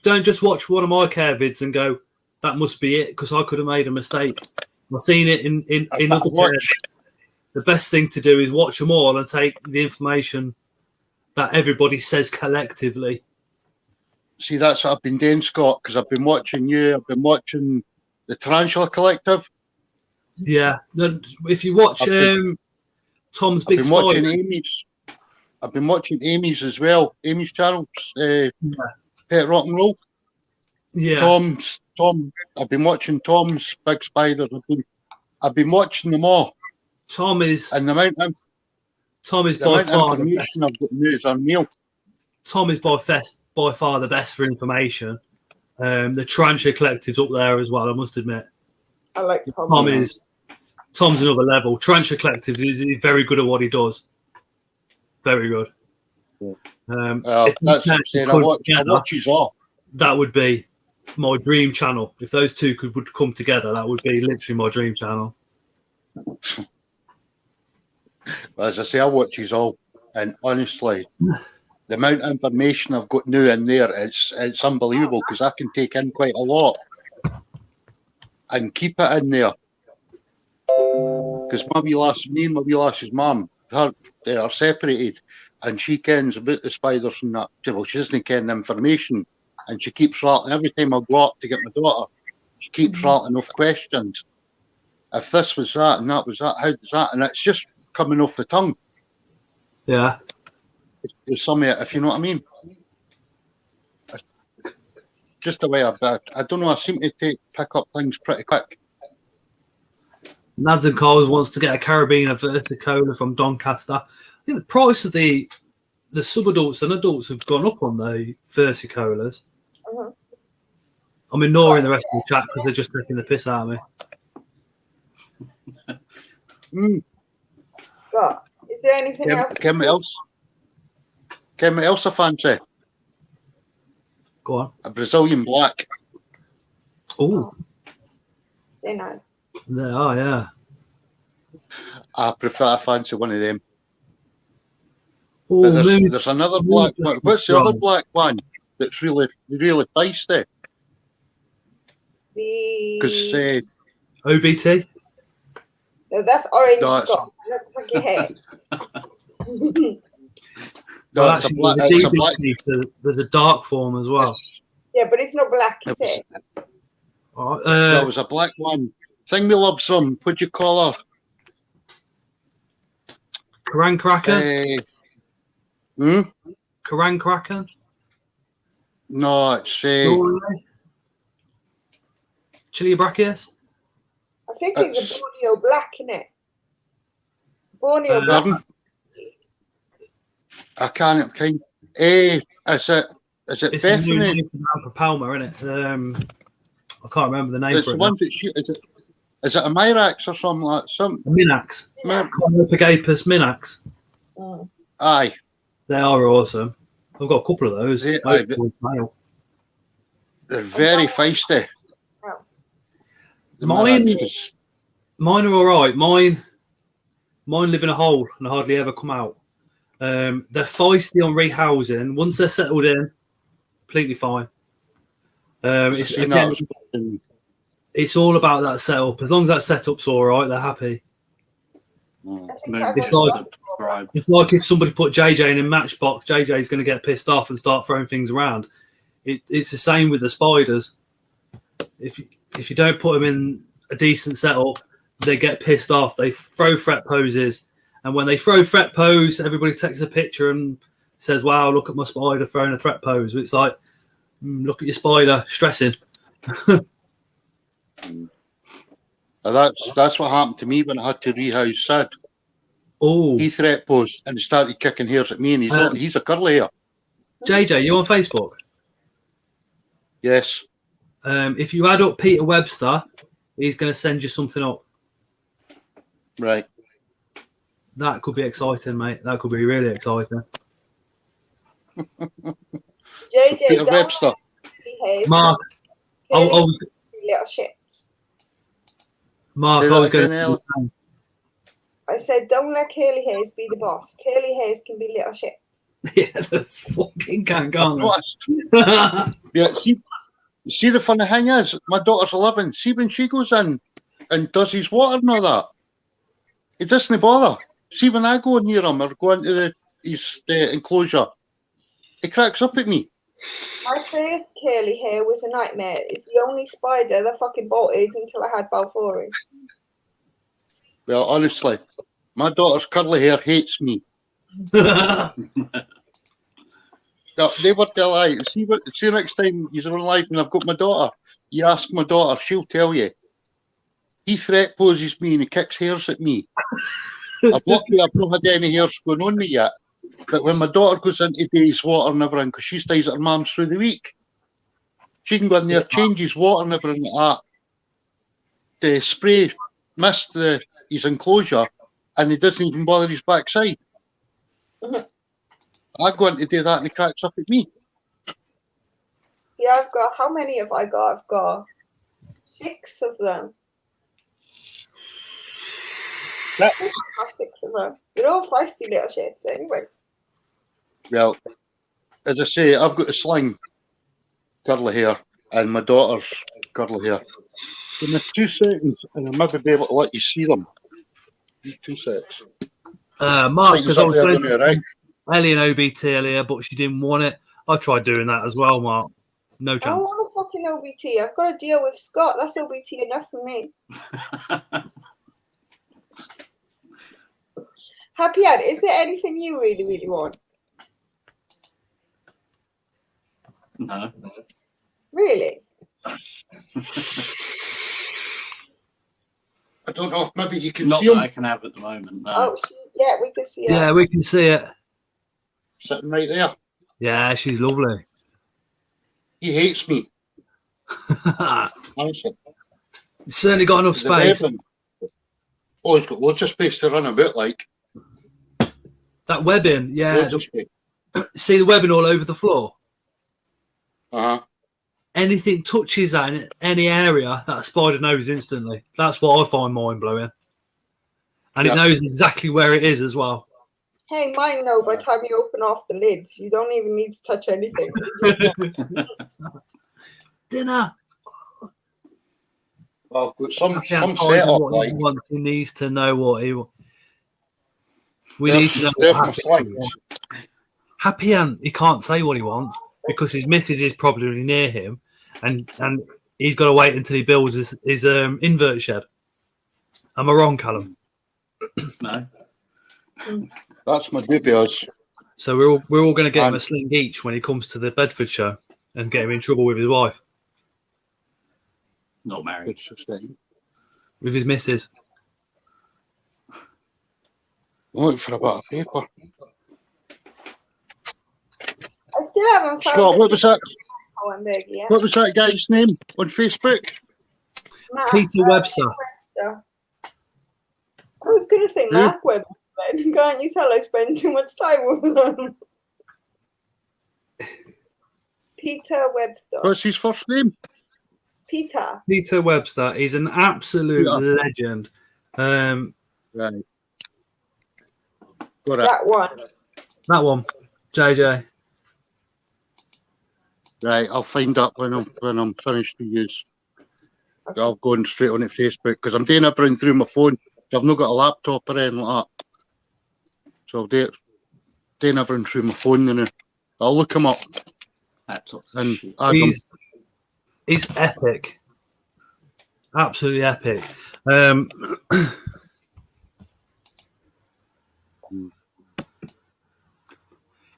don't just watch one of my care vids and go, that must be it, because I could have made a mistake. I've seen it in other care vids. The best thing to do is watch them all and take the information that everybody says collectively. See, that's what I've been doing, Scott, because I've been watching you, I've been watching the Tarantula Collective. Yeah. If you watch Tom's Big Spider. I've been watching Amy's as well. Amy's channel, Pet Rock and Roll. Yeah. I've been watching Tom's Big Spiders. I've been watching them all. Tom is and the amount of by far the information best. I've got now is unreal. Tom is by far the best for information. The Tarantula Collective's up there as well, I must admit. I like Tom. Tom's another level. Tarantula Collective is very good at what he does. Very good. That's what I'm saying. I watch his all. That would be my dream channel. If those two would come together, that would be literally my dream channel. As I say, I watch his all, and honestly, the amount of information I've got now in there, it's unbelievable, because I can take in quite a lot and keep it in there. Because me and my wee lass's mum, they are separated, and she kens about the spiders and that. Well, she doesn't ken the information, and she keeps rattling every time I go up to get my daughter. She keeps rattling off questions. If this was that and that was that, how does that? And it's just coming off the tongue. Yeah. There's some of it, if you know what I mean. Just the way I don't know, I seem to pick up things pretty quick. Nads and Coles wants to get a Carabiner Versicola from Doncaster. I think the price of the sub-adults and adults have gone up on the Versicolas. Mhm. I'm ignoring the rest of the chat because they're just taking the piss out of me. Scott, is there anything else? Ken what else I fancy? Go on. A Brazilian black. Oh, They're nice. they are, yeah. I fancy one of them. Oh, But there's another black one. What's the other black one that's really feisty? Because OBT? No, that's orange, No, Scott. That's like your hair. Well, it's a actually, black. the It's a black. DBT, so there's a dark form as well. Yeah, but it's not black, is it? All right, There was a black one. Thing we love some. What'd you call her? Karan Kraken? Karan Kraken? No, it's Chili Brachius? I think it's a Borneo black, isn't it? Borneo black. Pardon? I can't. Is it It's the new Bethany? name for Alpha Palmer, isn't it? I can't remember the name It's for the it. one that is it a Myrax or something like that? Minax. Pagapus Minax. Mm. Aye. They are awesome. I've got a couple of those. They're very feisty. Wow. The Mine Myrax is- are all right. Mine, Mine live in a hole and hardly ever come out. They're feisty on rehousing. Once they're settled in, completely fine. It's, Seen again, that. it's all about that setup. As long as that setup's all right, they're happy. Mm. I think Moon I've It's got like- subscribe. It's like if somebody put JJ in a matchbox, JJ's going to get pissed off and start throwing things around. It's the same with the spiders. If you don't put them in a decent setup, they get pissed off. They throw threat poses, and when they throw threat pose, everybody takes a picture and says, "Wow, look at my spider throwing a threat pose." It's like, look at your spider stressing. That's what happened to me when I had to rehouse Sid. Oh, He threat posed and he started kicking hairs at me, and he's a curly hair. JJ, you on Facebook? Yes. If you add up Peter Webster, he's going to send you something up. Right. That could be exciting, mate. That could be really exciting. JJ, Peter don't Webster. behave. Mark, I was Little shits. Mark, Say I was that going again, to. I said, don't let Curly Hayes be the boss. Curly Hayes can be little shits. Yeah, the fucking can't go on. Noticed. Yeah, see the funny thing is, my daughter's 11. See when she goes in and does his water and all that, he doesn't bother. See when I go near him or go into his enclosure, he cracks up at me. My first curly hair was a nightmare. It's the only spider that fucking bolted until I had Balfouri. Well, honestly, my daughter's curly hair hates me. No, they were delighted. See next time you're on live and I've got my daughter, you ask my daughter, she'll tell you. He threat poses me and he kicks hairs at me. I'm lucky I've not had any hairs going on me yet. But when my daughter goes into days water and everything, because she stays at her mum's through the week, she can go in there, change his water and everything like that. The spray mist his enclosure and he doesn't even bother his backside. I go in to do that and he cracks up at me. Yeah, how many have I got? I've got 6 of them. That- 6 of them. They're all feisty little shits anyway. Well, as I say, I've got a sling curly hair and my daughter's curly hair. Give me 2 seconds and I'll maybe be able to let you see them. 2 seconds. Mark says I was going to right? Ellie and OBT earlier, but she didn't want it. I tried doing that as well, Mark. No I don't chance. want a fucking OBT. I've got to deal with Scott. That's OBT enough for me. Happy Ad, is there anything you really, really want? No. Really? I don't know if maybe you can Not see that him I can have at the moment. No. Oh, yeah, we can see Yeah, her. we can see it. sitting right there. Yeah, she's lovely. He hates me, honestly. Certainly got enough The space. webbing. Oh, he's got loads of space to run about, like. That webbing, yeah. Loads of space. See the webbing all over the floor? Uh-huh. Anything touches that in any area, that spider knows instantly. That's what I find mind-blowing. And Yeah. it knows exactly where it is as well. Hey, mine know by the time you open off the lids, you don't even need to touch anything. Dinner. Well, I've got some I can't set find up, what like. he wants. He needs to know what he wants. We There's- need to know there's what my Happy sling. wants. Happy Ant, he can't say what he wants because his missus is probably near him, and he's got to wait until he builds his invert shed. Am I wrong, Callum? No. That's my dubious. So we're all going to get him a And- sling each when he comes to the Bedford show and get him in trouble with his wife, Not married. with his missus. I'm looking for a bit of paper. I still haven't found Scott, what was that? Hohenberg yet. What was that guy's name on Facebook? Matt, Peter Webster. Webster. I was going to say Who? Mark Webster, then. Can't you tell I spend too much time with them? Peter Webster. What's his first name? Peter. Peter Webster is an absolute Yeah. legend. Right. Got it. That one. JJ. Right, I'll find that when I'm finished to use. Okay. I'll go straight on to Facebook because I'm doing everything through my phone. I've not got a laptop or anything like that. So I'll doing everything through my phone and I'll look him up Laptops and shit. add him. He's epic. Absolutely epic.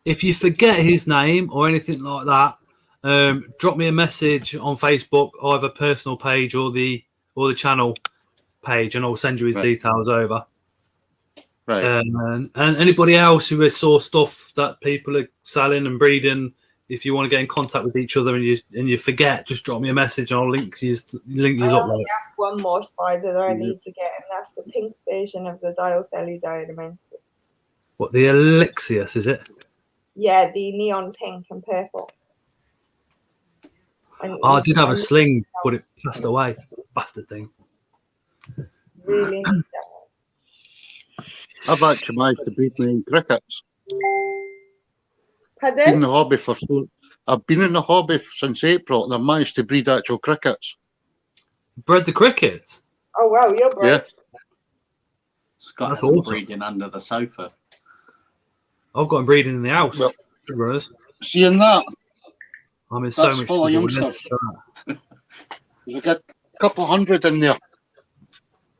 If you forget his name or anything like that, drop me a message on Facebook, either personal page or the channel page, and I'll send you his details over. Right. And anybody else who saw stuff that people are selling and breeding, if you want to get in contact with each other and you forget, just drop me a message and I'll link you I up only there. have one more spider that I need to get, and that's the pink version of the Diothelli diademensis. What, the Elixius, is it? Yeah, the neon pink and purple. And I did have a sling, but it passed away. Bastard thing. really need that one. I've actually managed to breed my own crickets. Been in Pardon? the hobby I've been in the hobby since April and I've managed to breed actual crickets. Bred the crickets? Oh wow, you're brave. Yeah. Scott That's has awesome. breeding under the sofa. I've got him breeding in the house. Well, brothers. seeing that, I'm in so that's much full of trouble. youngsters. There's a couple hundred in there.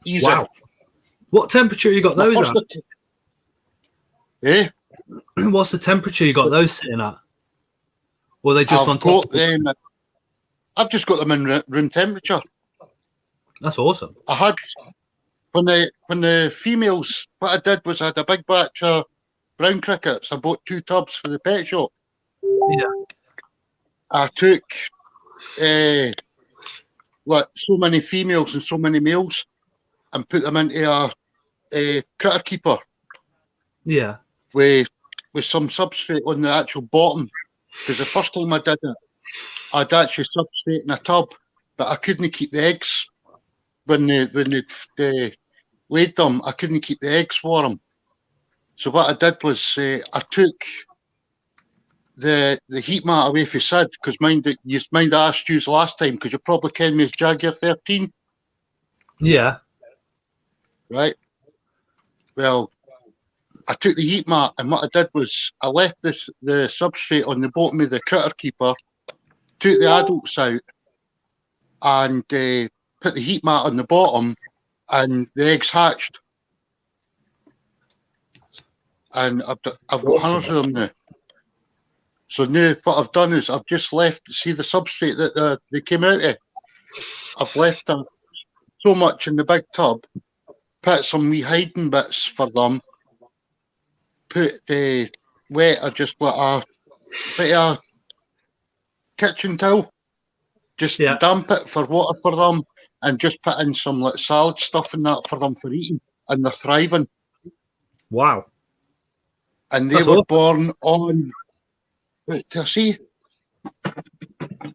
Easy. Wow. What temperature you got those at? Eh? What's the temperature you got those sitting at? Or are they just on top? I've just got them in room temperature. That's awesome. I had when the females. What I did was I had a big batch of brown crickets. I bought 2 tubs for the pet shop. Yeah. I took so many females and so many males, and put them into a critter keeper. Yeah. With some substrate on the actual bottom. Because the first time I did it, I'd actually substrate in a tub, but I couldn't keep the eggs when they laid them. I couldn't keep the eggs for them. So what I did was I took the heat mat away from Sid, because mind I asked you last time, because you probably ken me as Jaguar 13. Yeah. Right? Well, I took the heat mat, and what I did was I left the substrate on the bottom of the critter keeper, took the adults out, and put the heat mat on the bottom, and the eggs hatched. And I've got hundreds of them now. So now what I've done is I've just left, see the substrate that they came out of? I've left so much in the big tub, put some wee hiding bits for them, put the wet or just like a bit of kitchen towel, just damp it for water for them, and just put in some like salad stuff and that for them for eating, and they're thriving. Wow. And they were born on, wait till I see,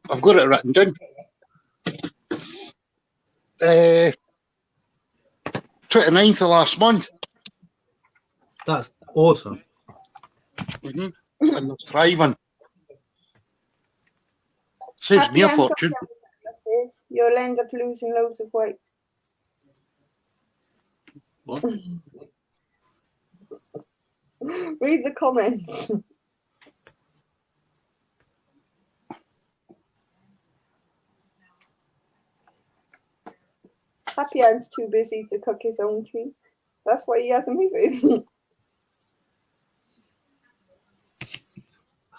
I've got it written down. 29th of last month. That's awesome. And they're thriving. Saves me a fortune. You'll end up losing loads of weight. What? Read the comments. Happy Ant's too busy to cook his own tea. That's why he has a missus.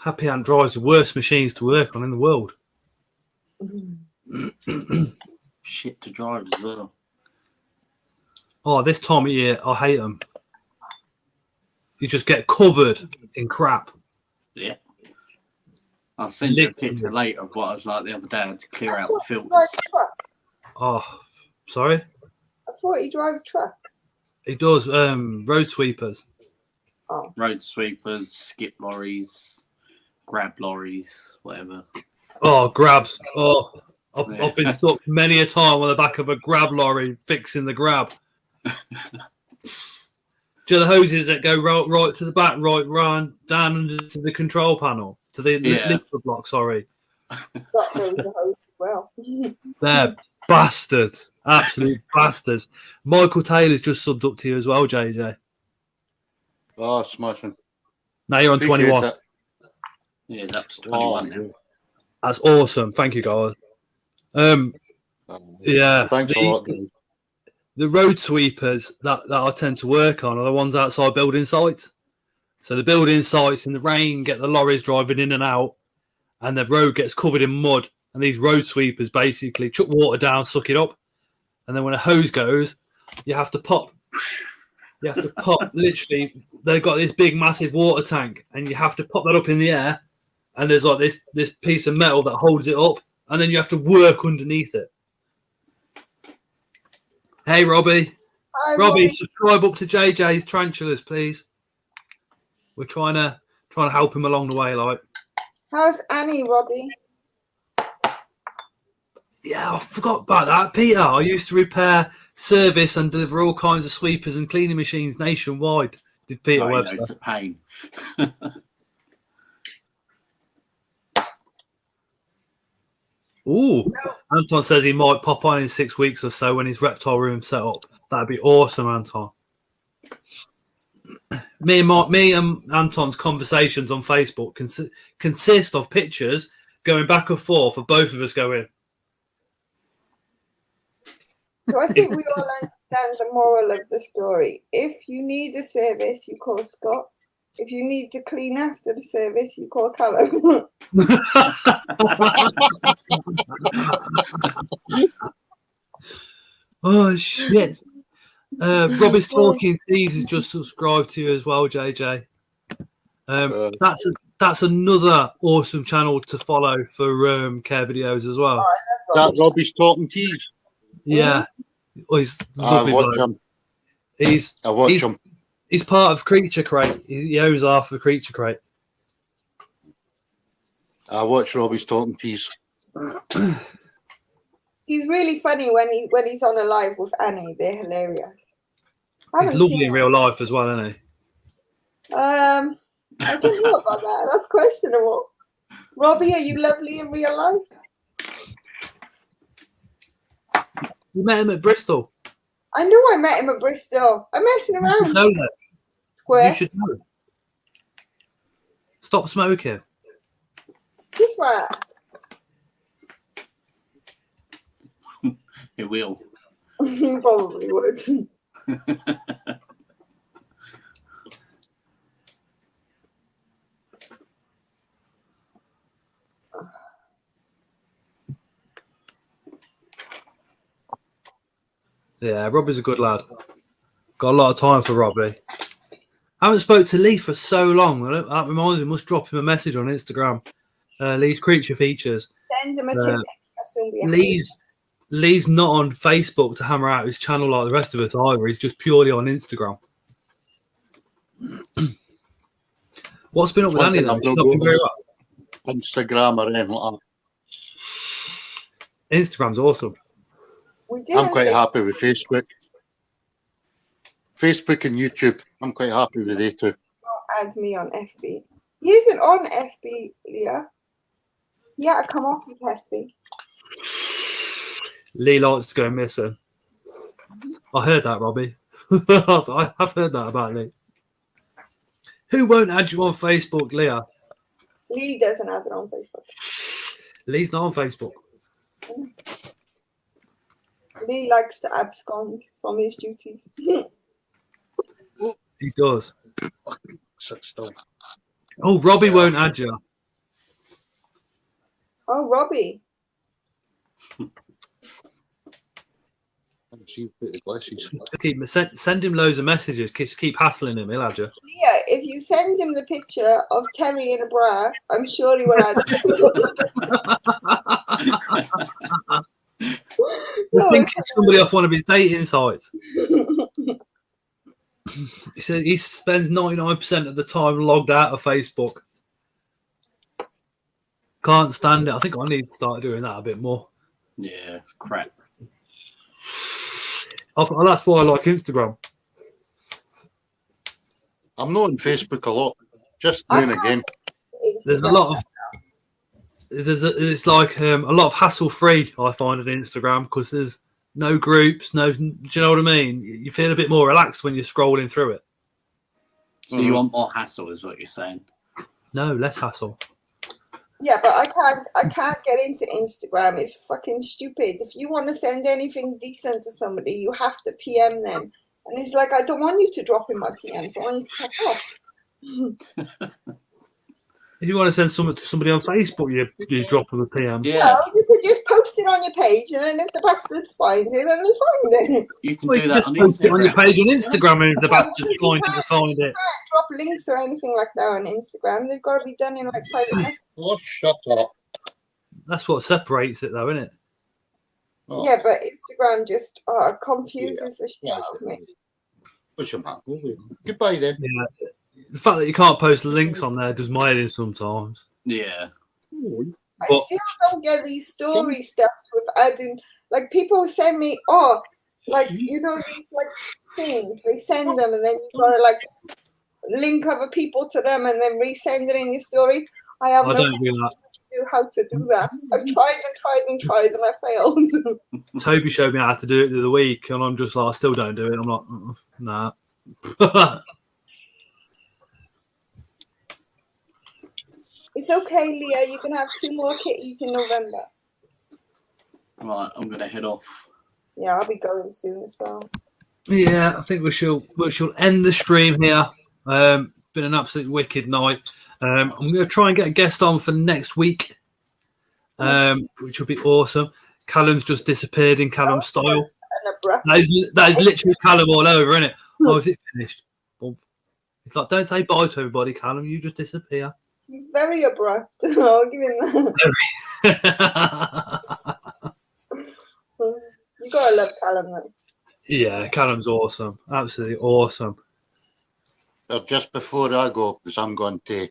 Happy Ant drives the worst machines to work on in the world. Shit to drive as well. Oh, this time of year, I hate them. You just get covered in crap. Yeah. I'll send you a picture later of what I was like the other day. I had to clear out the filters. Oh, sorry? I thought he drove trucks. He does road sweepers. Oh. Road sweepers, skip lorries, grab lorries, whatever. Oh, grabs. Oh, I've been stuck many a time on the back of a grab lorry fixing the grab. Do you know the hoses that go right to the back, right round down under to the control panel, to the lift block? Sorry, Got those the hose as well. they're bastards, absolute bastards. Michael Taylor's just subbed up to you as well, JJ. Oh, smashing. Now you're on Appreciate 21. it. Yeah, it's up to 21 now. That's awesome. Thank you, guys. Yeah, Thanks a lot, guys. the road sweepers that I tend to work on are the ones outside building sites. So the building sites in the rain get the lorries driving in and out, and the road gets covered in mud. And these road sweepers basically chuck water down, suck it up, and then when a hose goes, you have to pop. You have to pop. Literally, they've got this big, massive water tank, and you have to pop that up in the air. And there's like this piece of metal that holds it up, and then you have to work underneath it. Hey, Robbie. Hi, Robbie, subscribe up to JJ's Tarantulas, please. We're trying to help him along the way, like. How's Annie, Robbie? Yeah, I forgot about that, Peter. I used to repair, service, and deliver all kinds of sweepers and cleaning machines nationwide. Did Peter Oh, he Webster? knows the pain. Ooh, Anton says he might pop on in 6 weeks or so when his reptile room's set up. That'd be awesome, Anton. Me and Anton's conversations on Facebook consist of pictures going back and forth of both of us going. So I think we all understand the moral of the story. If you need a service, you call Scott. If you need to clean after the service, you call Callum. Oh shit! Robbie's Talking Teas is just subscribed to you as well, JJ. That's another awesome channel to follow for care videos as well. That Robbie's Talking Teas. Yeah, oh, he's I lovely. watch him. I watch him. He's part of Creature Crate. He owns half of Creature Crate. I watch Robbie's Talking Teas. He's really funny when he's on a live with Annie. They're hilarious. He's lovely in real life as well, isn't he? I don't know about that. That's questionable. Robbie, are you lovely in real life? You met him at Bristol. I know I met him at Bristol. I'm messing You should around. know that. Square. You should know. Stop smoking. Kiss my ass. It will. You probably would. Yeah, Robbie's a good lad. Got a lot of time for Robbie. I haven't spoke to Lee for so long. That reminds me, must drop him a message on Instagram. Lee's Creature Features. Send him a tip. I'll soon be happy. Lee's not on Facebook to hammer out his channel like the rest of us either. He's just purely on Instagram. What's been up with Annie then? She's not been very well. Instagram or anything like that. Instagram's awesome. I'm quite happy with Facebook. Facebook and YouTube, I'm quite happy with they two. Add me on FB. He isn't on FB, Leah. He had to come off with FB. Lee likes to go missing. I heard that, Robbie. I've heard that about Lee. Who won't add you on Facebook, Leah? Lee doesn't have it on Facebook. Lee's not on Facebook. Lee likes to abscond from his duties. He does. Sit still. Oh, Robbie won't add you. Oh, Robbie. Just send him loads of messages. Just keep hassling him. He'll add you. Leah, if you send him the picture of Terry in a bra, I'm sure he will add I think it's somebody off one of his dating sites. He said he spends 99% of the time logged out of Facebook. Can't stand it. I think I need to start doing that a bit more. Yeah, it's crap. That's why I like Instagram. I'm not on Facebook a lot. Just now and again. There's a lot of it's like a lot of hassle free. I find on Instagram because there's no groups, no. Do you know what I mean? You feel a bit more relaxed when you're scrolling through it. So you want more hassle, is what you're saying? No, less hassle. Yeah, but I can't get into Instagram. It's fucking stupid. If you want to send anything decent to somebody, you have to PM them. And it's like, I don't want you to drop in my PMs. I want you to fuck off. If you want to send something to somebody on Facebook, you drop them a PM. Yeah. Well, you could just post it on your page, and then if the bastards find it, then they find it. You can Well, do you that just on post it on your Instagram. page on Instagram, and if the Well, bastards because you find it. can't drop links or anything like that on Instagram. They've got to be done in like private messages. Oh, shut up. That's what separates it, though, isn't it? Oh, Yeah, but Instagram just confuses the shit out of me. What's your man? Goodbye then. Yeah. The fact that you can't post links on there does my head in sometimes. Yeah. I But- still don't get these story stuffs with adding, like people send me, like, you know, these like things, they send them and then you gotta like link other people to them and then resend it in your story. I have I no don't do that. clue how to do that. I've tried and I failed. Toby showed me how to do it the other week, and I'm just like, I still don't do it. I'm like, nah. It's okay, Leah, you can have 2 more kitties in November. Right, I'm going to head off. Yeah, I'll be going soon as well. Yeah, I think we shall end the stream here. Been an absolute wicked night. I'm going to try and get a guest on for next week, which will be awesome. Callum's just disappeared in Callum style. And abrupt. That is literally Callum all over, isn't it? Oh, is it finished? Boom. It's like, don't say bye to everybody, Callum. You just disappear. He's very abrupt. I'll give him that. You gotta love Callum though. Yeah, Callum's awesome. Absolutely awesome. Just before I go, because I'm going to,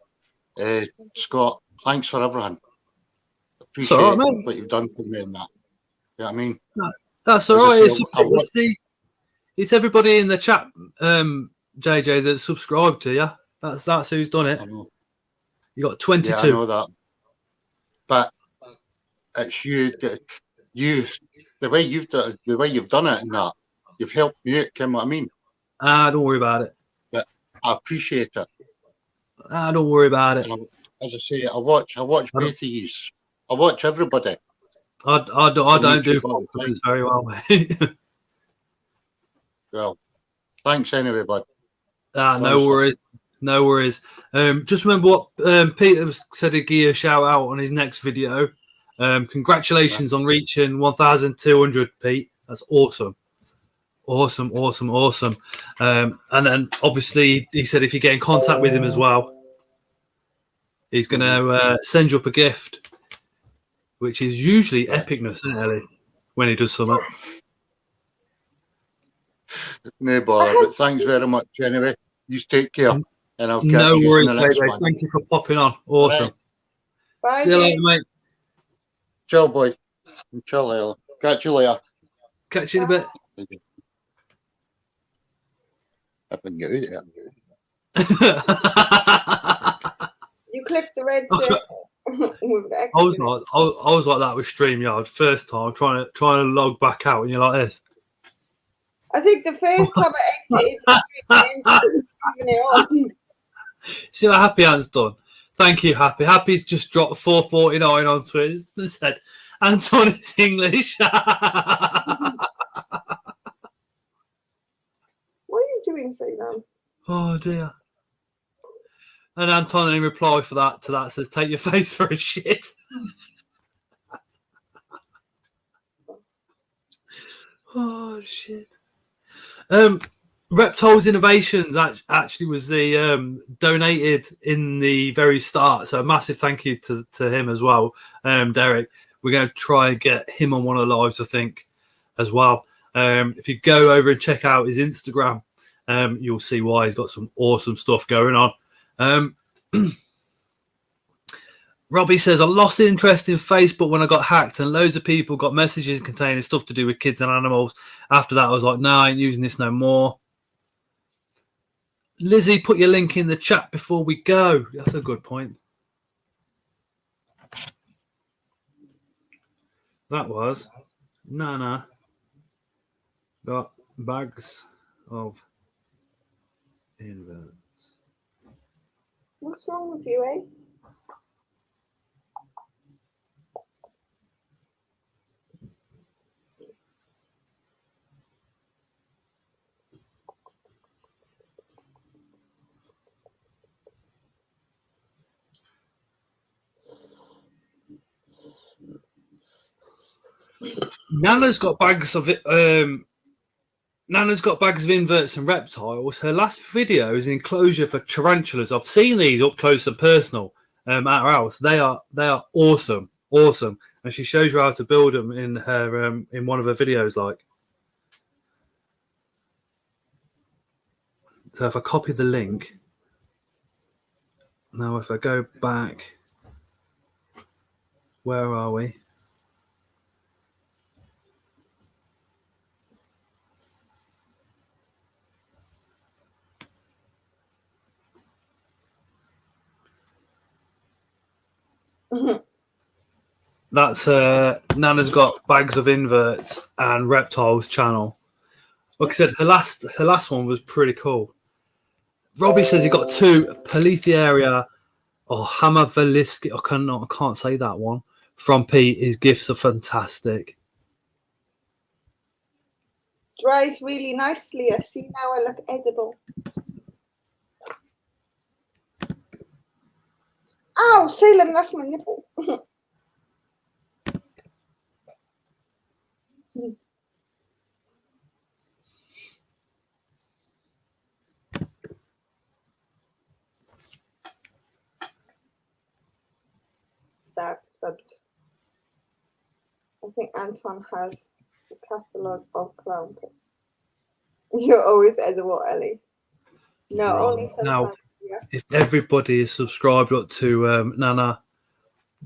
Scott, thanks for everything. Appreciate all right, mate. what you've done for me and that. You know what I mean? That's all right. Obviously, It's everybody in the chat, JJ, that subscribed to you. That's who's done it. I know. You got 22. Yeah, I know that. But it's you, the way you've done it and that, you've helped me out, you know what I mean? Don't worry about it. I appreciate it. Don't worry about it. And as I say, I watch both of yous. I watch everybody. I don't do all the time. compliments very well, mate. Well, thanks anyway, bud. No worries. No worries. Just remember what Peter said he'd give you a shout out on his next video. Congratulations on reaching 1,200, Pete. That's awesome. Awesome. And then obviously he said if you get in contact with him as well, he's going to send you up a gift, which is usually epicness, isn't it, Ellie, when he does something. No bother, but thanks very much anyway. You take care. And I'll catch No you worries, in the next JJ. one. Thank you for popping on. Awesome. Bye. See you later, mate. Ciao, boy. Ciao, Ella. Catch you later. Catch you in a bit. I can get out of here. You click the red circle. With the I was like that with StreamYard first time, trying to log back out, and you're like this. I think the first time I exited, it on. See what Happy Ant's done. Thank you, Happy. Happy's just dropped 449 on Twitter and said, Anton is English. What are you doing, Sam? Oh dear. And Anton in reply to that says, take your face for a shit. Oh shit. Reptiles Innovations actually was the donated in the very start, so a massive thank you to him as well, Derek. We're going to try and get him on one of the lives, I think, as well. If you go over and check out his Instagram, you'll see why he's got some awesome stuff going on. Robbie says, I lost interest in Facebook when I got hacked and loads of people got messages containing stuff to do with kids and animals. After that, I was like, no, I ain't using this no more. Lizzie, put your link in the chat before we go. That's a good point. That was Nana got bags of inverts. What's wrong with you, eh? Nana's got bags of it. Nana's got bags of inverts and reptiles. Her last video is an enclosure for tarantulas. I've seen these up close and personal at her house. They are awesome, and she shows you how to build them in her in one of her videos. Like, so if I copy the link now, if I go back, where are we? That's Nana's got bags of inverts and reptiles channel. Like I said, her last one was pretty cool. Robbie says he got 2 Paletheria or Hammerveliski. I can't say that one. From Pete, his gifts are fantastic. Dries really nicely. I see now I look edible. Ow, Salem, that's my nipple. Subbed. I think Anton has a catalogue of clown pics. You're always edible, Ellie. No, Right. only sometimes. Now, Yeah. if everybody is subscribed up to Nana,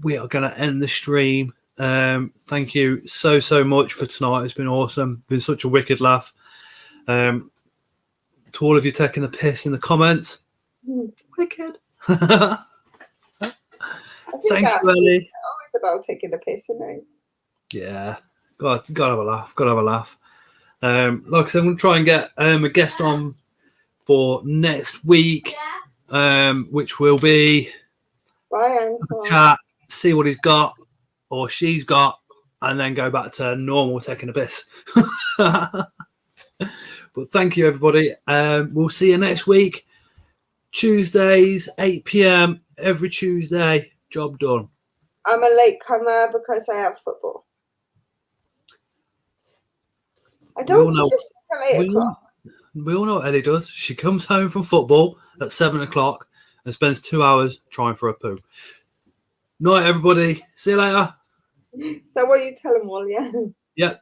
we are going to end the stream. Thank you so much for tonight. It's been awesome. Been such a wicked laugh. To all of you taking the piss in the comments, wicked. Thank you, Ellie. Always about taking a piss, isn't it? Yeah, gotta have a laugh. Gotta have a laugh. Like I said, I'm gonna try and get a guest on for next week, which will be Bye, Anton. chat, see what he's got or she's got, and then go back to normal taking a piss. But thank you, everybody. We'll see you next week, Tuesdays, 8 p.m. every Tuesday. Job done. I'm a late comer because I have football. I don't finish until 8 o'clock. We all know what Ellie does. She comes home from football at 7 o'clock and spends 2 hours trying for a poo. Night, everybody. See you later. So what you tell them all, yeah? Yep.